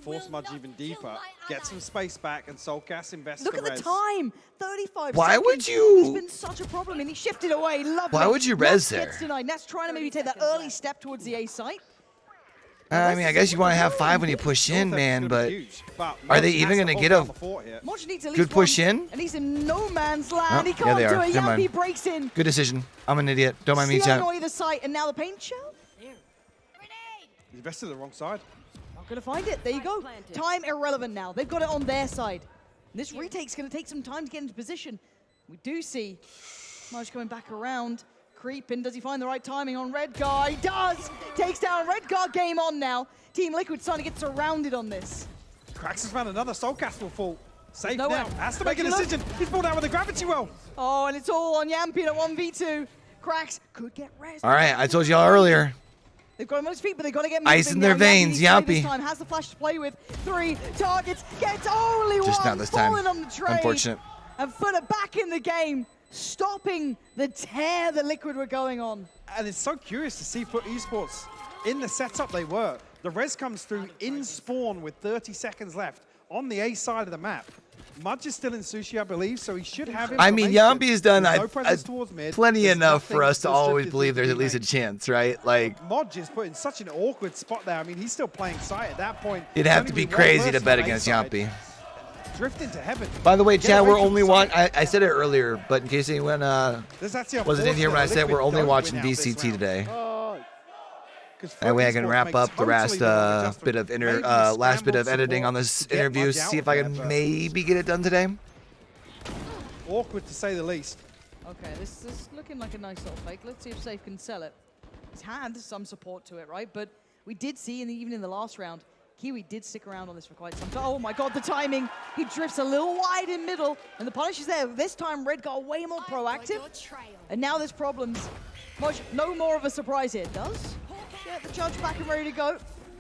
Force Mudge even deeper. Get some space back, and Soulcast invests Look the at res. the time. 35 Why seconds. would you? It's been such a problem, and he shifted away. Lovely. Why would you res Nats gets there? denied. Nats trying to maybe take that early step towards the A site. I mean, I guess you want to have 5 when you push in, man, but are they even going to get a Mudge needs at least good push in? And he's in no man's land. Oh, He can't they do are. it. Never mind. Yappy breaks in. Good decision. I'm an idiot. Don't mind me, chat. on either side, and now the paint shell. He's bested the wrong side. Not going to find it. There you go. Time irrelevant now. They've got it on their side. And this retake's going to take some time to get into position. We do see Mudge coming back around. Creeping. Does he find the right timing on Redgar? He does! Takes down Redgar. Game on now. Team Liquid starting to get surrounded on this. Cracks has found another Soulcast will fall. Safe No now. way. Has to make a decision. He's pulled out with a gravity well. Oh, and it's all on Yampi at 1v2. Cracks could get res. All right, I told y'all earlier. They've got him on his feet, but they've got to get moving. Ice in their now. veins, Yampy this Yampy. time has the flash to play with. 3 targets, gets only Just one. not this time. Falling on the trade. Unfortunate. And FUT are back in the game, stopping the tear that Liquid were going on. And it's so curious to see FUT Esports in the setup they were. The res comes through in spawn with 30 seconds left on the A side of the map. Mudge is still in Sushi, I believe, so he should have it. I mean, Yampi has done no presence towards mid. plenty There's enough for nothing us to always specifically believe there's to at be least a made. chance, right? Like, Mudge is put in such an awkward spot there. I mean, he's still playing site at that point. it'd have to be crazy to bet against Yampi. Drift into heaven. By the way, Get chat, away we're from only site. watching. I said it earlier, but in case anyone There's actually a wasn't in force here when I that said we're Liquid only don't watching win out this VCT round. today. 'Cause That way I FUT can Esports wrap make up the totally the wrong last bit of adjustment. Maybe last bit of scrambled editing on support this to get interview. Mudge See out if I there, can but maybe get it done today. Awkward to say the least. Okay, this is looking like a nice little fake. Let's see if Safe can sell it. He's had some support to it, right? But we did see, even in the last round, Kiwi did stick around on this for quite some time. Oh my god, the timing! He drifts a little wide in middle, and the punish is there. This time, Redgar way more proactive. And now there's problems. Mudge, no more of a surprise here. Does get the judge back and ready to go.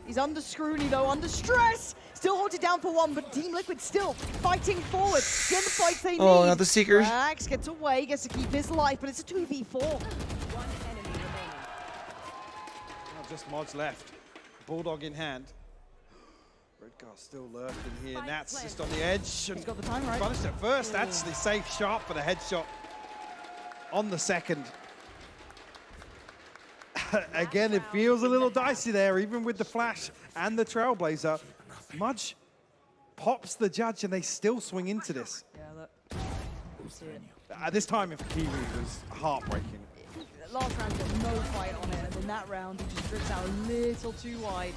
He's under scrutiny though, under stress. Still haunted down for 1, but Team Liquid still fighting forward. Getting the fights they need. Oh, not the Seekers. Max gets away, gets to keep his life, but it's a 2v4. Oh, just Mudge left. Bulldog in hand. Redgar still lurking here. Nats just on the edge. He's got the time right. Punished at first. Actually safe shot, but a headshot on the second. Again, it feels a little dicey there, even with the flash and the Trailblazer. Mudge pops the judge and they still swing into this. Yeah, look. See it. This time for Kiwi was heartbreaking. Last round, got no fight on it, and in that round, he just drifts out a little too wide.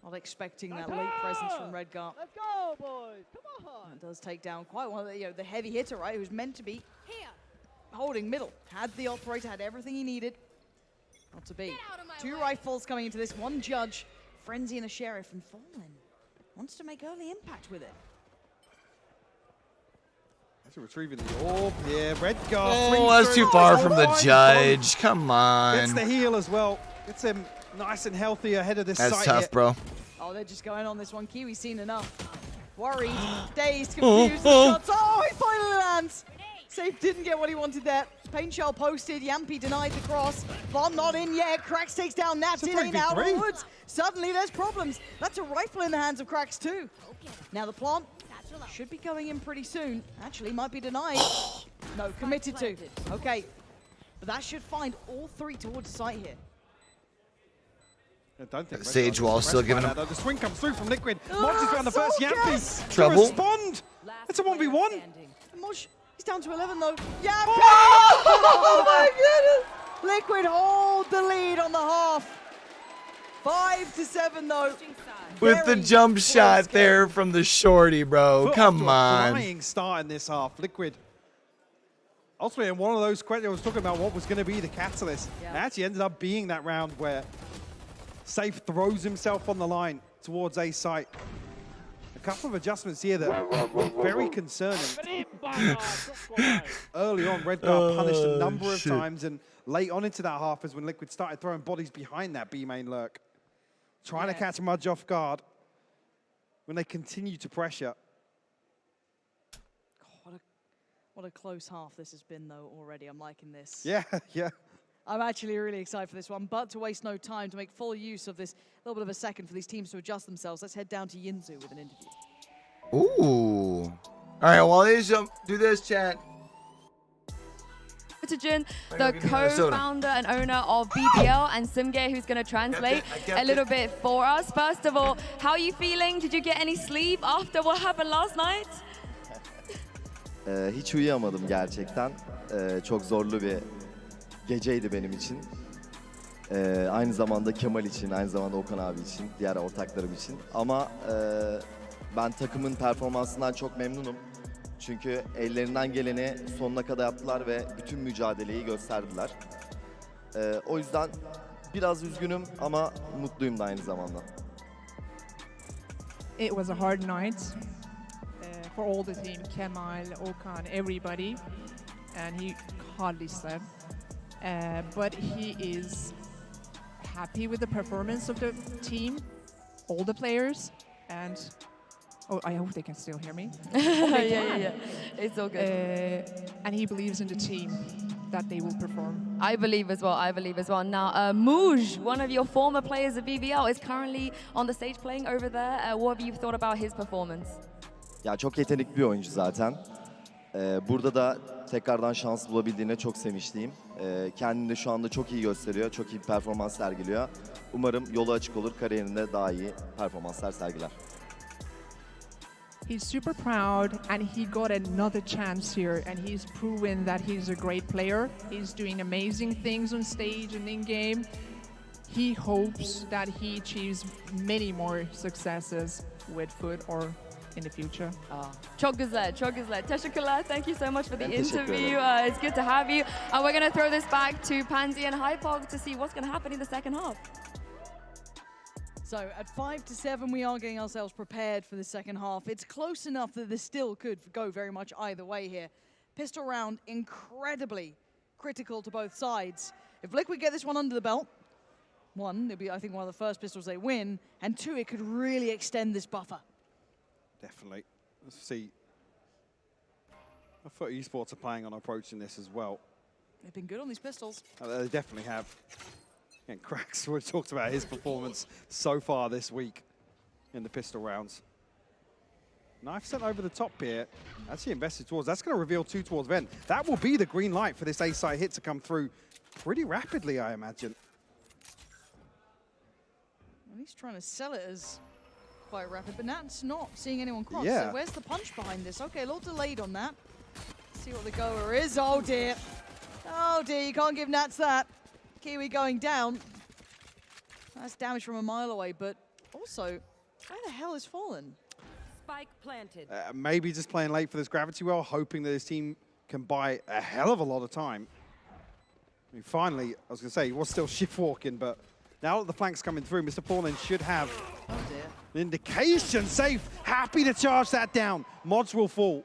Not expecting that late presence from Redgar. Let's go, boys. Come on. That does take down quite one of the heavy hitter, right? Who's meant to be holding middle. Had the operator, had everything he needed. Not to be. Two rifles coming into this. One judge, Frenzy and a sheriff, and Fallen wants to make early impact with it. Actually retrieving the orb. Yeah, Redgar. Oh, that's too far from the judge. Come on. Gets the heal as well. Gets him nice and healthy ahead of this site. That's tough, bro. Oh, they're just going on this one. Kiwi's seen enough. Worried, dazed, confused. Shots. Oh, he finally lands. Safe didn't get what he wanted there. Paint shell posted. Yampi denied the cross. Bomb not in yet. Krax takes down Nats in out of the woods. Suddenly there's problems. That's a rifle in the hands of Krax too. Now the plant should be going in pretty soon. Actually, might be denied. No, committed to. Okay. But that should find all three towards the site here. I don't think Sage Wall still giving him. The swing comes through from Liquid. Moj is found the first Yampi. Trouble. Respond. It's a 1v1. Moj, he's down to 11 though. Yampi! Oh my goodness! Liquid hold the lead on the half. 5-7 though. With the jump shot there from the shorty, bro. Come on. Flying start in this half. Liquid. Ultimately, in one of those questions, I was talking about what was going to be the catalyst. It actually ended up being that round where Safe throws himself on the line towards A site. A couple of adjustments here that were very concerning. Early on, Redgar punished a number of times, and late on into that half is when Liquid started throwing bodies behind that B main lurk. Trying to catch Mudge off guard when they continue to pressure. What a close half this has been, though, already. I'm liking this. Yeah, yeah. I'm actually really excited for this one, but to waste no time, to make full use of this little bit of a second for these teams to adjust themselves, let's head down to Yinzu with an interview. Ooh. All right, while they do this, chat. Jin, the co-founder and owner of BBL, and Simge, who's going to translate a little bit for us. First of all, how are you feeling? Did you get any sleep after what happened last night? Hiç uyuyamadım gerçekten. Çok zorlu bir geceydi benim için. Aynı zamanda Kemal için, aynı zamanda Okan abi için, diğer ortaklarım için. Ama ben takımın performansından çok memnunum. Çünkü ellerinden geleni sonuna kadar yaptılar ve bütün mücadeleyi gösterdiler. O yüzden biraz üzgünüm ama mutluyum da aynı zamanda. It was a hard night for all the team, Kemal, Okan, everybody, and he hardly slept. But he is happy with the performance of the team, all the players, and oh, I hope they can still hear me. Yeah. It's all good. And he believes in the team that they will perform. I believe as well. Now, Mouj, one of your former players of BBL, is currently on the stage playing over there. What have you thought about his performance? Ya çok yetenekli bir oyuncu zaten. Burada da tekrardan şans bulabildiğine çok sevinçliyim. Kendini de şu anda çok iyi gösteriyor, çok iyi bir performans sergiliyor. Umarım yolu açık olur, kariyerinde daha iyi performanslar sergiler. He's super proud, and he got another chance here, and he's proven that he's a great player. He's doing amazing things on stage and in game. He hopes that he achieves many more successes with FUT or in the future. Çok güzel. Teşekkürler. Thank you so much for the interview. It's good to have you. And we're going to throw this back to Pansy and Hypog to see what's going to happen in the second half. So at 5-7, we are getting ourselves prepared for the second half. It's close enough that this still could go very much either way here. Pistol round, incredibly critical to both sides. If Liquid get this one under the belt, one, it'll be, I think, one of the first pistols they win, and two, it could really extend this buffer. Definitely. Let's see. FUT Esports are playing on approaching this as well. They've been good on these pistols. They definitely have. And Krax already talked about his performance so far this week in the pistol rounds. Knife sent over the top here. Actually invested towards. That's going to reveal two towards Ven. That will be the green light for this A-side hit to come through pretty rapidly, I imagine. He's trying to sell it as quite rapid, but Nat's not seeing anyone cross. Yeah. So where's the punch behind this? Okay, a little delayed on that. Let's see what the goer is. Oh dear. Oh dear, you can't give Nats that. Kiwi going down. That's damage from a mile away, but also, where the hell is Fallen? Spike planted. Maybe just playing late for this gravity well, hoping that his team can buy a hell of a lot of time. I mean, finally, I was going to say, he was still shift walking, but now that the flank's coming through, Mr. Fallen should have an indication. Safe, happy to charge that down. Mods will fall.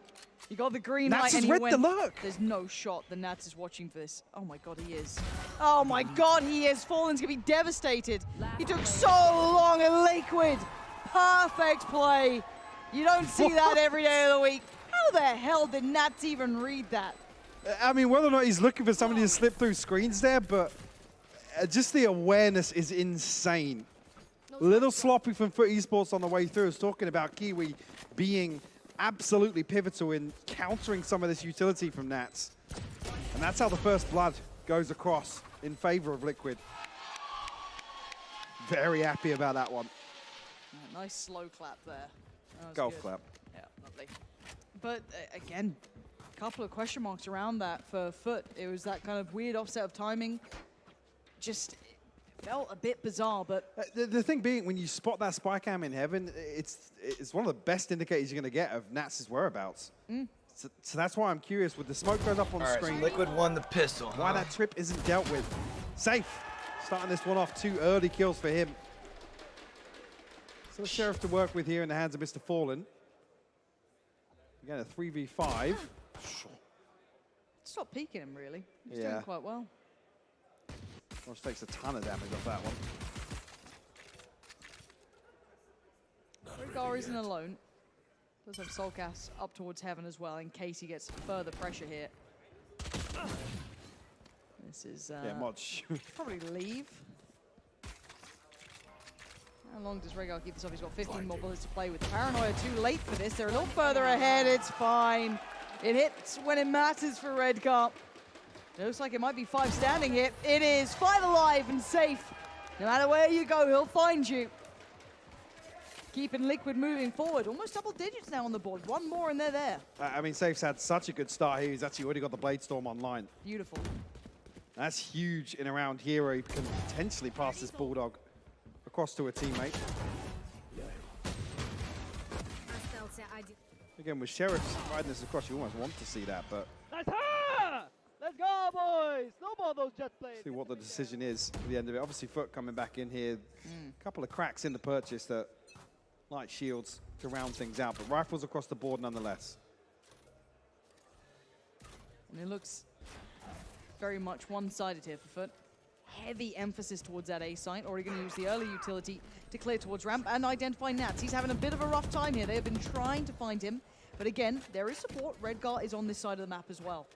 He got the green Nats light and has he read went. the look. There's no shot that Nats is watching for this. Oh my god, he is. Oh my god, he is. Fallen's gonna be devastated. He took so long and Liquid. Perfect play. You don't see that every day of the week. How the hell did Nats even read that? I mean, whether or not he's looking for somebody to slip through screens there, but just the awareness is insane. A little sloppy from FUT Esports on the way through. I was talking about Kiwi being absolutely pivotal in countering some of this utility from Nats. And that's how the first blood goes across in favor of Liquid. Very happy about that one. Nice slow clap there. Golf good. clap. Yeah, lovely. But again, a couple of question marks around that for FUT. It was that kind of weird offset of timing. Just felt a bit bizarre, but... The thing being, when you spot that spy cam in heaven, it's one of the best indicators you're going to get of Nats' whereabouts. So that's why I'm curious, with the smoke goes up on the screen. So Liquid won the pistol. Why that trip isn't dealt with. Safe. Starting this one off, 2 early kills for him. So the Sheriff to work with here in the hands of Mr. Fallen. Again, a 3v5. Stop peeking him, really. He's Yeah. doing quite well. Which takes a ton of damage off that one. Rigar isn't alone. Does have Soulcast up towards heaven as well in case he gets further pressure here. This is Yeah, Mods. probably leave. How long does Rigar keep this up? He's got 15 more bullets to play with. Paranoia too late for this. They're a little further ahead. It's fine. It hits when it matters for Redcar. It looks like it might be 5 standing here. It is 5 alive and safe. No matter where you go, he'll find you. Keeping Liquid moving forward. Almost double digits now on the board. One more and they're there. I mean, Safe's had such a good start here. He's actually already got the Blade Storm online. Beautiful. That's huge in a round here where he can potentially pass this Bulldog across to a teammate. Again, with Sheriff riding this across, you almost want to see that, but... Nice! Let's go, boys! No more of those jet plays. See what the decision is at the end of it. Obviously, FUT coming back in here. A couple of cracks in the purchase that light shields to round things out, but rifles across the board nonetheless. And it looks very much one-sided here for FUT. Heavy emphasis towards that A site. Already going to use the early utility to clear towards ramp and identify Nats. He's having a bit of a rough time here. They have been trying to find him. But again, there is support. Redgar is on this side of the map as well.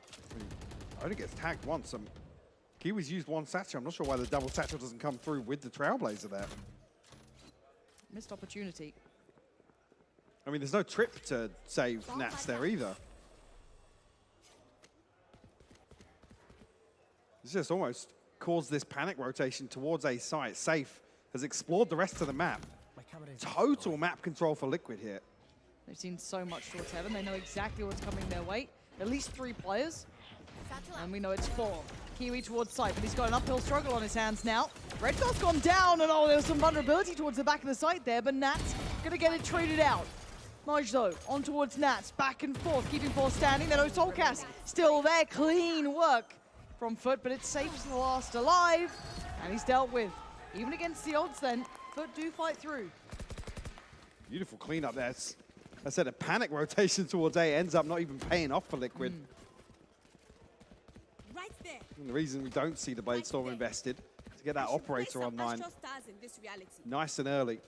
Only gets tagged once. Kiwi's used one satchel. I'm not sure why the double satchel doesn't come through with the Trailblazer there. Missed opportunity. I mean, there's no trip to save Nats there either. It's just almost caused this panic rotation towards a site. Safe has explored the rest of the map. Total map control for Liquid here. They've seen so much towards heaven. They know exactly what's coming their way. At least 3 players. And we know it's 4. Kiwi towards site, but he's got an uphill struggle on his hands now. Redcar's gone down, and oh, there was some vulnerability towards the back of the site there, but Nats gonna get it traded out. Maj though, on towards Nats, back and forth, keeping 4 standing. Then Soulcast still there, clean work from FUT, but it's Safe to the last alive, and he's dealt with. Even against the odds then, FUT do fight through. Beautiful cleanup there. I said a panic rotation towards A ends up not even paying off for Liquid. Right there. And the reason we don't see the Blade Storm invested is to get that operator online nice and early.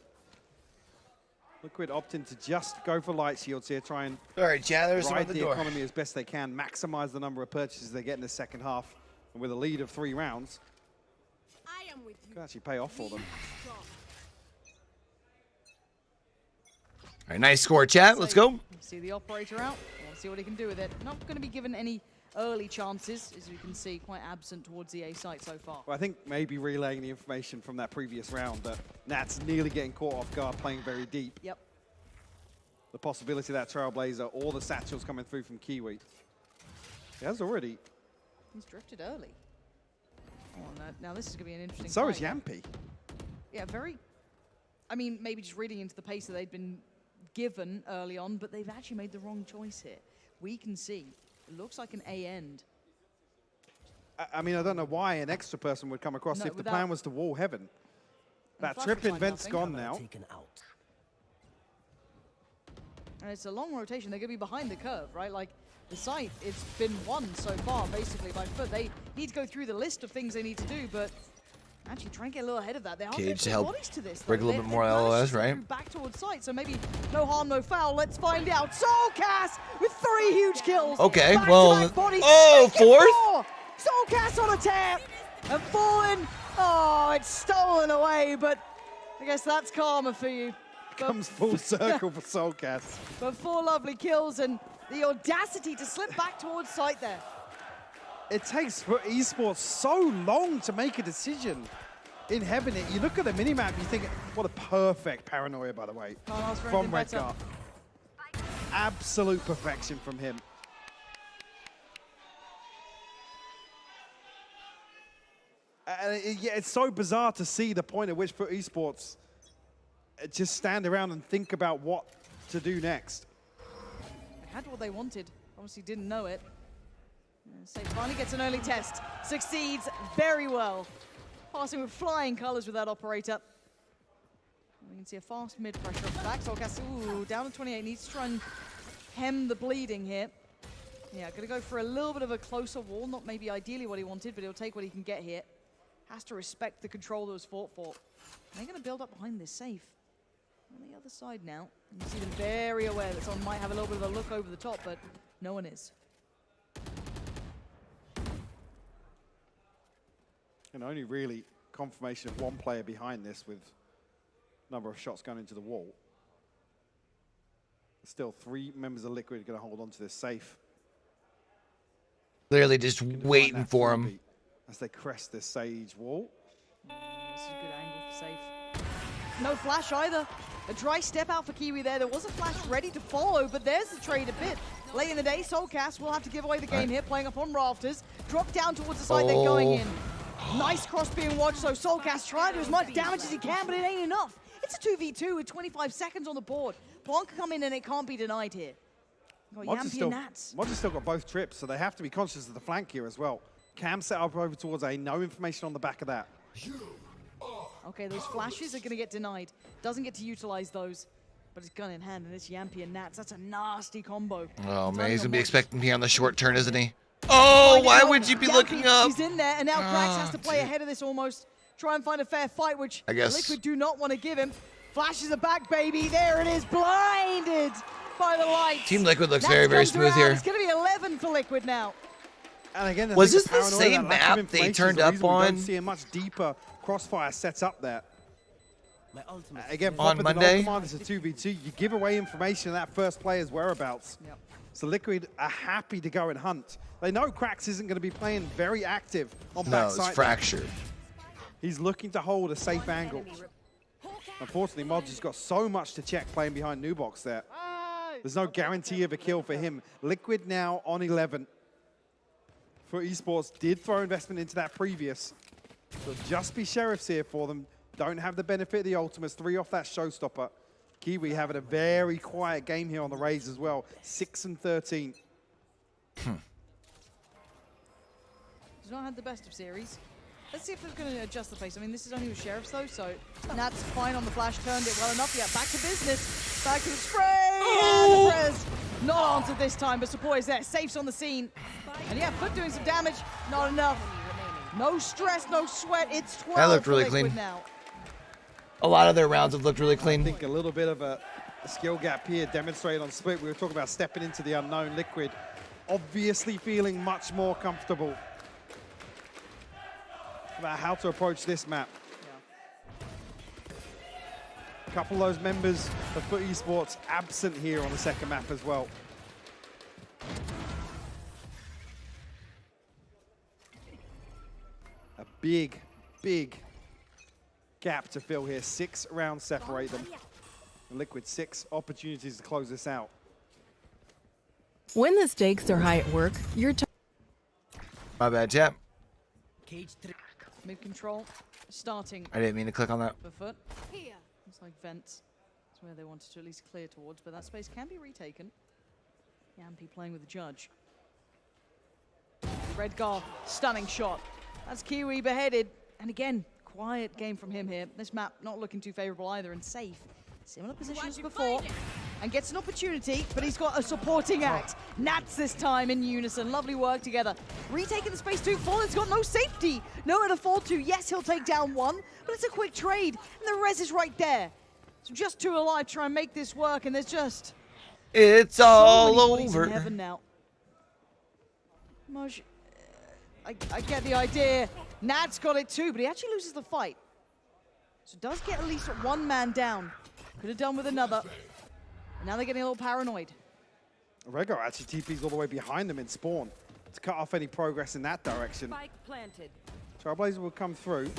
Liquid opting to just go for light shields here, try and ride the economy as best they can, maximize the number of purchases they get in the second half, and with a lead of 3 rounds, I am with you. could actually pay off for them. All right, nice score, chat. Let's go. See the operator out. We'll see what he can do with it. Not going to be given any early chances, as you can see, quite absent towards the A site so far. Well, I think maybe relaying the information from that previous round that Nat's nearly getting caught off guard, playing very deep. Yep. The possibility of that Trailblazer or the satchels coming through from Kiwi. He has already. He's drifted early. Oh, now this is going to be an interesting So is fight. Yampi. Yeah, very... I mean, maybe just reading into the pace that they'd been given early on, but they've actually made the wrong choice here. We can see. It looks like an A end. I mean, I don't know why an extra person would come across if the plan was to wall heaven. That trip invent's gone now. And it's a long rotation. They're going to be behind the curve, right? Like, the site, it's been won so far, basically, by FUT. They need to go through the list of things they need to do, but actually try and get a little ahead of that. They are Cage to getting help bodies to this. break a little bit more LOS, right? Back towards site, so maybe no harm, no foul. Let's find out. Soulcast with 3 huge kills. Okay, Back-to-back bodies. oh, Make it 4th? 4. Soulcast on a tear and fallen. Oh, it's stolen away, but I guess that's karma for you. Comes full circle for Soulcast. But 4 lovely kills and the audacity to slip back towards site there. It takes FUT Esports so long to make a decision in heaven. You look at the minimap, you think, what a perfect paranoia, by the way, from Redguard. Absolute perfection from him. And it's so bizarre to see the point at which FUT Esports just stand around and think about what to do next. They had what they wanted, obviously didn't know it. So finally gets an early test, succeeds very well. Passing with flying colors with that operator. We can see a fast mid pressure off the back. Soulcast, ooh, down to 28, needs to try and hem the bleeding here. Yeah, gonna go for a little bit of a closer wall, not maybe ideally what he wanted, but he'll take what he can get here. Has to respect the control that was fought for. And they're gonna build up behind this safe. On the other side now, you can see them very aware that someone might have a little bit of a look over the top, but no one is. And only really confirmation of one player behind this with number of shots going into the wall. Still 3 members of Liquid going to hold on to this safe. Clearly just waiting for him. As they crest this Sage wall. This is a good angle for safe. No flash either. A dry step out for Kiwi there. There was a flash ready to follow, but there's the trade a bit. Late in the day, Soulcast will have to give away the game here, playing up on rafters. Drop down towards the side, they're going in. Nice cross being watched, so Soulcast trying to do as much damage as he can, but it ain't enough. It's a 2v2 with 25 seconds on the board. Blanc come in and it can't be denied here. Mods has still got both trips, so they have to be conscious of the flank here as well. Cam set up over towards A, no information on the back of that. Okay, those flashes are going to get denied. Doesn't get to utilize those, but it's gun in hand, and it's Yampi and Nats. That's a nasty combo. Oh, man, he's going to be expecting me on the short turn, isn't he? Oh, why would you be looking up? He's in there, and now Krax has to play ahead of this almost. Try and find a fair fight, which I guess Liquid do not want to give him. Flashes are back, baby. There it is, blinded by the light. Team Liquid looks very, very smooth here. It's going to be 11 for Liquid now. And again, was this the same map they turned up on? We don't see a much deeper crossfire set up there. Again, on Monday, it's a 2v2. You give away information of that first player's whereabouts. Yep. So Liquid are happy to go and hunt. They know Krax isn't going to be playing very active on backside. No, it's fractured. He's looking to hold a safe angle. Unfortunately, Mod has got so much to check playing behind Nubox there. There's no guarantee of a kill for him. Liquid now on 11. FUT Esports did throw investment into that previous. So just be sheriffs here for them. Don't have the benefit of the ultimates. 3 off that showstopper. Kiwi having a very quiet game here on the Rays as well. 6-13. He's not had the best of series. Let's see if they're going to adjust the pace. I mean, this is only with sheriffs though, so Nat's fine on the flash, turned it well enough. Yeah, back to business. Back to the spray. And the press. Not answered this time, but support is there. Safe's on the scene. And yeah, FUT doing some damage. Not enough. No stress, no sweat. It's 12 that looked really clean. Now. A lot of their rounds have looked really clean. I think a little bit of a skill gap here demonstrated on Split. We were talking about stepping into the unknown. Liquid obviously feeling much more comfortable about how to approach this map. A couple of those members of FUT Esports absent here on the second map as well. big, big gap to fill here. 6 rounds separate them. And Liquid 6 opportunities to close this out. When the stakes are high at work, you're My bad, chap. Mid control starting. I didn't mean to click on that. For FUT. It's like vents. That's where they wanted to at least clear towards, but that space can be retaken. Yampi playing with the judge. Redgar, stunning shot. That's Kiwi beheaded. And again, quiet game from him here. This map not looking too favorable either, and safe. Similar positions before. And gets an opportunity, but he's got a supporting act. Nats this time in unison. Lovely work together. Retaking the space too. Fallen's got no safety. Nowhere to fall to. Yes, he'll take down one, but it's a quick trade. And the res is right there. So just 2 alive, try and make this work, and there's just... It's all over. In heaven now. Moj, I get the idea. Nat's got it too, but he actually loses the fight. So does get at least 1 man down. Could have done with another. And now they're getting a little paranoid. Rego actually TP's all the way behind them in spawn to cut off any progress in that direction. Spike planted. Trailblazer will come through.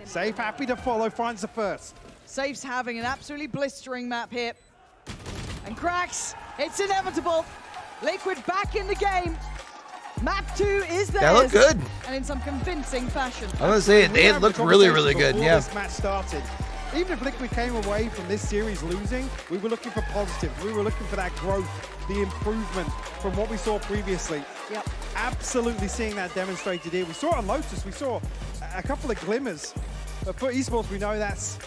Safe, happy to follow, finds the first. Safe's having an absolutely blistering map here. And cracks, it's inevitable. Liquid back in the game. Map 2 is theirs. That looked good. And in some convincing fashion. I was gonna say, they looked really, really good, yeah. This match started. Even if Liquid came away from this series losing, we were looking for positives. We were looking for that growth, the improvement from what we saw previously. Yep. Absolutely seeing that demonstrated here. We saw it on Lotus. We saw a couple of glimmers. But for esports, we know that's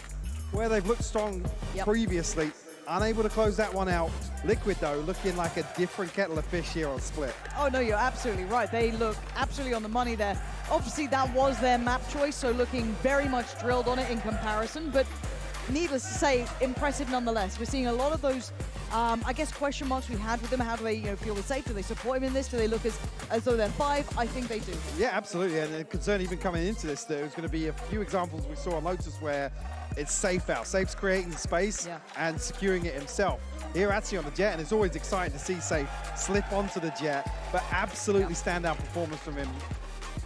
where they've looked strong previously. Unable to close that one out. Liquid, though, looking like a different kettle of fish here on Split. Oh, no, you're absolutely right. They look absolutely on the money there. Obviously, that was their map choice, so looking very much drilled on it in comparison. But needless to say, impressive nonetheless. We're seeing a lot of those, I guess, question marks we had with them. How do they feel with safe? Do they support him in this? Do they look as though they're 5? I think they do. Yeah, absolutely. And the concern even coming into this, there was going to be a few examples we saw on Lotus where it's Safe out. Safe's creating space and securing it himself. Here, actually on the Jet, and it's always exciting to see Safe slip onto the Jet, but absolutely standout performance from him.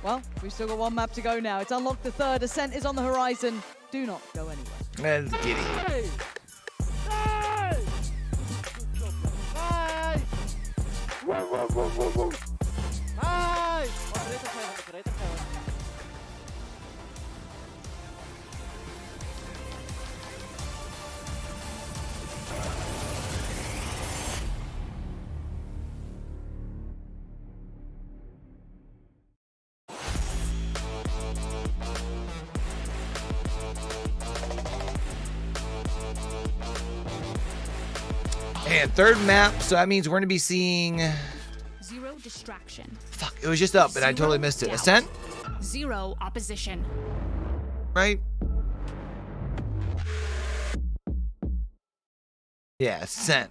Well, we've still got 1 map to go now. It's unlocked the 3rd. Ascent is on the horizon. Do not go anywhere. Let's get it. Hey! Hey! Hey! Whoa, whoa, whoa, whoa, whoa! Hey! And 3rd map, so that means we're gonna be seeing... 0 distraction. Fuck, it was just up, and I totally missed it. Doubt. Ascent? 0 opposition. Right? Yeah, Ascent.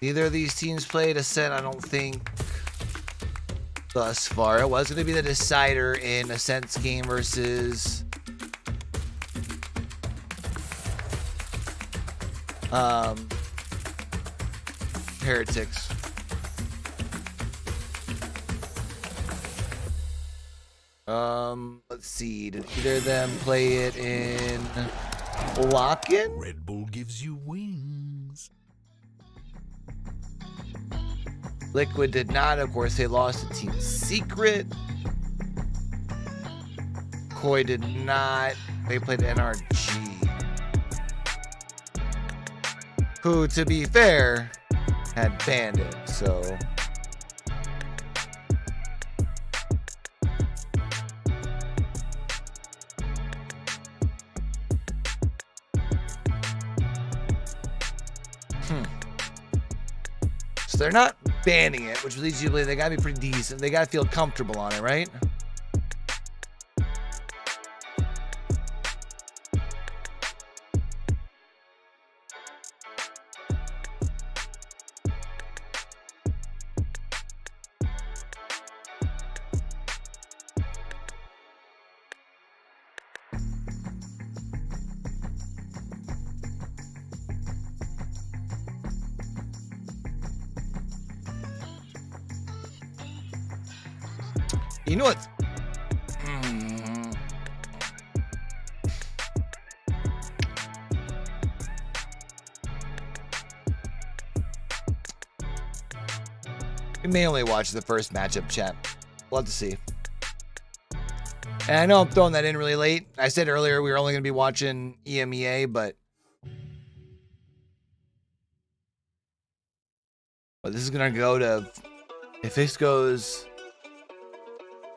Neither of these teams played Ascent, I don't think, thus far. It was going to be the decider in Ascent's game versus Heretics. Let's see. Did either of them play it in lock-in? Red Bull gives you wings. Liquid did not. Of course, they lost to Team Secret. Koi did not. They played NRG. Who, to be fair, had Bandit, so... So they're not banning it, which leads you to believe they gotta be pretty decent. They gotta feel comfortable on it, right? You know what? We may only watch the first matchup, chat. We'll have to see. And I know I'm throwing that in really late. I said earlier we were only going to be watching EMEA, but this is going to go to, if this goes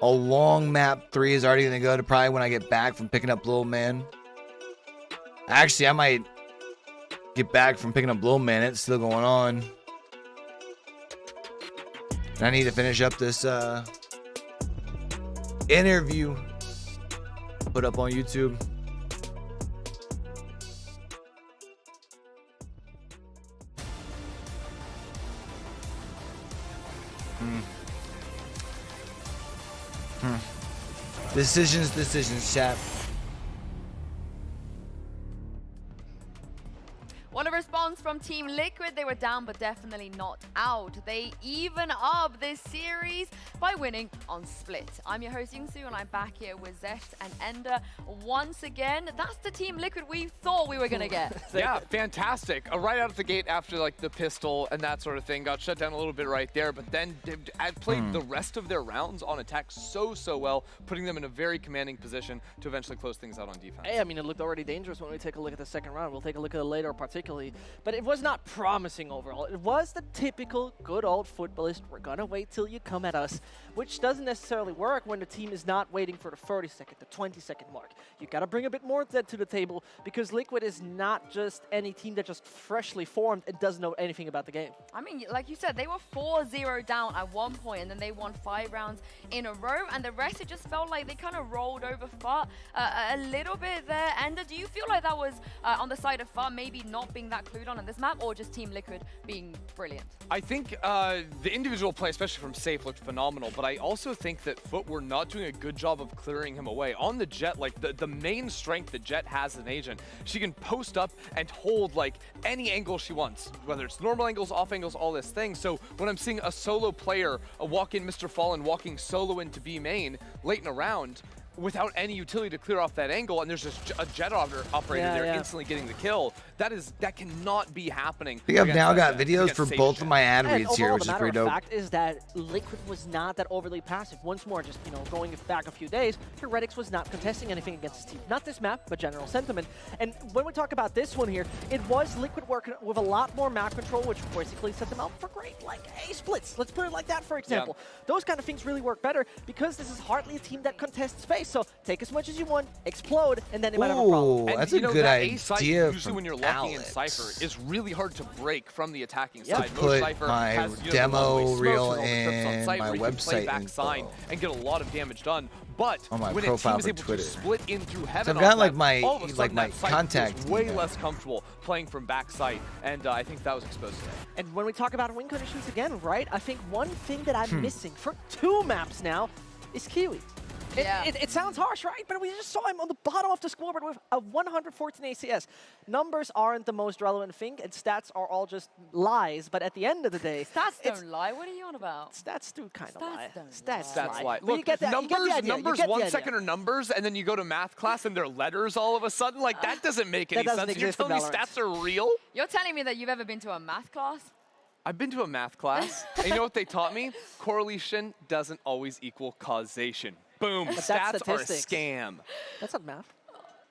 a long map, 3 is already going to go to probably when I get back from picking up Little Man. Actually, I might get back from picking up Little Man. It's still going on. And I need to finish up this interview. Put up on YouTube. Decisions, chat. What a response from Team Liquid. They were down, but definitely not out. They even up this series by winning on Split. I'm your host, Yingsu, and I'm back here with Zesh and Ender once again. That's the Team Liquid we thought we were going to get. Yeah, fantastic. Right out of the gate after like the pistol and that sort of thing. Got shut down a little bit right there, but then played the rest of their rounds on attack so well, putting them in a very commanding position to eventually close things out on defense. Hey, I mean, it looked already dangerous when we take a look at the second round. We'll take a look at it later particularly. But it was not promising overall. It was the typical good old footballist, we're gonna wait till you come at us, which doesn't necessarily work when the team is not waiting for the 30-second, the 20-second mark. You gotta bring a bit more to the table because Liquid is not just any team that just freshly formed and doesn't know anything about the game. I mean, like you said, they were 4-0 down at one point, and then they won 5 rounds in a row, and the rest, it just felt like they kind of rolled over FUT a little bit there. Ender, do you feel like that was on the side of FUT maybe not being that clued on this map, or just Team Liquid being brilliant? I think the individual play, especially from Safe, looked phenomenal, but I also think that FUT were not doing a good job of clearing him away. On the Jett, like the main strength that Jett has as an agent, she can post up and hold like any angle she wants, whether it's normal angles, off angles, all this thing. So when I'm seeing a solo player walk in, Mr. Fallen walking solo into B main late in a round, without any utility to clear off that angle, and there's just a Jett operator there instantly getting the kill. That cannot be happening. I think I've now got videos for both of my ad reads here, which is pretty dope. The fact is that Liquid was not that overly passive. Once more, just going back a few days, Heretics was not contesting anything against his team. Not this map, but general sentiment. And when we talk about this one here, it was Liquid working with a lot more map control, which basically set them up for great, like A-splits. Let's put it like that, for example. Yeah. Those kind of things really work better because this is hardly a team that contests space. So take as much as you want, explode, and then they might have a problem. And that's a good idea. Usually when you're locking in Cypher, it's really hard to break from the attacking side. Most put Cypher my has, demo reel in my website backside and get a lot of damage done. But on my when profile a team is able Twitter. to split in through heaven, so I've got like my contact is way less comfortable playing from backside, and I think that was exposed today. And when we talk about win conditions again, right? I think one thing that I'm missing for 2 maps now is Kiwi. It sounds harsh, right? But we just saw him on the bottom of the scoreboard with a 114 ACS. Numbers aren't the most relevant thing, and stats are all just lies. But at the end of the day, stats don't lie. What are you on about? Stats do kind of lie. Stats lie. Look, you get that, numbers 1 second are numbers, and then you go to math class and they're letters all of a sudden. Like that doesn't make any sense. You're telling me stats are real? You're telling me that you've ever been to a math class? I've been to a math class, and you know what they taught me? Correlation doesn't always equal causation. Boom, stats are a scam. That's not math.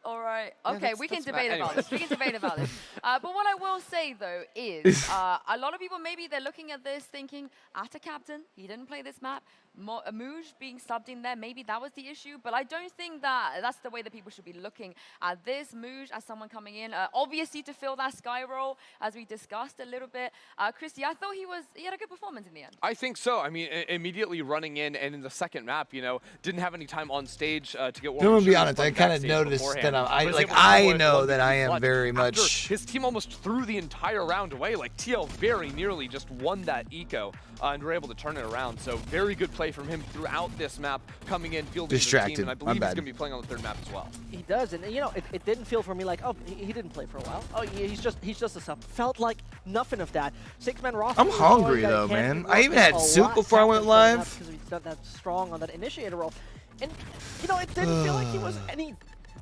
All right. Okay, we can debate about this. We can debate about this. But what I will say, though, is a lot of people, maybe they're looking at this thinking, at a captain, he didn't play this map. Mouge being subbed in there, maybe that was the issue. But I don't think that that's the way that people should be looking at this. Mouge as someone coming in, obviously to fill that Sky role, as we discussed a little bit. Christy, I thought he had a good performance in the end. I think so. I mean, immediately running in, and in the second map, didn't have any time on stage to get warm. I'm gonna be honest, I kind of noticed that I know that I am very much. His team almost threw the entire round away. Like TL very nearly just won that eco, and were able to turn it around. So very good play play from him throughout this map, coming in, fielding the Distracted. team, and I believe he's bad. going to be playing on the 3rd map as well. He does, and you know, it didn't feel for me like, oh, he didn't play for a while. Oh, he's just a sub. Felt like nothing of that. 6-man roster. I'm hungry though, man. I even had soup before I went live. Because he's not that strong on that initiator role, and you know, it didn't feel like he was any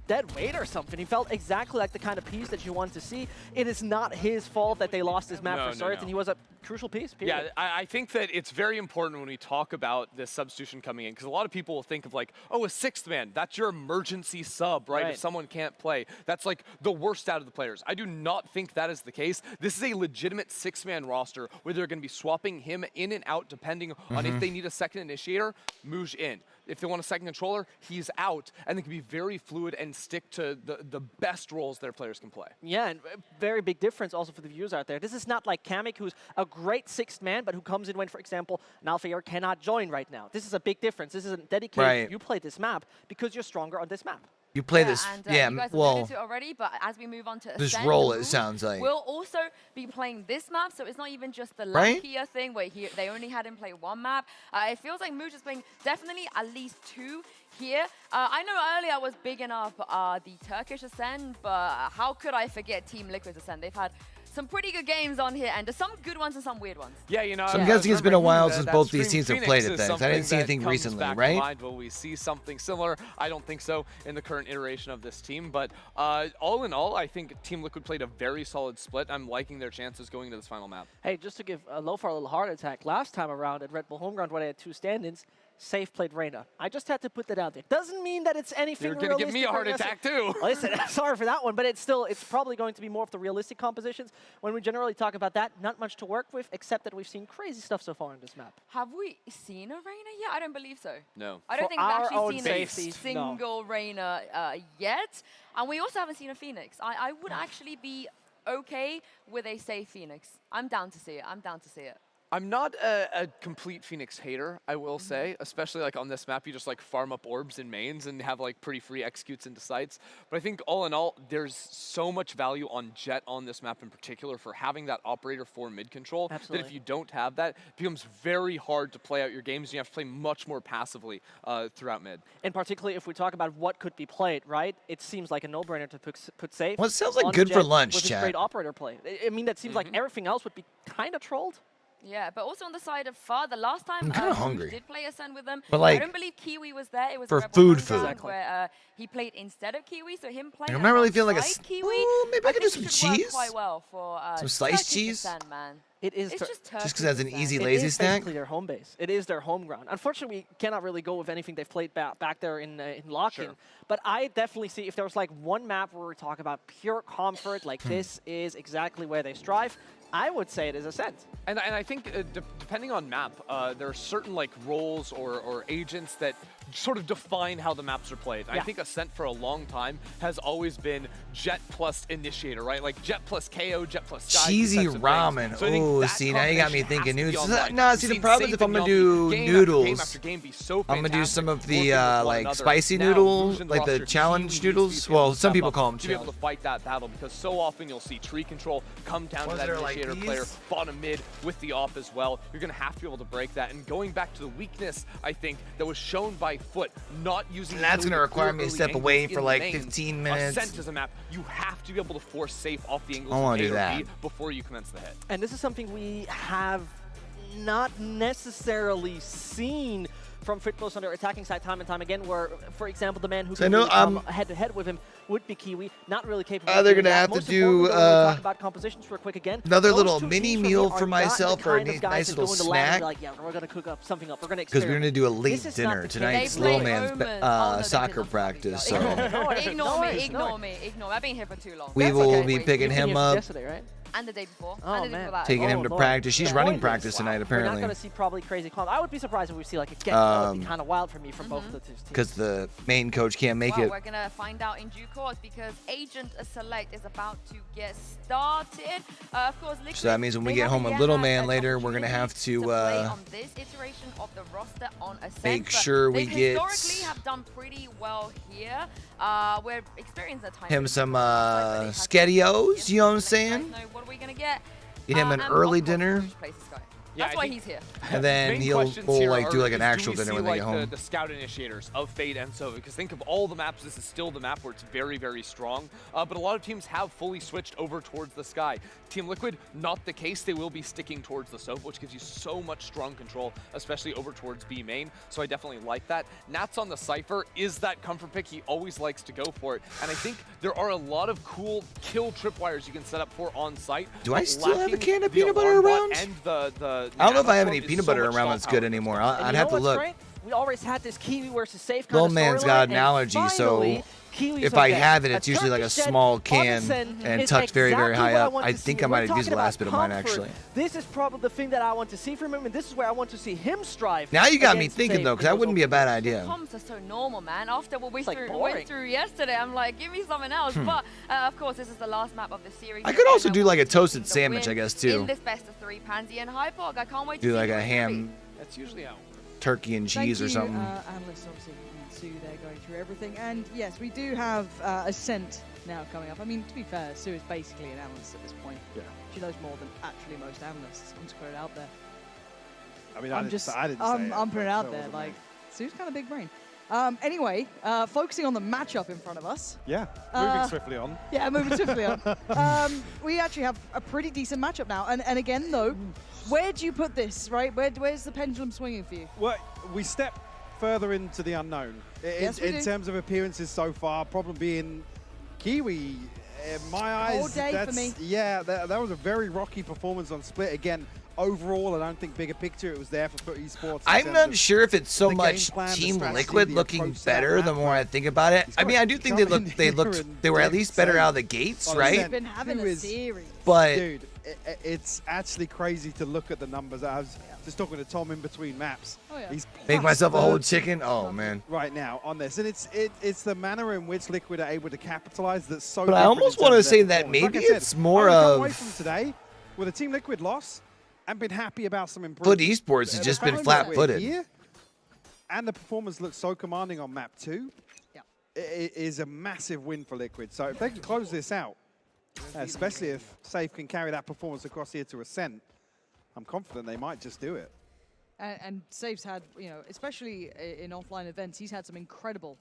dead weight or something. He felt exactly like the kind of piece that you want to see. It is not his fault that they lost his map for certain. He was a crucial piece, period. Yeah, I think that it's very important when we talk about this substitution coming in, because a lot of people will think of like, oh, a 6th man, that's your emergency sub, right? If someone can't play, that's like the worst out of the players. I do not think that is the case. This is a legitimate 6-man roster where they're going to be swapping him in and out depending on if they need a 2nd initiator, Mooj in. If they want a 2nd controller, he's out, and they can be very fluid and stick to the best roles their players can play. Yeah, and very big difference also for the viewers out there. This is not like Kamik, who's a great 6th man, but who comes in when, for example, an Alphayer cannot join right now. This is a big difference. This isn't dedicated. You play this map because you're stronger on this map. You play this, and, you guys alluded to it already, but as we move on to this Ascent, role, it sounds like. We'll also be playing this map, so it's not even just the Lakia thing where they only had him play 1 map. It feels like Mooj is playing definitely at least 2 here. I know earlier I was bigging up the Turkish Ascent, but how could I forget Team Liquid's Ascent? They've had some pretty good games on here, and there's some good ones and some weird ones. Yeah, you know, I'm guessing it's been a while since both these teams have played at things. I didn't see anything recently, right? Will we see something similar? I don't think so in the current iteration of this team, but all in all, I think Team Liquid played a very solid split. I'm liking their chances going into this final map. Hey, just to give Lofar a little heart attack, last time around at Red Bull Homeground when they had 2 stand-ins, Safe played Reyna. I just had to put that out there. Doesn't mean that it's anything You're going to give me a heart attack too. Listen, sorry for that one, but it's probably going to be more of the realistic compositions. When we generally talk about that, not much to work with, except that we've seen crazy stuff so far in this map. Have we seen a Reyna yet? I don't believe so. No. I don't think we've actually seen a single Reyna yet. And we also haven't seen a Phoenix. I would actually be okay with a safe Phoenix. I'm down to see it. I'm down to see it. I'm not a complete Phoenix hater, I will say, especially like on this map, you just like farm up orbs and mains and have like pretty free executes into sites. But I think all in all, there's so much value on Jett on this map in particular for having that operator for mid control. That if you don't have that, it becomes very hard to play out your games. And you have to play much more passively throughout mid. And particularly if we talk about what could be played, right? It seems like a no-brainer to put safe. Well, it sounds like good for lunch, with chat. Great operator play. I mean, that seems like everything else would be kind of trolled. Yeah, but also on the side of FUT, the last time I'm kinda hungry. did play Ascent with them, But like, I don't believe Kiwi was there. It was for Rebel food. Homeground where he played instead of Kiwi, so him playing I'm not really feeling like Kiwi. maybe I could do some should work cheese. quite well for Some sliced Turkish cheese. Ascent, man. It is it's just because that's an easy it lazy is snack. basically their home base. It is their home ground. Unfortunately, we cannot really go with anything they've played back there in lock-in. But I definitely see if there was like one map where we talk about pure comfort, like this is exactly where they strive, I would say it is Ascent. And I think depending on map, there are certain like roles or agents that sort of define how the maps are played. I think Ascent for a long time has always been Jett plus Initiator, right? Like Jett plus KO, Jett plus Sky. Cheesy ramen. So oh, see, now you got me thinking noodles. No, see, the problem is if I'm going to do noodles, I'm going to do some of the like spicy noodles, like the challenge noodles. Well, some people call them to be able to fight that battle, because so often you'll see tree control come down to that Initiator player, bottom mid with the off as well. You're going to have to be able to break that. And going back to the weakness, I think, that was shown by FUT, not using... And that's going to require me to step away for like 15 minutes. Ascent as a map, you have to be able to force safe off the angles I want to do of A or that B before you commence the hit. And this is something we have not necessarily seen from FitClose on their attacking side time and time again, where, for example, the man who can head-to-head with him would be Kiwi, not really capable of they're doing going to that. have to do talk about compositions real quick again. another little mini meal for myself, or a nice little snack. Like, yeah, we're going to cook up something up. We're going to because we're going to do a late dinner tonight's little man's soccer practice. So ignore me. I've been here for too long. We will be picking him up. Yesterday, right? And the day before. Oh, and the day before that. Taking him to practice. She's running practice tonight, We're apparently. not going to see probably crazy calls. I would be surprised if we see like a get. That would be kind of wild for me from both of the two teams. Because the main coach can't make it. We're going to find out in due course, because Agent Select is about to get started. Of course, Liquid, so that means when we get home a little man later, we're going to have to on this iteration of the roster on Ascent. make sure we get historically have done pretty well here. We're experiencing a time him some skettios, you know what I'm saying? What are we going to get? Get him an early dinner. Yeah, That's why he's here. And then Main he'll questions we'll, here like do are, like an is, actual do we dinner see, when they like, get home. The scout initiators of Fate and Sova, because think of all the maps, this is still the map where it's very, very strong. But a lot of teams have fully switched over towards the sky. Team Liquid, not the case. They will be sticking towards the Sova, which gives you so much strong control, especially over towards B main. So I definitely like that. Nats on the Cypher is that comfort pick. He always likes to go for it. And I think there are a lot of cool kill tripwires you can set up for on site. Do I still have a can of peanut butter around? And the I don't know if I have any peanut butter around that's good anymore. I'd have to look. Great? We always had this Kiwi versus Safe kind Little of man's storyline, got an and allergy, so finally, Kiwis if are I back. have it, A it's usually like a Turkish small Jet can Odyssey and is tucked very, very exactly high what I up. want I to think see. I might We're have used the talking last bit of mine, about actually. comfort. This is probably the thing that I want to see from him, and this is where I want to see him strive. Now you got me against thinking, Safe though, because that wouldn't be a bad idea. Comps are so normal, man. After what we It's, like, went boring. through yesterday, I'm like, give me something else. But of course, this is the last map of the series. I could also do like a toasted The sandwich, win I guess, too. In this best of 3 Pansy and Hypog. I can't wait to Do see like who a it's ham, That's usually how. turkey and cheese or something. Analysts, obviously, and Sue there going through everything. And yes, we do have Ascent now coming up. I mean, to be fair, Sue is basically an analyst at this point. Yeah. She knows more than actually most analysts. I'm just putting it out there. I mean, I I didn't say it, I'm putting it but out so there. wasn't Like, me. Sue's kind of big brain. Anyway, focusing on the matchup in front of us. Yeah, moving swiftly on. Yeah, moving swiftly on. We actually have a pretty decent matchup now. And again, though, where do you put this, right? Where's the pendulum swinging for you? Well, we step further into the unknown. In terms of appearances so far, problem being Kiwi, in my eyes, Whole day for me. Yeah, that was a very rocky performance on Split. Again, overall, I don't think bigger picture it was there for FUT Esports. I'm not sure if it's so the much game plan, the Team strategy, Liquid the looking approach to that better the map, more I think about it. I mean, I do think they come in looked here and they were at dead least better safe. out of the gates, Oh, right? They've been having Who a is- series. But Dude, it's actually crazy to look at the numbers. I was just talking to Tom in between maps. Oh, yeah. He's make plus myself a whole 30 chicken. Oh man. right now on this, and it's the manner in which Liquid are able to capitalize that's so. But I different in almost terms want to of their say that performance. maybe Like I said, it's more I would come away of from today with a Team Liquid loss and been happy about some FUT improvement. Esports has The just fact been that flat-footed. we're here, and the performance looks so commanding on map 2. Yeah. It is a massive win for Liquid. So if they can close this out, especially if Safe can carry that performance across here to Ascent, I'm confident they might just do it. And Safe's had, especially in offline events, he's had some incredible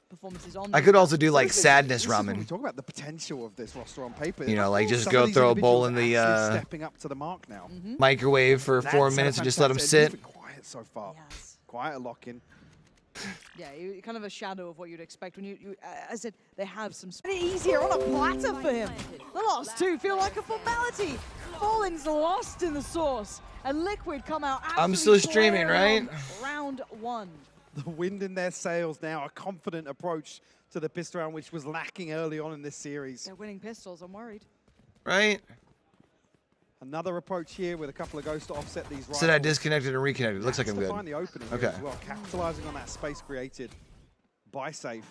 performances on. I could also do like sadness This is when we ramen. talk about the potential of this roster on paper. You know, like just Some go of these throw a bowl in individuals the actually stepping up to the mark now. microwave for 4 That's minutes and just let them fantastic. sit. He's been quiet so far. Quiet at lock-in. Yeah, kind of a shadow of what you'd expect when you I said they have some easier on a platter for him. The last two feel like a formality. Fallen's lost in the sauce, and Liquid come out. I'm still absolutely streaming, flaring right? on Round 1. The wind in their sails now, a confident approach to the pistol round, which was lacking early on in this series. They're winning pistols. I'm worried. Right? Another approach here with a couple of ghosts to offset these rifles. Said I disconnected and reconnected. Looks like I'm To good. find the opening here Okay. as well, capitalizing on that space created by Safe.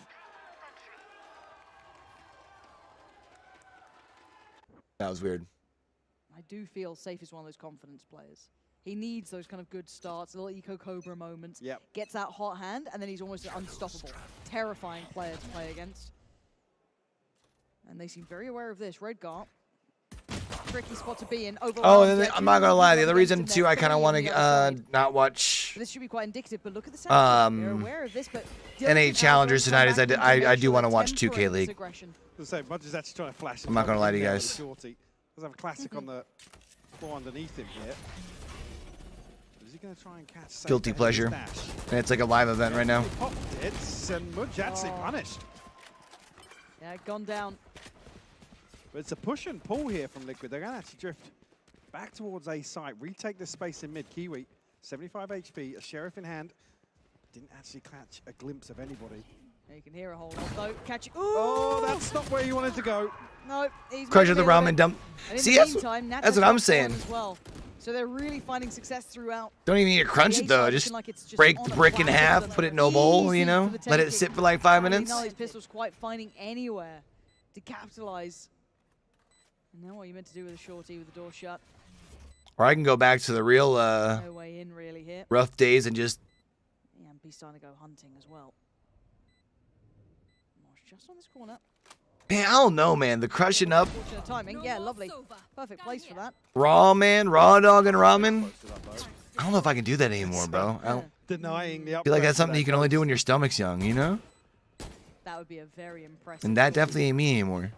That was weird. I do feel Safe is one of those confidence players. He needs those kind of good starts, little Eco Cobra moments. Yep. Gets that hot hand, and then he's almost an unstoppable, terrifying player to play against. And they seem very aware of this. Redgar, tricky spot to be in. Oh, and then, I'm not gonna lie. The other reason too, I kind of want to not watch This should be quite indicative, but look at the sound. They're aware of this, but NA Challengers tonight. Is I do want to watch 2K League. So Mudge is actually trying to flash. I'm not gonna lie to you there guys. with Shorty. Does have a classic on the floor underneath him here. Is he going to try and catch Safe Guilty ahead of pleasure. his dash? And it's like a live event right now. He popped it, and Mudge actually punished. Yeah, gone down. But it's a push and pull here from Liquid. They're going to actually drift back towards A site, retake the space in mid. Kiwi, 75 HP, a Sheriff in hand. Didn't actually catch a glimpse of anybody. Yeah, you can hear a whole lot though. Catch it. Ooh! Oh, that's not where you wanted to go. No, he's Crush of the motivated ramen dump. And in See, the that's, meantime, that's what I'm saying. As well. So they're really finding success throughout. Don't even need to crunch The it though. A-side Just looking like it's just break on the a brick in platter half, for them. put it in a bowl, you Easy know, for the let it taking. sit for like 5 Now minutes. these pistols quite finding anywhere to capitalize. And now what are you meant to do with a shorty with the door shut? Or I can go back to the real No way in really here. rough days and just Yeah, and be starting to go hunting as well. Mosh just on this corner. Man, I don't know, man. The crushing up. Fortunate timing. Yeah, lovely. Perfect place for that. Raw, man. Raw dog and ramen. I don't know if I can do that anymore, bro. I don't Denying the feel like that's something you can only do when your stomach's young, you know? That would be a very impressive. And that definitely ain't me anymore.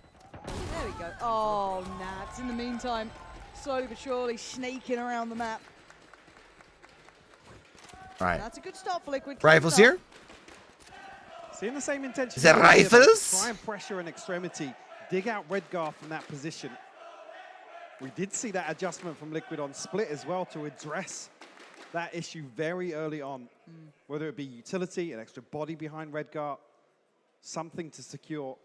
There we go. Oh, Nats. In the meantime, slowly but surely snaking around the map. All right. That's a good start for Liquid. Rifles here. Seeing the same intention. Is that rifles? Try and pressure an extremity. Dig out Redgar from that position. We did see that adjustment from Liquid on split as well to address that issue very early on. Whether it be utility, an extra body behind Redgar, something to secure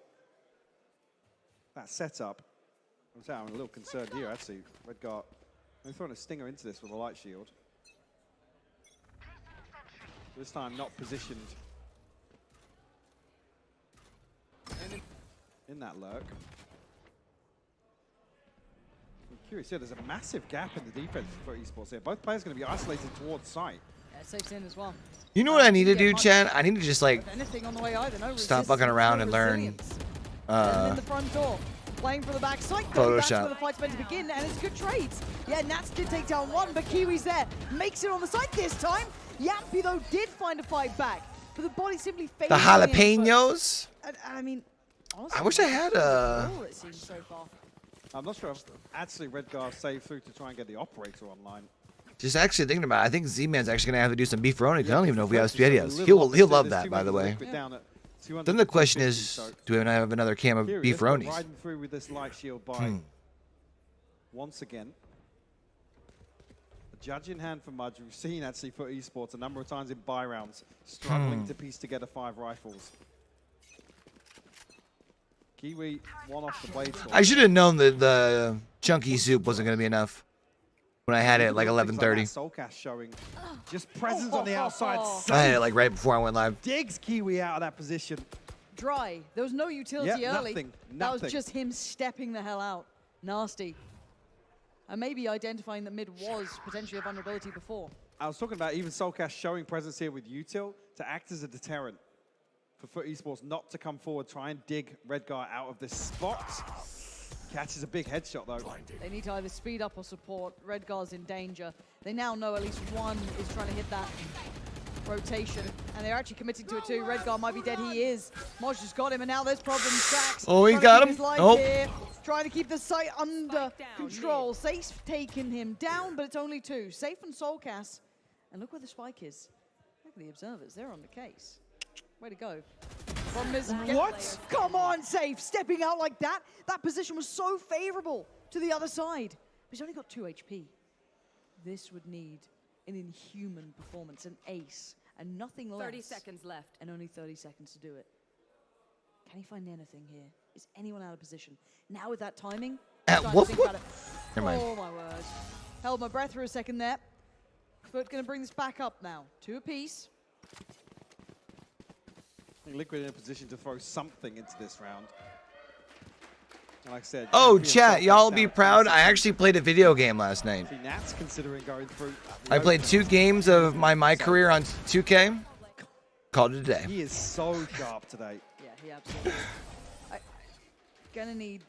that setup. I'm a little concerned here, actually. Redgar, they're throwing a stinger into this with a light shield. This time not positioned in that lurk. I'm curious, yeah, there's a massive gap in the defense for Esports here. Both players going to be isolated towards site. Yeah, Safe's in as well. You know what I need to do, Chad? I need to just like Anything on the way either. No stop fucking around and learn in the front door, playing for the backside. That's where Photoshop. the fight's meant to begin, and it's good trades. Yeah, Nats did take down one, but Kiwi's there. Makes it on the side this time. Yampy, though, did find a fight back, but the body simply faded. the jalapenos. I mean, honestly, I wish I had a. all it seems so far. I'm not sure if actually Redgar saved through to try and get the operator online. Just actually thinking about it, I think Z-Man's actually gonna have to do some beefaroni. I don't even know if we have spaghettios. He'll love that, by the way. Then the question is, do we have another can of beefaronis? Riding through with this light shield by once again. A judge in hand for Mudge. We've seen actually for Esports a number of times in buy rounds, struggling to piece together 5 rifles. Kiwi, one off the blade sword. I should have known that the chunky soup wasn't gonna be enough when I had it at like 11:30. Soulcast showing just presence on the outside. I had it like right before I went live. Digs Kiwi out of that position. Dry. There was no utility early. Nothing. That was just him stepping the hell out. Nasty. And maybe identifying that mid was potentially a vulnerability before. I was talking about even Soulcast showing presence here with util to act as a deterrent for FUT Esports not to come forward, try and dig Redgar out of this spot. Catches a big headshot though. They need to either speed up or support. Redgar's in danger. They now know at least one is trying to hit that rotation, and they're actually committing to it too. Redgar might be dead. He is. Moj just got him, and now there's problems. Strax. Oh, he got him. Nope. Trying to keep the site under control. Safe's taken him down, but it's only 2. Safe and Soulcast. And look where the spike is. Look at the observers. They're on the case. Way to go. What? Come on, Safe. Stepping out like that. That position was so favorable to the other side. But he's only got 2 HP. This would need an inhuman performance, an ace, and nothing less. 30 seconds left. And only 30 seconds to do it. Can he find anything here? Is anyone out of position? Now with that timing, Never mind. Oh my word. Held my breath for a second there. FUT gonna bring this back up now. 2 apiece. I think Liquid in a position to throw something into this round. And like I said, Oh, chat, y'all be proud. I actually played a video game last night. Nat's considering going through. I played 2 games of my career on 2K. Called it a day. He is so sharp today. Yeah, he absolutely is. Gonna need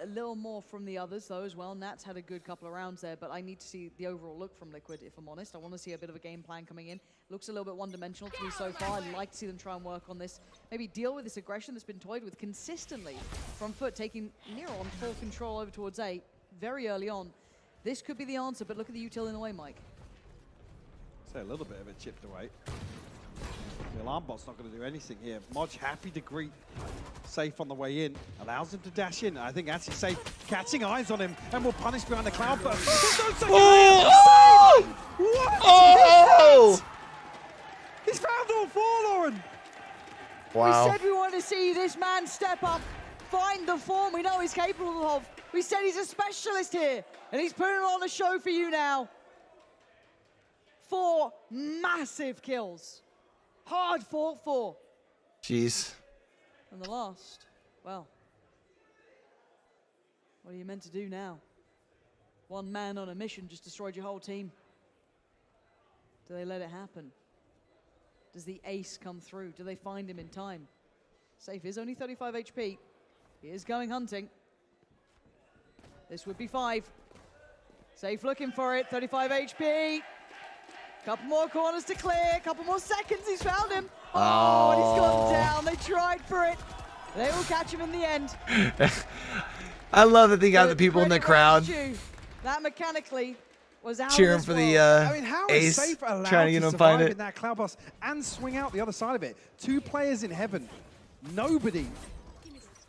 a little more from the others though as well. Nat's had a good couple of rounds there, but I need to see the overall look from Liquid, if I'm honest. I want to see a bit of a game plan coming in. Looks a little bit one-dimensional to me so far. I'd like to see them try and work on this. Maybe deal with this aggression that's been toyed with consistently from FUT, taking near on full control over towards A very early on. This could be the answer, but look at the util in the way, Mike. Say a little bit of it chipped away. The alarm bot's not going to do anything here. Moj happy to greet Safe on the way in. Allows him to dash in. I think actually Safe catching eyes on him and will punish behind the cloud burst. Oh! What? Oh! He's found all 4, Lauren. Wow. We said we wanted to see this man step up, find the form we know he's capable of. We said he's a specialist here, and he's putting on a show for you now. 4 massive kills. Hard fought for. Jeez. And the last, well, what are you meant to do now? One man on a mission just destroyed your whole team. Do they let it happen? Does the ace come through? Do they find him in time? Safe is only 35 HP. He is going hunting. This would be 5. Safe looking for it, 35 HP. Couple more corners to clear, couple more seconds, he's found him. Oh, and he's gone down, they tried for it. They will catch him in the end. I love that they got the people in the crowd that mechanically was out cheering for the I mean, how is ace, Safe allowed trying to get him survive find it. in that cloud bus and swing out the other side of it? 2 players in heaven, nobody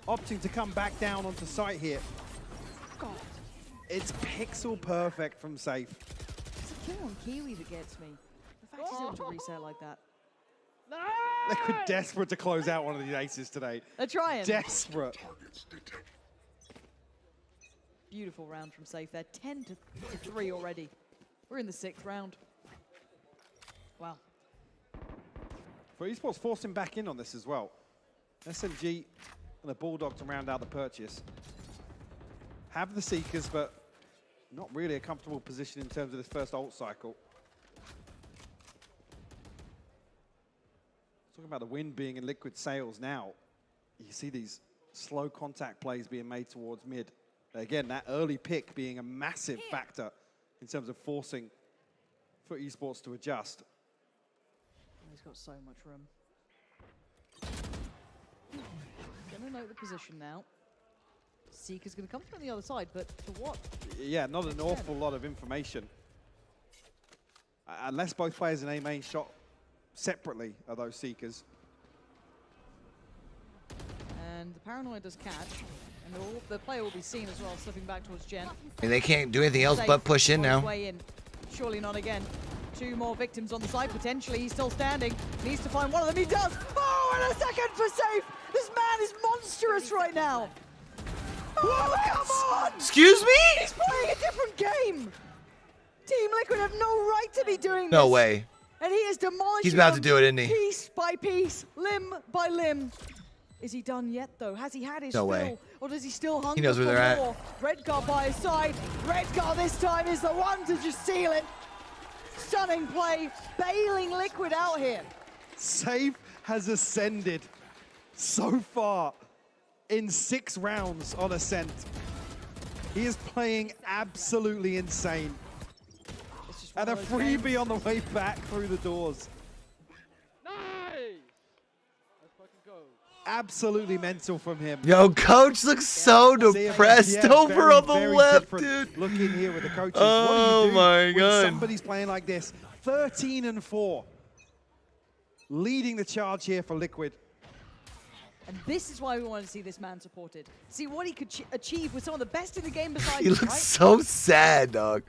opting to come back down onto site here. God. It's pixel perfect from Safe. It's a kill on Kiwi that gets me. The fact he's able to reset like that. Liquid desperate to close out one of these aces today. They're trying. Desperate. Beautiful round from Safe there. 10-3 already. We're in the 6th round. Wow. FUT Esports forced him back in on this as well. SMG and the Bulldog to round out the purchase. Have the Seekers, but not really a comfortable position in terms of this first ult cycle. Talking about the wind being in Liquid sails now. You see these slow contact plays being made towards mid. Again, that early pick being a massive factor in terms of forcing FUT Esports to adjust. He's got so much room. Gonna note the position now. Seeker's gonna come from the other side, but for what? Yeah, not an awful lot of information. Unless both players in A main shot separately are those Seekers. And the Paranoia does catch. And the player will be seen as well, slipping back towards Gen. And they can't do anything else Safe but push in on his now. way in. Surely not again. 2 more victims on the side, potentially. He's still standing. Needs to find one of them. He does. Oh, and a second for Safe. This man is monstrous right now. Oh, come on! Excuse me? He's playing a different game. Team Liquid have no right to be doing this. No way. And he is demolishing He's about to them do it, isn't he? piece by piece, limb by limb. Is he done yet, though? Has he had his No fill? way. Or does he still hunger He knows where for they're at. more? Redgar by his side. Redgar this time is the one to just seal it. Stunning play, bailing Liquid out here. Safe has ascended so far in 6 rounds on Ascent. He is playing absolutely insane. And a freebie on the way back through the doors. Nice! Let's fucking go. Absolutely mental from him. Yo, coach looks so depressed over on the left, dude. Looking here with the coaches. Oh what do you do my when God. somebody's playing like this? 13-4. Leading the charge here for Liquid. And this is why we want to see this man supported. See what he could achieve with some of the best in the game besides He him, looks right? so sad, dog.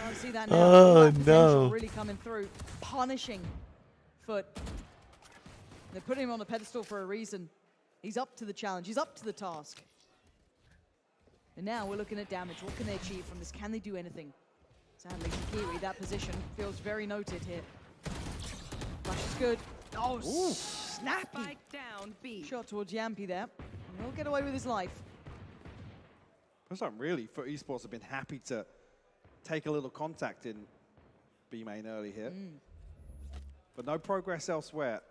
I see that now. Oh, That potential no. really coming through, punishing FUT. They're putting him on a pedestal for a reason. He's up to the challenge. He's up to the task. And now we're looking at damage. What can they achieve from this? Can they do anything? Sadly, for Kiwi, that position feels very noted here. Flash is good. Oh, snappy. Down B. Shot towards Yampi there. And he'll get away with his life. First time really, FUT Esports have been happy to take a little contact in B main early here. But no progress elsewhere.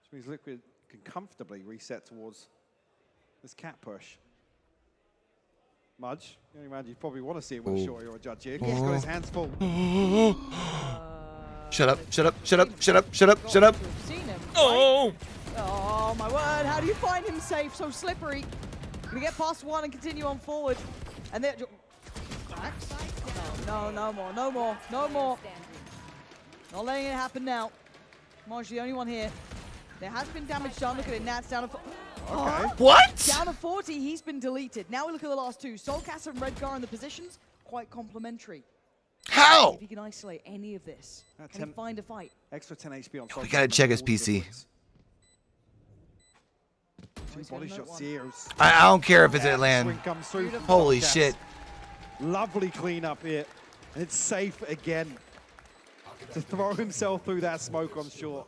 Which means Liquid can comfortably reset towards this cat push. Mudge, the only man you probably want to see him with a shorty or a judge here. He's got his hands full. Shut up, shut up, shut up, shut up, shut up, shut up. Seen him, right? Oh! Oh my word, how do you find him safe? So slippery. Gonna get past one and continue on forward. And then no more, no more, no more. Not letting it happen now. Marge, the only one here. There has been damage done. Look at it, Nat's down to What? Down to 40, he's been deleted. Now we look at the last 2. Soulcast and Redgar in the positions, quite complementary. How? If he can isolate any of this, can he find a fight? Extra 10 HP on We gotta check his PC. 2 body shots here. I don't care if it's at land. Swing comes through from Holy Soulcast. shit. Lovely cleanup here. And it's Safe again to throw himself through that smoke on short.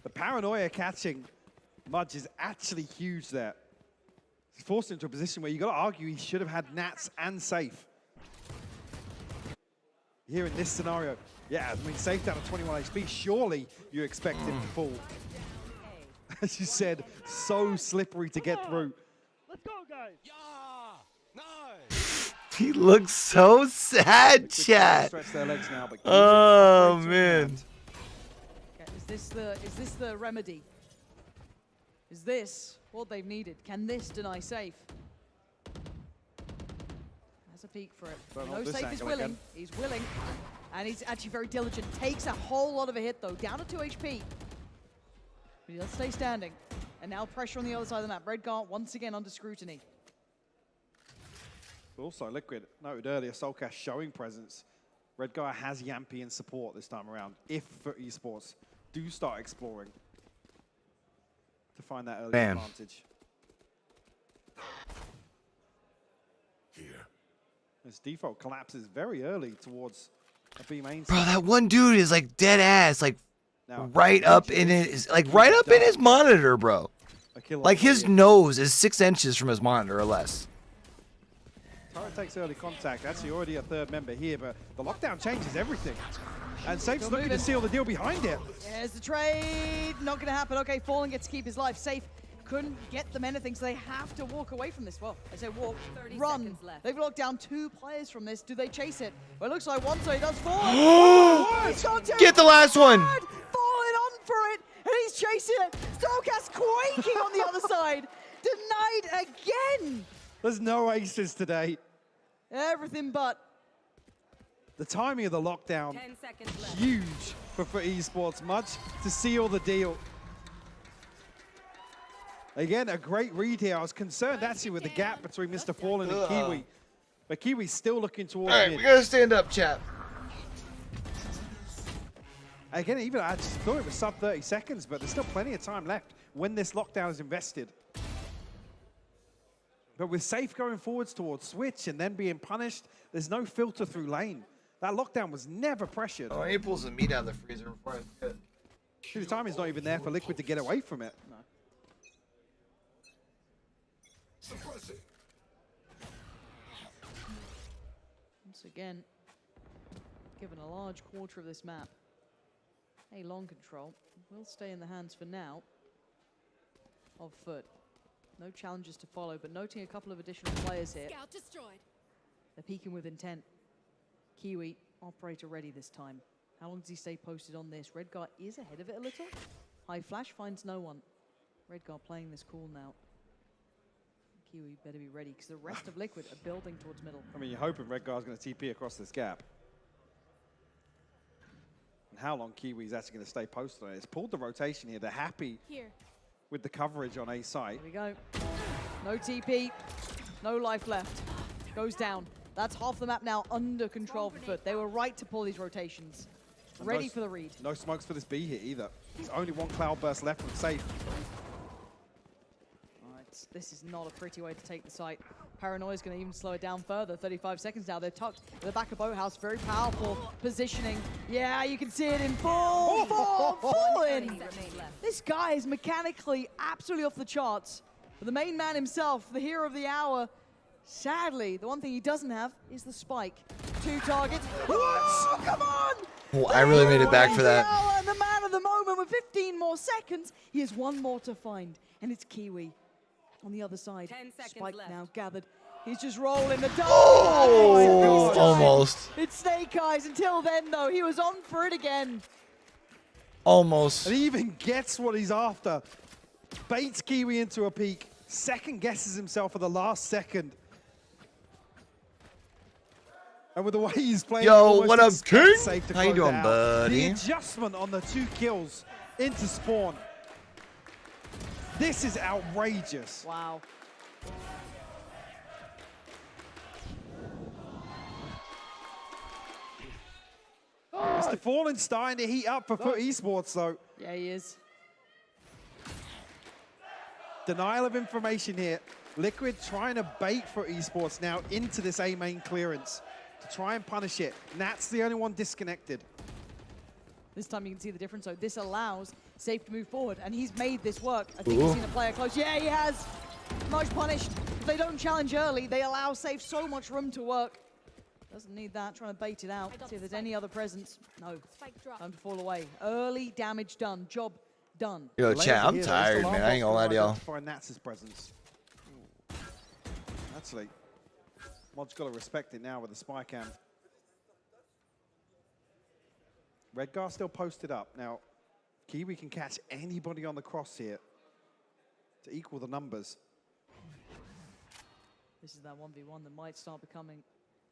The paranoia catching Mudge is actually huge there. He's forced into a position where you got to argue he should have had Nats and Safe. Here in this scenario, yeah, I mean, Safe down to 21 HP. Surely you expect him to fall. as you said, so slippery to get through. Let's go, guys. He looks so sad, chat. Stretch their legs now, but Oh man. Okay, is this the remedy? Is this what they've needed? Can this deny safe? Has a peek for it. Don't No, hold this safe is angle willing. again. He's willing. And he's actually very diligent. Takes a whole lot of a hit though. Down to 2 HP. But he does stay standing. And now pressure on the other side of the map. Redguard once again under scrutiny. Also, Liquid noted earlier, Soulcast showing presence. Redguard has Yampy in support this time around. If FUT Esports do start exploring to find that early advantage. His default collapses very early towards a B main. Bro, that one dude is like dead ass, like Now, right up in his, right up in his monitor, bro. Like his nose is 6 inches from his monitor or less. Turret takes early contact. Actually, already a third member here, but the lockdown changes everything. And Safe's looking to seal the deal behind it. There's the trade. Not going to happen. Okay, Fallen gets to keep his life. Safe couldn't get them anything, so they have to walk away from this. Well, I say walk, run. They've locked down 2 players from this. Do they chase it? Well, it looks like one, so he does Fallen. Get the last one. Fallen on for it, and he's chasing it. Soulcast quaking on the other side. Denied again. There's no aces today. Everything but. The timing of the lockdown, huge for FUT Esports, much to seal the deal. Again, a great read here. I was concerned actually with the gap between Mr. Fallen and Kiwi. But Kiwi's still looking towards All right, mid. we gotta stand up, chat. Again, even I just thought it was sub 30 seconds, but there's still plenty of time left when this lockdown is invested. But with Safe going forwards towards Switch and then being punished, there's no filter through lane. That lockdown was never pressured. Oh, he pulls the meat out of the freezer before I forget. The timing's not even there for Liquid to get away from it. No. Once again, given a large quarter of this map, a long control will stay in the hands for now of FUT. No challenges to follow, but noting a couple of additional players here. Scout destroyed. They're peeking with intent. Kiwi, operator ready this time. How long does he stay posted on this? Redguard is ahead of it a little. High flash finds no one. Redguard playing this cool now. Kiwi better be ready, because the rest of Liquid are building towards middle. I mean, you're hoping Redguard's going to TP across this gap. And how long Kiwi's actually going to stay posted on it. It's pulled the rotation here. They're happy with the coverage on A site. Here we go. No TP, no life left. Goes down. That's half the map now under control for FUT. They were right to pull these rotations. Ready for the read. No smokes for this B here either. There's only one cloud burst left from Safe. This is not a pretty way to take the site. Paranoia's going to even slow it down further. 35 seconds now. They're tucked at the back of Boathouse. Very powerful positioning. Yeah, you can see it in full. Fallen. This guy is mechanically absolutely off the charts. But the main man himself, the hero of the hour, sadly, the one thing he doesn't have is the spike. 2 targets. What? Come on! Oh, I really made it back for that. And the man of the moment with 15 more seconds. He has one more to find, and it's Kiwi. On the other side, Spike now gathered. He's just rolling the dice. Oh, almost. It's Snake Eyes. Until then, though, he was on for it again. Almost. And he even gets what he's after. Baits Kiwi into a peak. Second guesses himself for the last second. And with the way he's playing, yo, what up, King? Safe to How you doing, buddy? The adjustment on the 2 kills into spawn. This is outrageous. Wow. Mr. Fallen starting to heat up for FUT Esports, though. Yeah, he is. Denial of information here. Liquid trying to bait FUT Esports now into this A main clearance to try and punish it. Nat's the only one disconnected. This time you can see the difference. So this allows Safe to move forward, and he's made this work. I think he's seen a player close. Yeah, he has. Much punished. If they don't challenge early, they allow Safe so much room to work. Doesn't need that. Trying to bait it out. See if there's any other presence. No. Time to fall away. Early damage done. Job done. Yo, chat, I'm tired, man. I ain't gonna lie to y'all. For Natus' presence. Actually, Mod's got to respect it now with the spy cam. Redgar still posted up. Now, Kiwi can catch anybody on the cross here to equal the numbers. This is that 1v1 that might start becoming...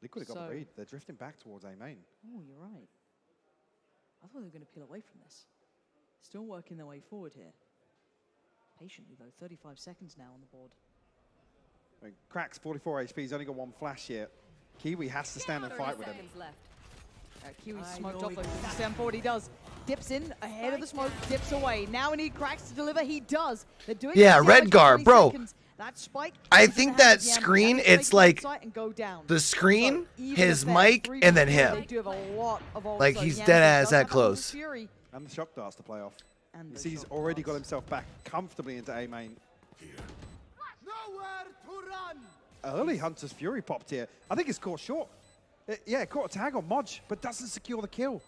Liquid have got the read. They're drifting back towards A main. Oh, you're right. I thought they were going to peel away from this. Still working their way forward here. Patiently, though. 35 seconds now on the board. I mean, Crack's 44 HP. He's only got one flash here. Kiwi has to stand and fight with him. Kiwi's smoked off, though. Stand forward, he does. Dips in, ahead of the smoke, dips away. Now we need Cracks to deliver. He does. They're doing Redgar, bro. That spike I think that screen, it's like the screen, his mic, and then him. Like he's dead ass that close. And the shock darts to play off. You see he's already got himself back comfortably into A main. Early Hunter's Fury popped here. I think it's caught short. Yeah, caught a tag on Modge, but doesn't secure the kill.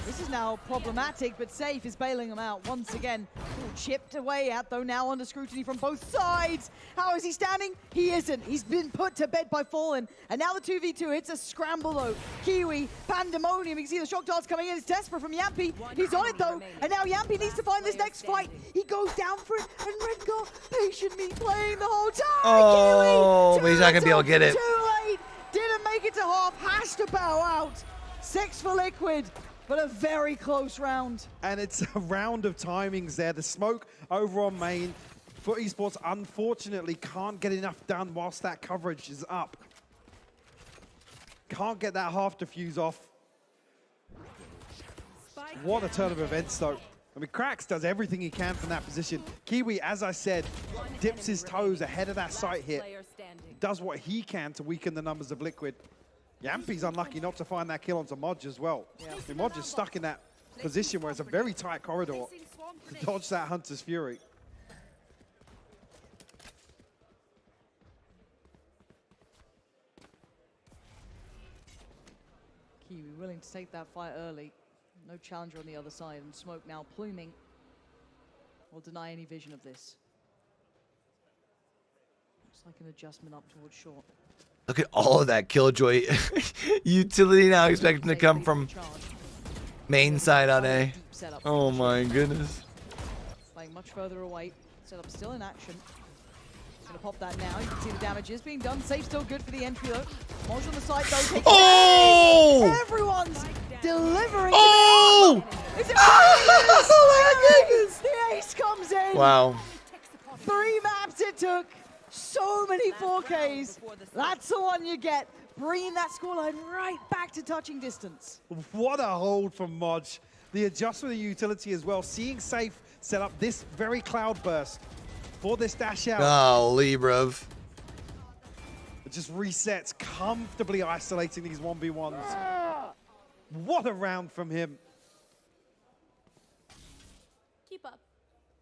This is now problematic, but Safe is bailing him out once again. Ooh, chipped away at, though, now under scrutiny from both sides. How is he standing? He isn't. He's been put to bed by Fallen. And now the 2v2, it's a scramble, though. Kiwi, pandemonium. You can see the shock darts coming in. It's desperate from Yampy. He's on it, though. And now Yampy needs to find this next fight. He goes down for it, and Redgar patiently playing the whole time. Oh, Kiwi, but he's not going to be able to get it. Too late. Didn't make it to half. Has to bow out. 6 for Liquid. But a very close round. And it's a round of timings there. The smoke over on main. FUT Esports, unfortunately, can't get enough done whilst that coverage is up. Can't get that half defuse off. What a turn of events, though. I mean, Cracks does everything he can from that position. Kiwi, as I said, dips his toes ahead of that site hit. Does what he can to weaken the numbers of Liquid. Yampy's unlucky not to find that kill onto Modge as well. Yeah. I mean, Modge is stuck in that position where it's a very tight corridor to dodge that Hunter's Fury. Kiwi willing to take that fight early. No challenger on the other side, and Smoke now pluming. Will deny any vision of this. Looks like an adjustment up towards short. Look at all of that Killjoy utility now, expecting to come from main side on A. Oh my goodness. Playing much further away. Setup still in action. Gonna pop that now. You can see the damage is being done. Safe still good for the entry though. Modge on the side though. Oh! Everyone's delivering. Oh! Is it oh my goodness! The ace comes in. Wow. 3 maps it took. So many 4Ks. That's the one you get. Bringing that scoreline right back to touching distance. What a hold from Modge. The adjustment of utility as well. Seeing Safe set up this very cloud burst for this dash out. Golly, bruv. It just resets, comfortably isolating these 1v1s. What a round from him. Keep up.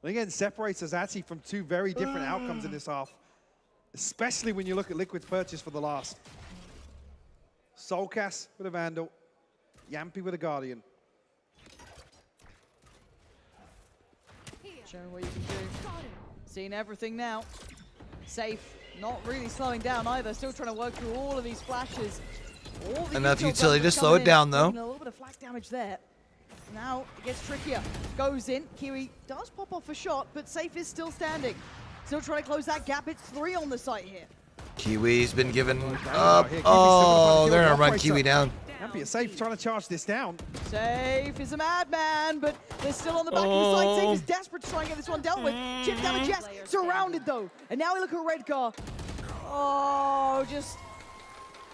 And again, separates us actually from 2 very different outcomes in this half. Especially when you look at Liquid's purchase for the last. Soulcast with a Vandal. Yampy with a Guardian. Showing what you can do. Seeing everything now. Safe, not really slowing down either. Still trying to work through all of these flashes. Enough utility to slow it down though. A little bit of flash damage there. Now it gets trickier. Goes in. Kiwi does pop off a shot, but Safe is still standing. Still trying to close that gap. It's 3 on the site here. Kiwi's been given up. Oh, they're gonna run Kiwi down. Yampy is Safe trying to charge this down. Safe is a madman, but they're still on the back of the side. Safe is desperate to try and get this one dealt with. Chip damage, yes. Surrounded though. And now we look at Redgar. Oh, just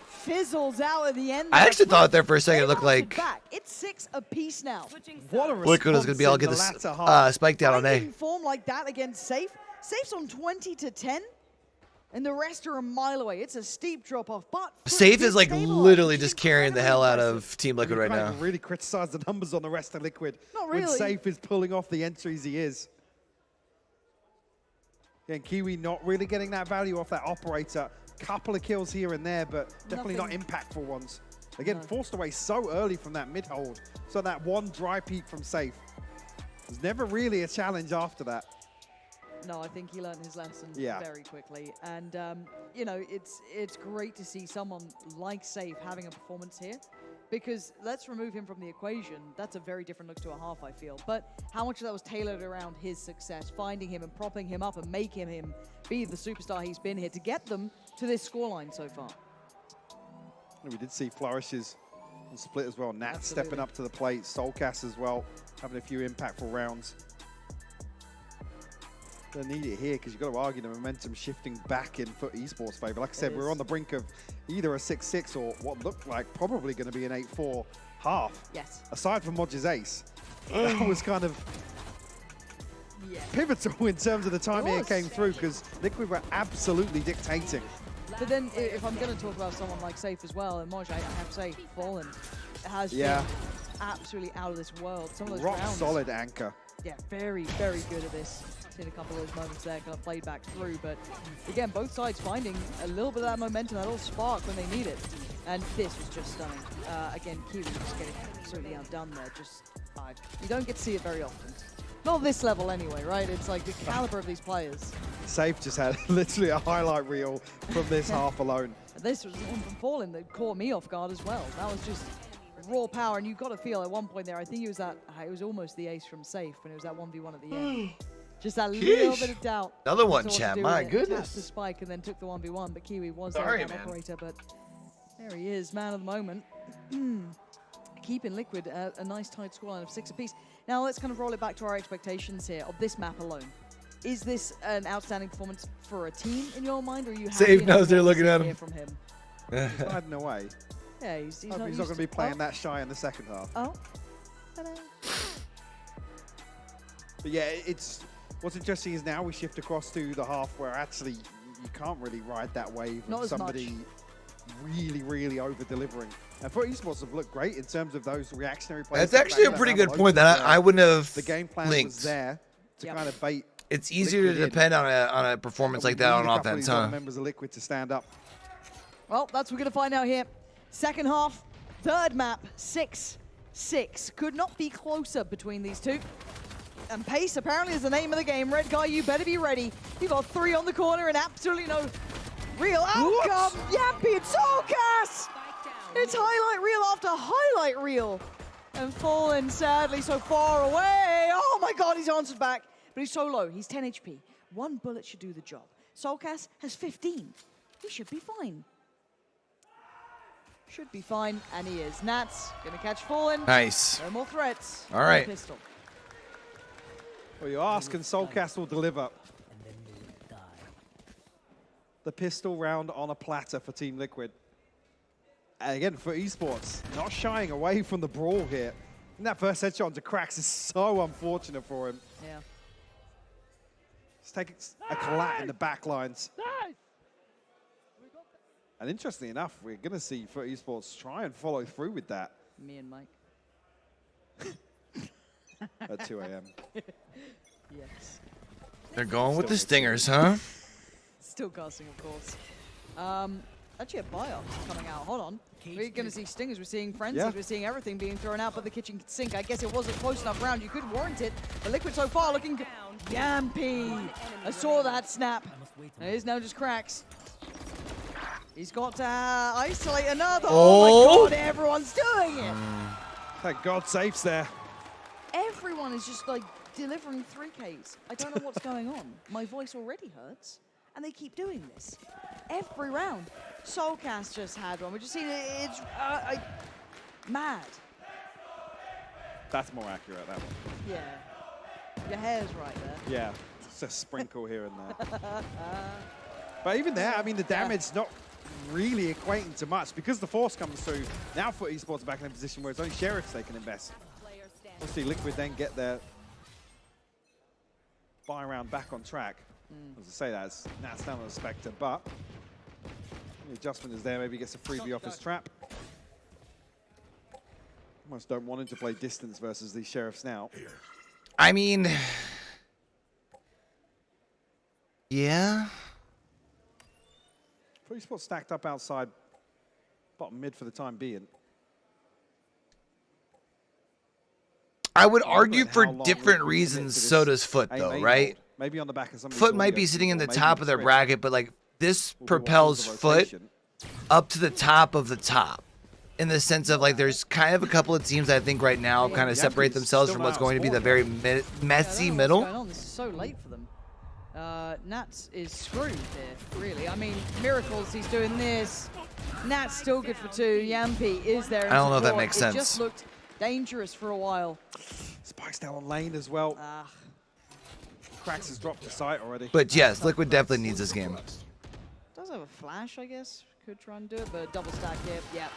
fizzles out at the end. I actually thought there for a second it looked like it's 6 apiece now. What a Liquid is gonna be able to get this spike down on A. Form like that against Safe. Safe's on 20 to 10, and the rest are a mile away. It's a steep drop off, but Safe is like literally just carrying the hell out of Team Liquid right now. Really criticize the numbers on the rest of Liquid. Not really. When Safe is pulling off the entries he is. And Kiwi not really getting that value off that operator. Couple of kills here and there, but definitely not impactful ones. Again, forced away so early from that mid hold. So that one dry peek from Safe. There's never really a challenge after that. No, I think he learned his lesson very quickly. And, you know, it's great to see someone like Safe having a performance here. Because let's remove him from the equation. That's a very different look to a half, I feel. But how much of that was tailored around his success, finding him and propping him up and making him be the superstar he's been here to get them to this scoreline so far. We did see flourishes on split as well. Nat stepping up to the plate. Soulcast as well, having a few impactful rounds. Gonna need it here because you've got to argue the momentum shifting back in FUT Esports' favor. Like I said, we're on the brink of either a 6-6 or what looked like probably going to be an 8-4 half. Yes. Aside from Modge's ace, that was kind of pivotal in terms of the timing it came through because Liquid were absolutely dictating. But then if I'm going to talk about someone like Safe as well, and Modge, I have to say, Fallen has been absolutely out of this world. Some of those Rock rounds, solid anchor. Yeah, very, very good at this. Seen a couple of those moments there, kind of played back through, but again, both sides finding a little bit of that momentum, that little spark when they need it. And this was just stunning. Again, Kiwi just getting absolutely outdone there. You don't get to see it very often. Not at this level anyway, right? It's like the caliber of these players. Safe just had literally a highlight reel from this half alone. This was one from Fallen that caught me off guard as well. That was just raw power, and you've got to feel at one point there, I think it was almost the ace from Safe when it was that 1v1 at the end. Just that little bit of doubt. Another one, chat. My goodness. Tapped the spike and then took the 1v1, but Kiwi was there as an operator, but there he is, man of the moment. Keeping Liquid a nice tight scoreline of 6 apiece. Now let's kind of roll it back to our expectations here of this map alone. Is this an outstanding performance for a team in your mind, or are you happy Safe knows they're looking at him. From him? He's hiding away. Yeah, he's not going to be playing that shy in the second half. Oh. But yeah, what's interesting is now we shift across to the half where actually you can't really ride that wave of somebody really, really over-delivering. And FUT Esports have looked great in terms of those reactionary plays. That's actually a pretty good point that I wouldn't have The game plan was there to kind of bait. It's easier to depend on a performance like that on offense, huh? Members of Liquid to stand up. Well, that's what we're going to find out here. Second half, third map, 6-6. Could not be closer between these two. And pace apparently is the name of the game. Red guy, you better be ready. You got 3 on the corner and absolutely no real outcome. Yappy and Soulcast! It's highlight reel after highlight reel. And Fallen, sadly, so far away. Oh my god, he's answered back. But he's so low. He's 10 HP. 1 bullet should do the job. Soulcast has 15. He should be fine. Should be fine, and he is. Nats gonna catch Fallen. Nice. No more threats. All right. Pistol. Well, you ask, and Soulcast will deliver. The pistol round on a platter for Team Liquid. And again, for Esports, not shying away from the brawl here. And that first headshot onto Cracks is so unfortunate for him. Yeah. He's taking a collat in the back lines. And interestingly enough, we're going to see FUT Esports try and follow through with that. Me and Mike. At 2 a.m. Yes. They're going with the stingers, huh? Still casting, of course. Actually, a buy-up coming out. Hold on. We're going to see stingers. We're seeing frenzies. We're seeing everything being thrown out but the kitchen sink. I guess it wasn't close enough round. You could warrant it. But Liquid so far looking yampy. I saw that snap. It is now just Cracks. He's got to isolate another. Oh my god, everyone's doing it. Thank God Safe's there. Everyone is just like delivering 3Ks. I don't know what's going on. My voice already hurts, and they keep doing this. Every round. Soulcast just had one. We're just seeing it. It's mad. That's more accurate, that one. Yeah. Your hair's right there. Yeah, it's a sprinkle here and there. But even there, I mean, the damage not really equating to much because the force comes through. Now FUT Esports are back in a position where it's only Sheriffs they can invest. We'll see Liquid then get their buy round back on track. As I say, that's down on the Spectre, but the adjustment is there. Maybe he gets a freebie off his trap. Almost don't want him to play distance versus these Sheriffs now. I mean, yeah. FUT Esports stacked up outside bottom mid for the time being. I would argue for different reasons so does FUT though, right? Maybe on the back of some FUT might be sitting in the top of their bracket, but like this propels FUT up to the top of the top. In the sense of like there's kind of a couple of teams I think right now kind of separate themselves from what's going to be the very messy middle. What's going on? This is so late for them. Nats is screwed here, really. I mean, Miracles, he's doing this. Nat's still good for 2. Yampi is there. I don't know if that makes sense. It just looked dangerous for a while. Spikes down on lane as well. Cracks has dropped the site already. But yes, Liquid definitely needs this game. Does have a flash, I guess. Could try and do it, but double stack here. Yeah.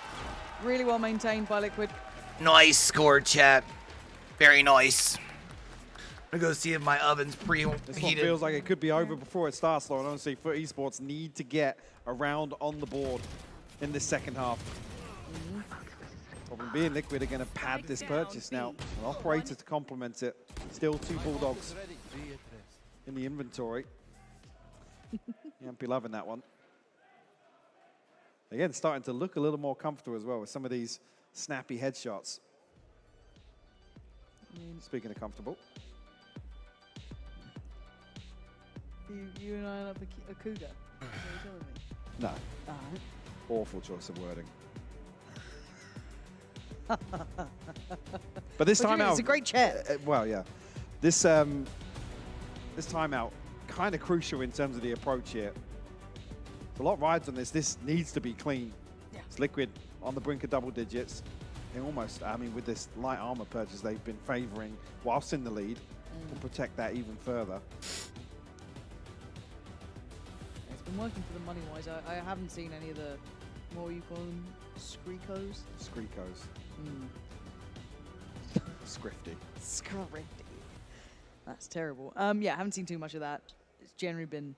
Really well maintained by Liquid. Nice score, chat. Very nice. I'm gonna go see if my oven's preheated. This one feels like it could be over before it starts, though. And honestly, FUT Esports need to get a round on the board in this second half. Problem being, Liquid are going to pad this purchase now. An operator to complement it. Still 2 Bulldogs in the inventory. Yampi loving that one. Again, starting to look a little more comfortable as well with some of these snappy headshots. Speaking of comfortable. You and I up a cougar? Is that what you're telling me? No. Alright. Awful choice of wording. But this timeout, it's a great chat. Well, yeah. This timeout kind of crucial in terms of the approach here. A lot rides on this. This needs to be clean. Yeah. It's Liquid on the brink of double digits. They almost, I mean, with this light armor purchase, they've been favoring whilst in the lead. Will protect that even further. It's been working for them money-wise. I haven't seen any of the, what you call them, Screecos? Screecos. Scrifty. Scrifty. That's terrible. Yeah, I haven't seen too much of that. It's generally been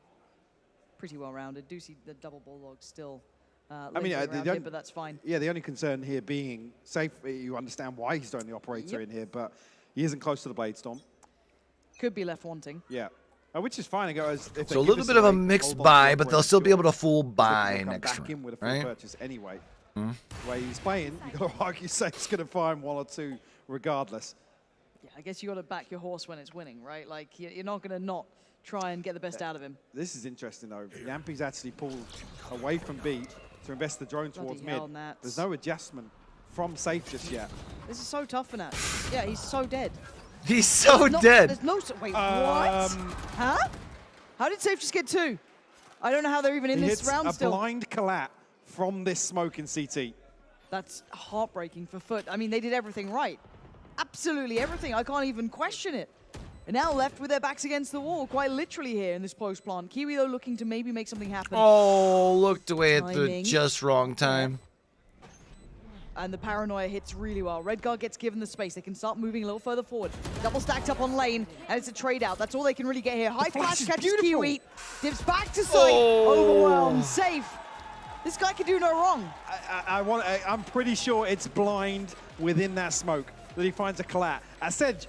pretty well-rounded. Do see the double Bulldogs still I mean, but that's fine. Yeah, the only concern here being safe. You understand why he's throwing the operator in here, but he isn't close to the Blade Storm. Could be left wanting. Yeah. Which is fine. So a little bit of a mixed buy, but they'll still be able to full buy next back in with a full right? purchase anyway. The way he's playing, you got to argue Safe's going to find 1 or 2 regardless. Yeah, I guess you got to back your horse when it's winning, right? Like you're not going to not try and get the best out of him. This is interesting though. Yampi's actually pulled away from B to invest the drone towards mid. There's no adjustment from Safe just yet. This is so tough for Nat. Yeah, he's so dead. He's so dead. There's no. Wait, what? Huh? How did Safe just get 2? I don't know how they're even in this round still. A blind collat from this smoke in CT. That's heartbreaking for FUT. I mean, they did everything right. Absolutely everything. I can't even question it. And now left with their backs against the wall, quite literally here in this post plant. Kiwi, though, looking to maybe make something happen. Oh, looked away at the just wrong time. And the paranoia hits really well. Red Guard gets given the space. They can start moving a little further forward. Double stacked up on lane, and it's a trade out. That's all they can really get here. High flash catches Kiwi. Dips back to sight. Overwhelmed. Safe. This guy can do no wrong. I'm pretty sure it's blind within that smoke that he finds a collat. I said,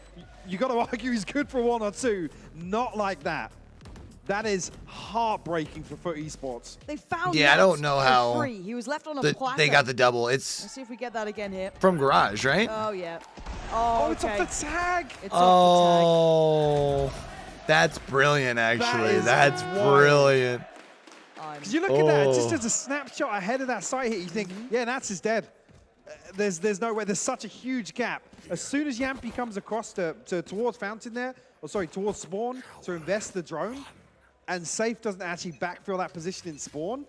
you got to argue he's good for 1 or 2. Not like that. That is heartbreaking for FUT Esports. They found I don't know how free. He was left on a platter. They got the double. Let's see if we get that again here. From Garage, right? Oh, yeah. Oh, it's off the tag. It's off the tag. That's brilliant, actually. That's brilliant. Because you look at that, just as a snapshot ahead of that site hit, you think, yeah, Nats is dead. There's no way. There's such a huge gap. As soon as Yampi comes across towards Fountain there, towards Spawn to invest the drone, and Safe doesn't actually backfill that position in Spawn.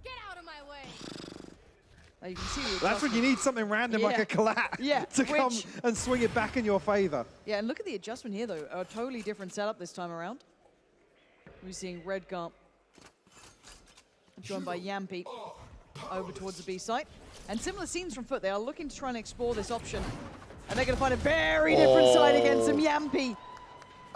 Get out of my way. You can see that's when you need something random like a collat to come and swing it back in your favor. Yeah, and look at the adjustment here, though. A totally different setup this time around. We're seeing Red Guard joined by Yampi over towards the B site. And similar scenes from FUT. They are looking to try and explore this option. And they're going to find a very different side against some Yampi.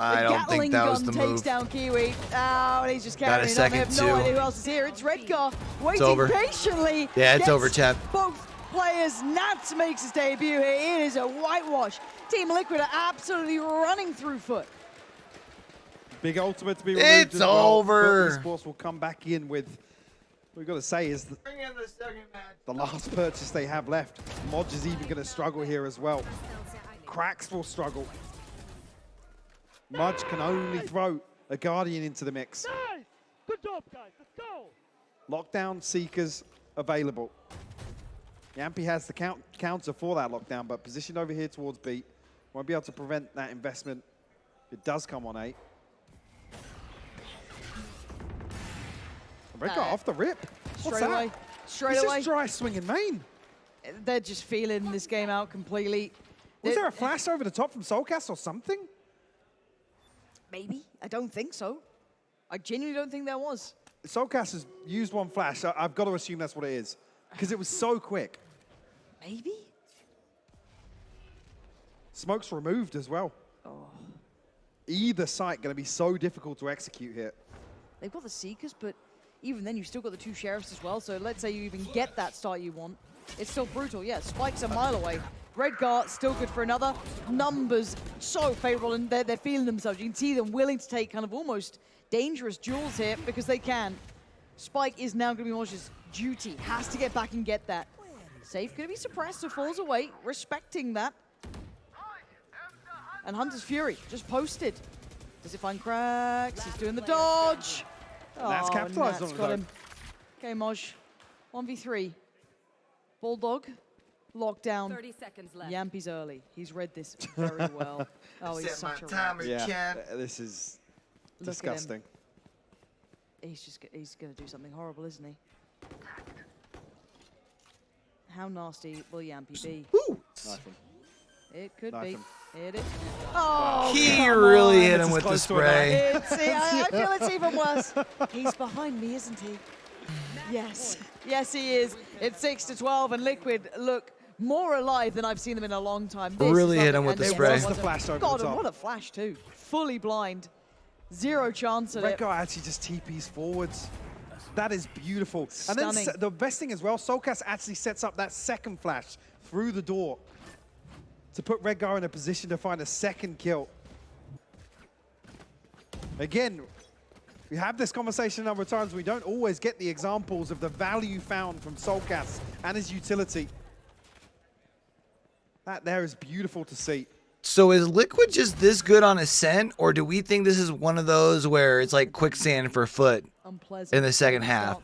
I don't think that was the move. Takes down Kiwi. Oh, and he's just carrying it on. They have no idea who else is here. It's Redgar waiting patiently. Yeah, it's over, chat. Both players. Nats makes his debut here. It is a whitewash. Team Liquid are absolutely running through FUT. Big ultimate to be removed. It's over. FUT Esports will come back in with, we've got to say, is the last purchase they have left. Modge is even going to struggle here as well. Cracks will struggle. Mudge can only throw a Guardian into the mix. Nice! Good job, guys. Let's go! Lockdown Seekers available. Yampy has the counter for that lockdown, but positioned over here towards B. Won't be able to prevent that investment. It does come on A. Red off the rip. What's that? Away. Straight He's away. just dry swinging main. They're just feeling this game out completely. Was there a flash over the top from Soulcast or something? Maybe. I don't think so. I genuinely don't think there was. Soulcast has used one flash. I've got to assume that's what it is. Because it was so quick. Maybe? Smoke's removed as well. Either site going to be so difficult to execute here. They've got the Seekers, but even then you've still got the 2 Sheriffs as well. So let's say you even get that start you want. It's still brutal. Yeah, Spike's a mile away. Redgar still good for another. Numbers so favorable, and they're feeling themselves. You can see them willing to take kind of almost dangerous duels here because they can. Spike is now going to be Moj's duty. Has to get back and get that. Safe going to be suppressed, so falls away, respecting that. And Hunter's Fury just posted. Does it find Cracks? He's doing the dodge. That's capitalized on it, got him. Okay, Moj. 1v3. Bulldog. Lockdown. 30 seconds left. Yampy's early. He's read this very well. Oh, he's such a rat. Yeah, this is Look disgusting. He's going to do something horrible, isn't he? How nasty will Yampy be? Knife him. It could Knife be. him. Hit it. Oh, He come really on. hit him with the spray. I feel it's even worse. He's behind me, isn't he? Yes. Yes, he is. It's 6-12, and Liquid look more alive than I've seen them in a long time. This Really is hit him with the spray. Was the flash over God, the and top. what a flash, too. Fully blind. Zero chance at Red it. guy actually just TPs forwards. That is beautiful. Stunning. And then the best thing as well, Soulcast actually sets up that second flash through the door to put Redgar in a position to find a second kill. Again, we have this conversation a number of times. We don't always get the examples of the value found from Soulcast and his utility. That there is beautiful to see. So is Liquid just this good on Ascent, or do we think this is one of those where it's like quicksand for FUT in the second half?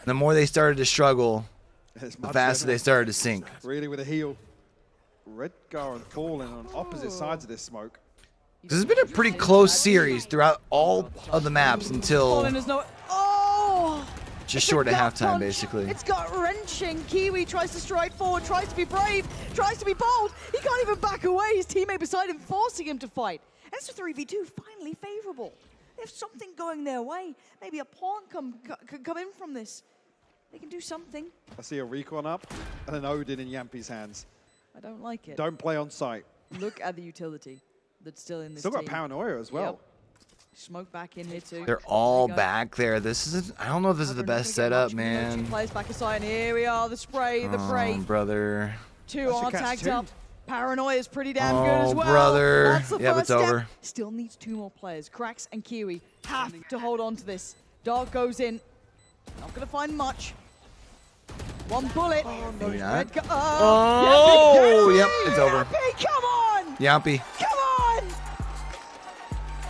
The more they started to struggle, the faster they started to sink. Really with a heal. Redgar and Fallen on opposite sides of this smoke. This has been a pretty close series throughout all of the maps until Fallen is no. Oh! just short of halftime, basically. It's gut-wrenching. Kiwi tries to stride forward, tries to be brave, tries to be bold. He can't even back away. His teammate beside him forcing him to fight. And it's a 3v2, finally favorable. If something going their way, maybe a pawn could come in from this. They can do something. I see a recon up and an Odin in Yampy's hands. I don't like it. Don't play on site. Look at the utility that's still in this Still got team. paranoia as well. Yep. Smoke back in here too. They're all back there. This is I don't know if this is the best setup, man. Two players back aside, and here we are, the spray, the fray. Oh, brother. Two are tagged up. Paranoia is pretty damn good as well. Brother. That's the Yep, first it's step. over. Still needs 2 more players. Cracks and Kiwi have to hold on to this. Dark goes in. Not going to find much. One bullet. Maybe not. Oh, yep, it's over. Yampy, come on! Yampy. Come on!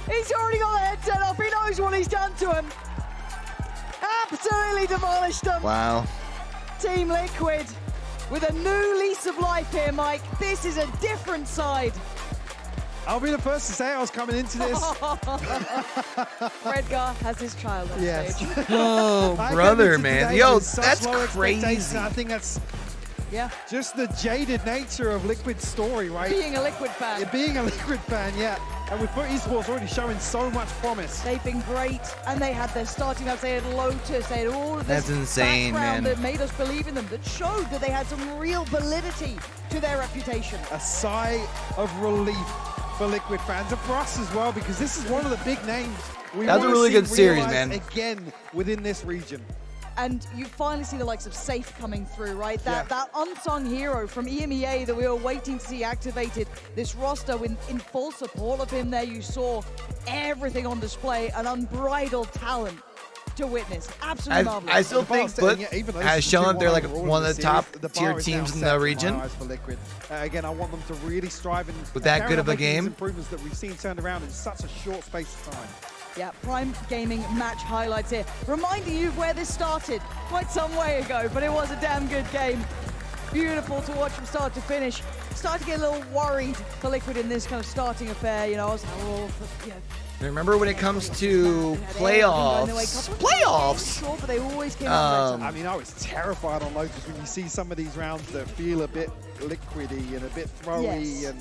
He's already got the headset up. He knows what he's done to him. Absolutely demolished them. Wow. Team Liquid with a new lease of life here, Mike. This is a different side. I'll be the first to say I was coming into this. Redgar has his child on stage. Oh, brother, man. Yo, that's crazy. I think that's just the jaded nature of Liquid's story, right? Being a Liquid fan. Yeah, being a Liquid fan, yeah. And with FUT Esports already showing so much promise. They've been great, and they had their starting ups. They had Lotus. They had all of this That's insane, background man. that made us believe in them, that showed that they had some real validity to their reputation. A sigh of relief for Liquid fans and for us as well, because this is one of the big names we That's a wanna really see good series, realized man. again within this region. And you finally see the likes of Safe coming through, right? That unsung hero from EMEA that we were waiting to see activated. This roster in full support of him there. You saw everything on display, an unbridled talent. to witness. Absolutely marvelous. I still think FUT has shown that they're like one of the top tier teams in the region. Again, I want them to really strive and with that good of a game. Improvements that we've seen turned around in such a short space of time. Yeah, Prime Gaming match highlights here. Reminding you where this started quite some way ago, but it was a damn good game. Beautiful to watch from start to finish. Started to get a little worried for Liquid in this kind of starting affair. You know, I was like, oh, you know. Remember when it comes to playoffs? Sure, but they always came I mean, I was terrified on Lotus when you see some of these rounds that feel a bit liquidy and a bit throwy, and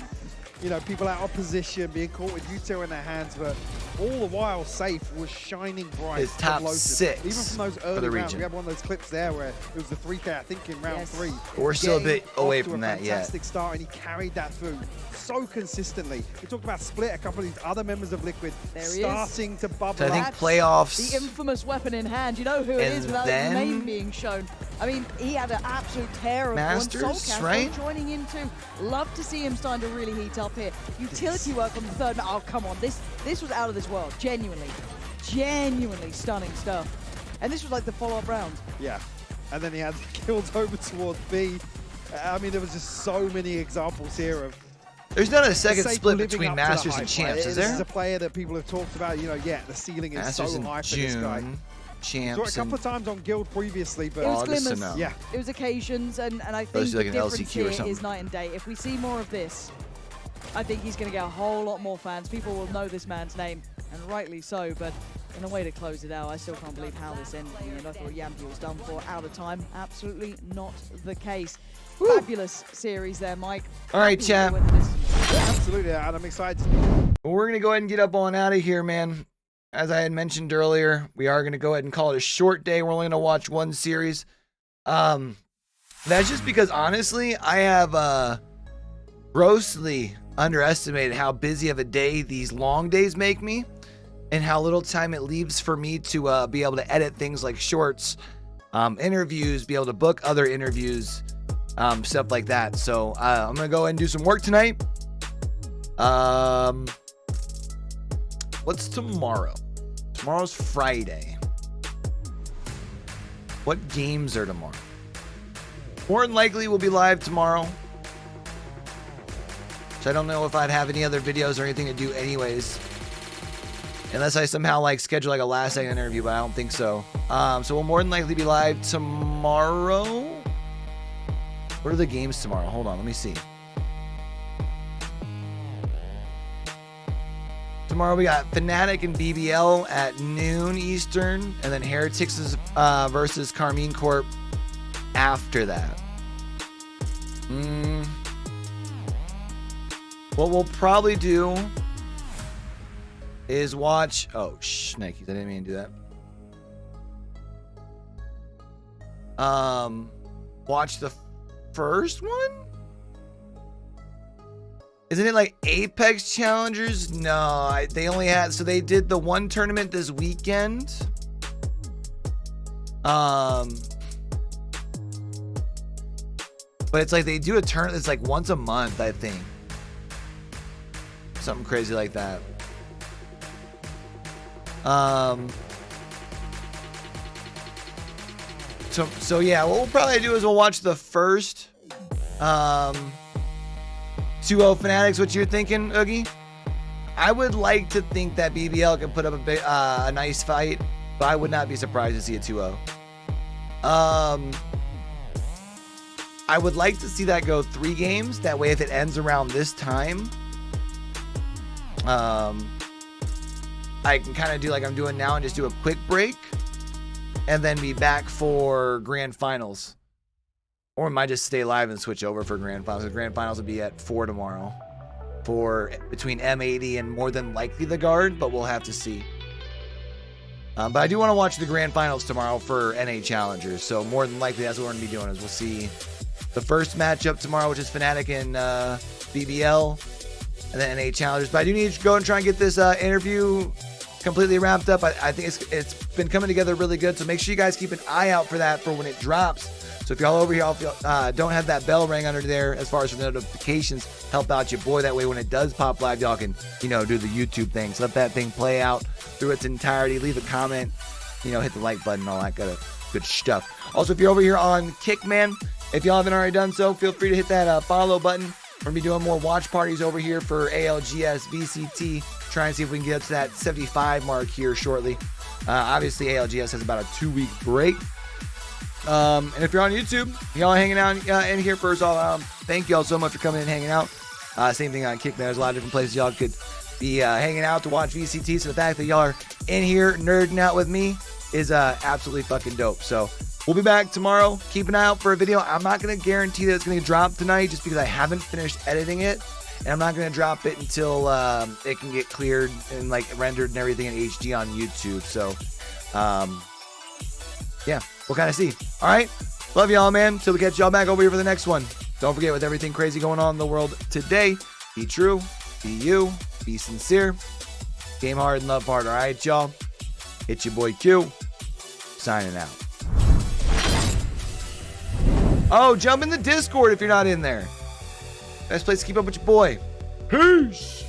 you know, people out of position being caught with U2 in their hands, but all the while Safe was shining bright. His top Lotus. 6 even from those for early the rounds. region. We had one of those clips there where it was the 3K, I think, in round 3. We're still a bit away from that yet. Fantastic start, and he carried that through so consistently. We talked about Split, a couple of these other members of Liquid starting to bubble so I think up. playoffs. The infamous weapon in hand. You know who it is without his name being shown. I mean, he had an absolute tear of Masters, one. Soulcast right? Joining in too. Love to see him starting to really heat up here. Utility work on the third. Oh, come on. This was out of this world. Genuinely stunning stuff. And this was like the follow-up round. Yeah. And then he had kills over towards B. I mean, there was just so many examples here of There's not a second split between Masters and Champs, is there? This is a player that people have talked about, you know, yeah, the ceiling is Masters so high for this guy. Champs. Saw it a couple of times on Guild previously, but it was glimmers. Yeah. It was occasions, and I think like the an difference LCQ here or something. is night and day. If we see more of this, I think he's going to get a whole lot more fans. People will know this man's name, and rightly so, but in a way to close it out, I still can't believe how this ended. You know, I thought Yampi was done for out of time. Absolutely not the case. Fabulous series there, Mike. All right, chat. Yeah, absolutely, and I'm excited. Well, we're going to go ahead and get up on out of here, man. As I had mentioned earlier, we are going to go ahead and call it a short day. We're only going to watch one series. That's just because, honestly, I have grossly underestimated how busy of a day these long days make me and how little time it leaves for me to be able to edit things like shorts, interviews, be able to book other interviews, stuff like that. So I'm going to go ahead and do some work tonight. What's tomorrow? Tomorrow's Friday. What games are tomorrow? More than likely we'll be live tomorrow. So I don't know if I'd have any other videos or anything to do anyways. Unless I somehow like schedule like a last second interview, but I don't think so. So we'll more than likely be live tomorrow. What are the games tomorrow? Hold on, let me see. Tomorrow we got Fnatic and BBL at noon Eastern, and then Heretics is, versus Karmine Corp after that. What we'll probably do is watch. Oh, Nikes! I didn't mean to do that. Watch the first one. Isn't it like Apex Challengers? No, they only had, so they did the one tournament this weekend. But it's like they do a tournament, it's like once a month, I think. Something crazy like that. So yeah, what we'll probably do is we'll watch the first 2-0 Fanatics. What you're thinking, Oogie? I would like to think that BBL can put up a nice fight, but I would not be surprised to see a 2-0. I would like to see that go 3 games. That way, if it ends around this time, I can kind of do like I'm doing now and just do a quick break and then be back for grand finals. Or we might just stay live and switch over for grand finals. The grand finals will be at 4 tomorrow for between M80 and more than likely the guard, but we'll have to see. But I do want to watch the grand finals tomorrow for NA Challengers. So more than likely that's what we're going to be doing is we'll see the first matchup tomorrow, which is Fnatic and BBL, and then NA Challengers. But I do need to go and try and get this interview completely wrapped up. I think it's been coming together really good. So make sure you guys keep an eye out for that for when it drops. So if y'all over here don't have that bell ring under there as far as for notifications, help out your boy. That way when it does pop live, y'all can, do the YouTube things. Let that thing play out through its entirety. Leave a comment you know, hit the like button, all that good stuff. Also, if you're over here on Kickman, if y'all haven't already done so, feel free to hit that follow button. We're going to be doing more watch parties over here for ALGS, VCT. Trying to see if we can get up to that 75 mark here shortly. Obviously, ALGS has about a 2-week break. And if you're on YouTube, y'all hanging out in here, first of all, thank y'all so much for coming and hanging out. Same thing on Kickman. There's a lot of different places y'all could be hanging out to watch VCT. So the fact that y'all are in here nerding out with me is absolutely fucking dope. So we'll be back tomorrow. Keep an eye out for a video. I'm not going to guarantee that it's going to drop tonight just because I haven't finished editing it. And I'm not going to drop it until it can get cleared and like rendered and everything in HD on YouTube. So, yeah, we'll kind of see. All right. Love y'all, man. Till we catch y'all back over here for the next one. Don't forget, with everything crazy going on in the world today, be true, be you, be sincere, game hard and love hard. All right, y'all. It's your boy Q, signing out. Oh, jump in the Discord if you're not in there. Best place to keep up with your boy. Peace.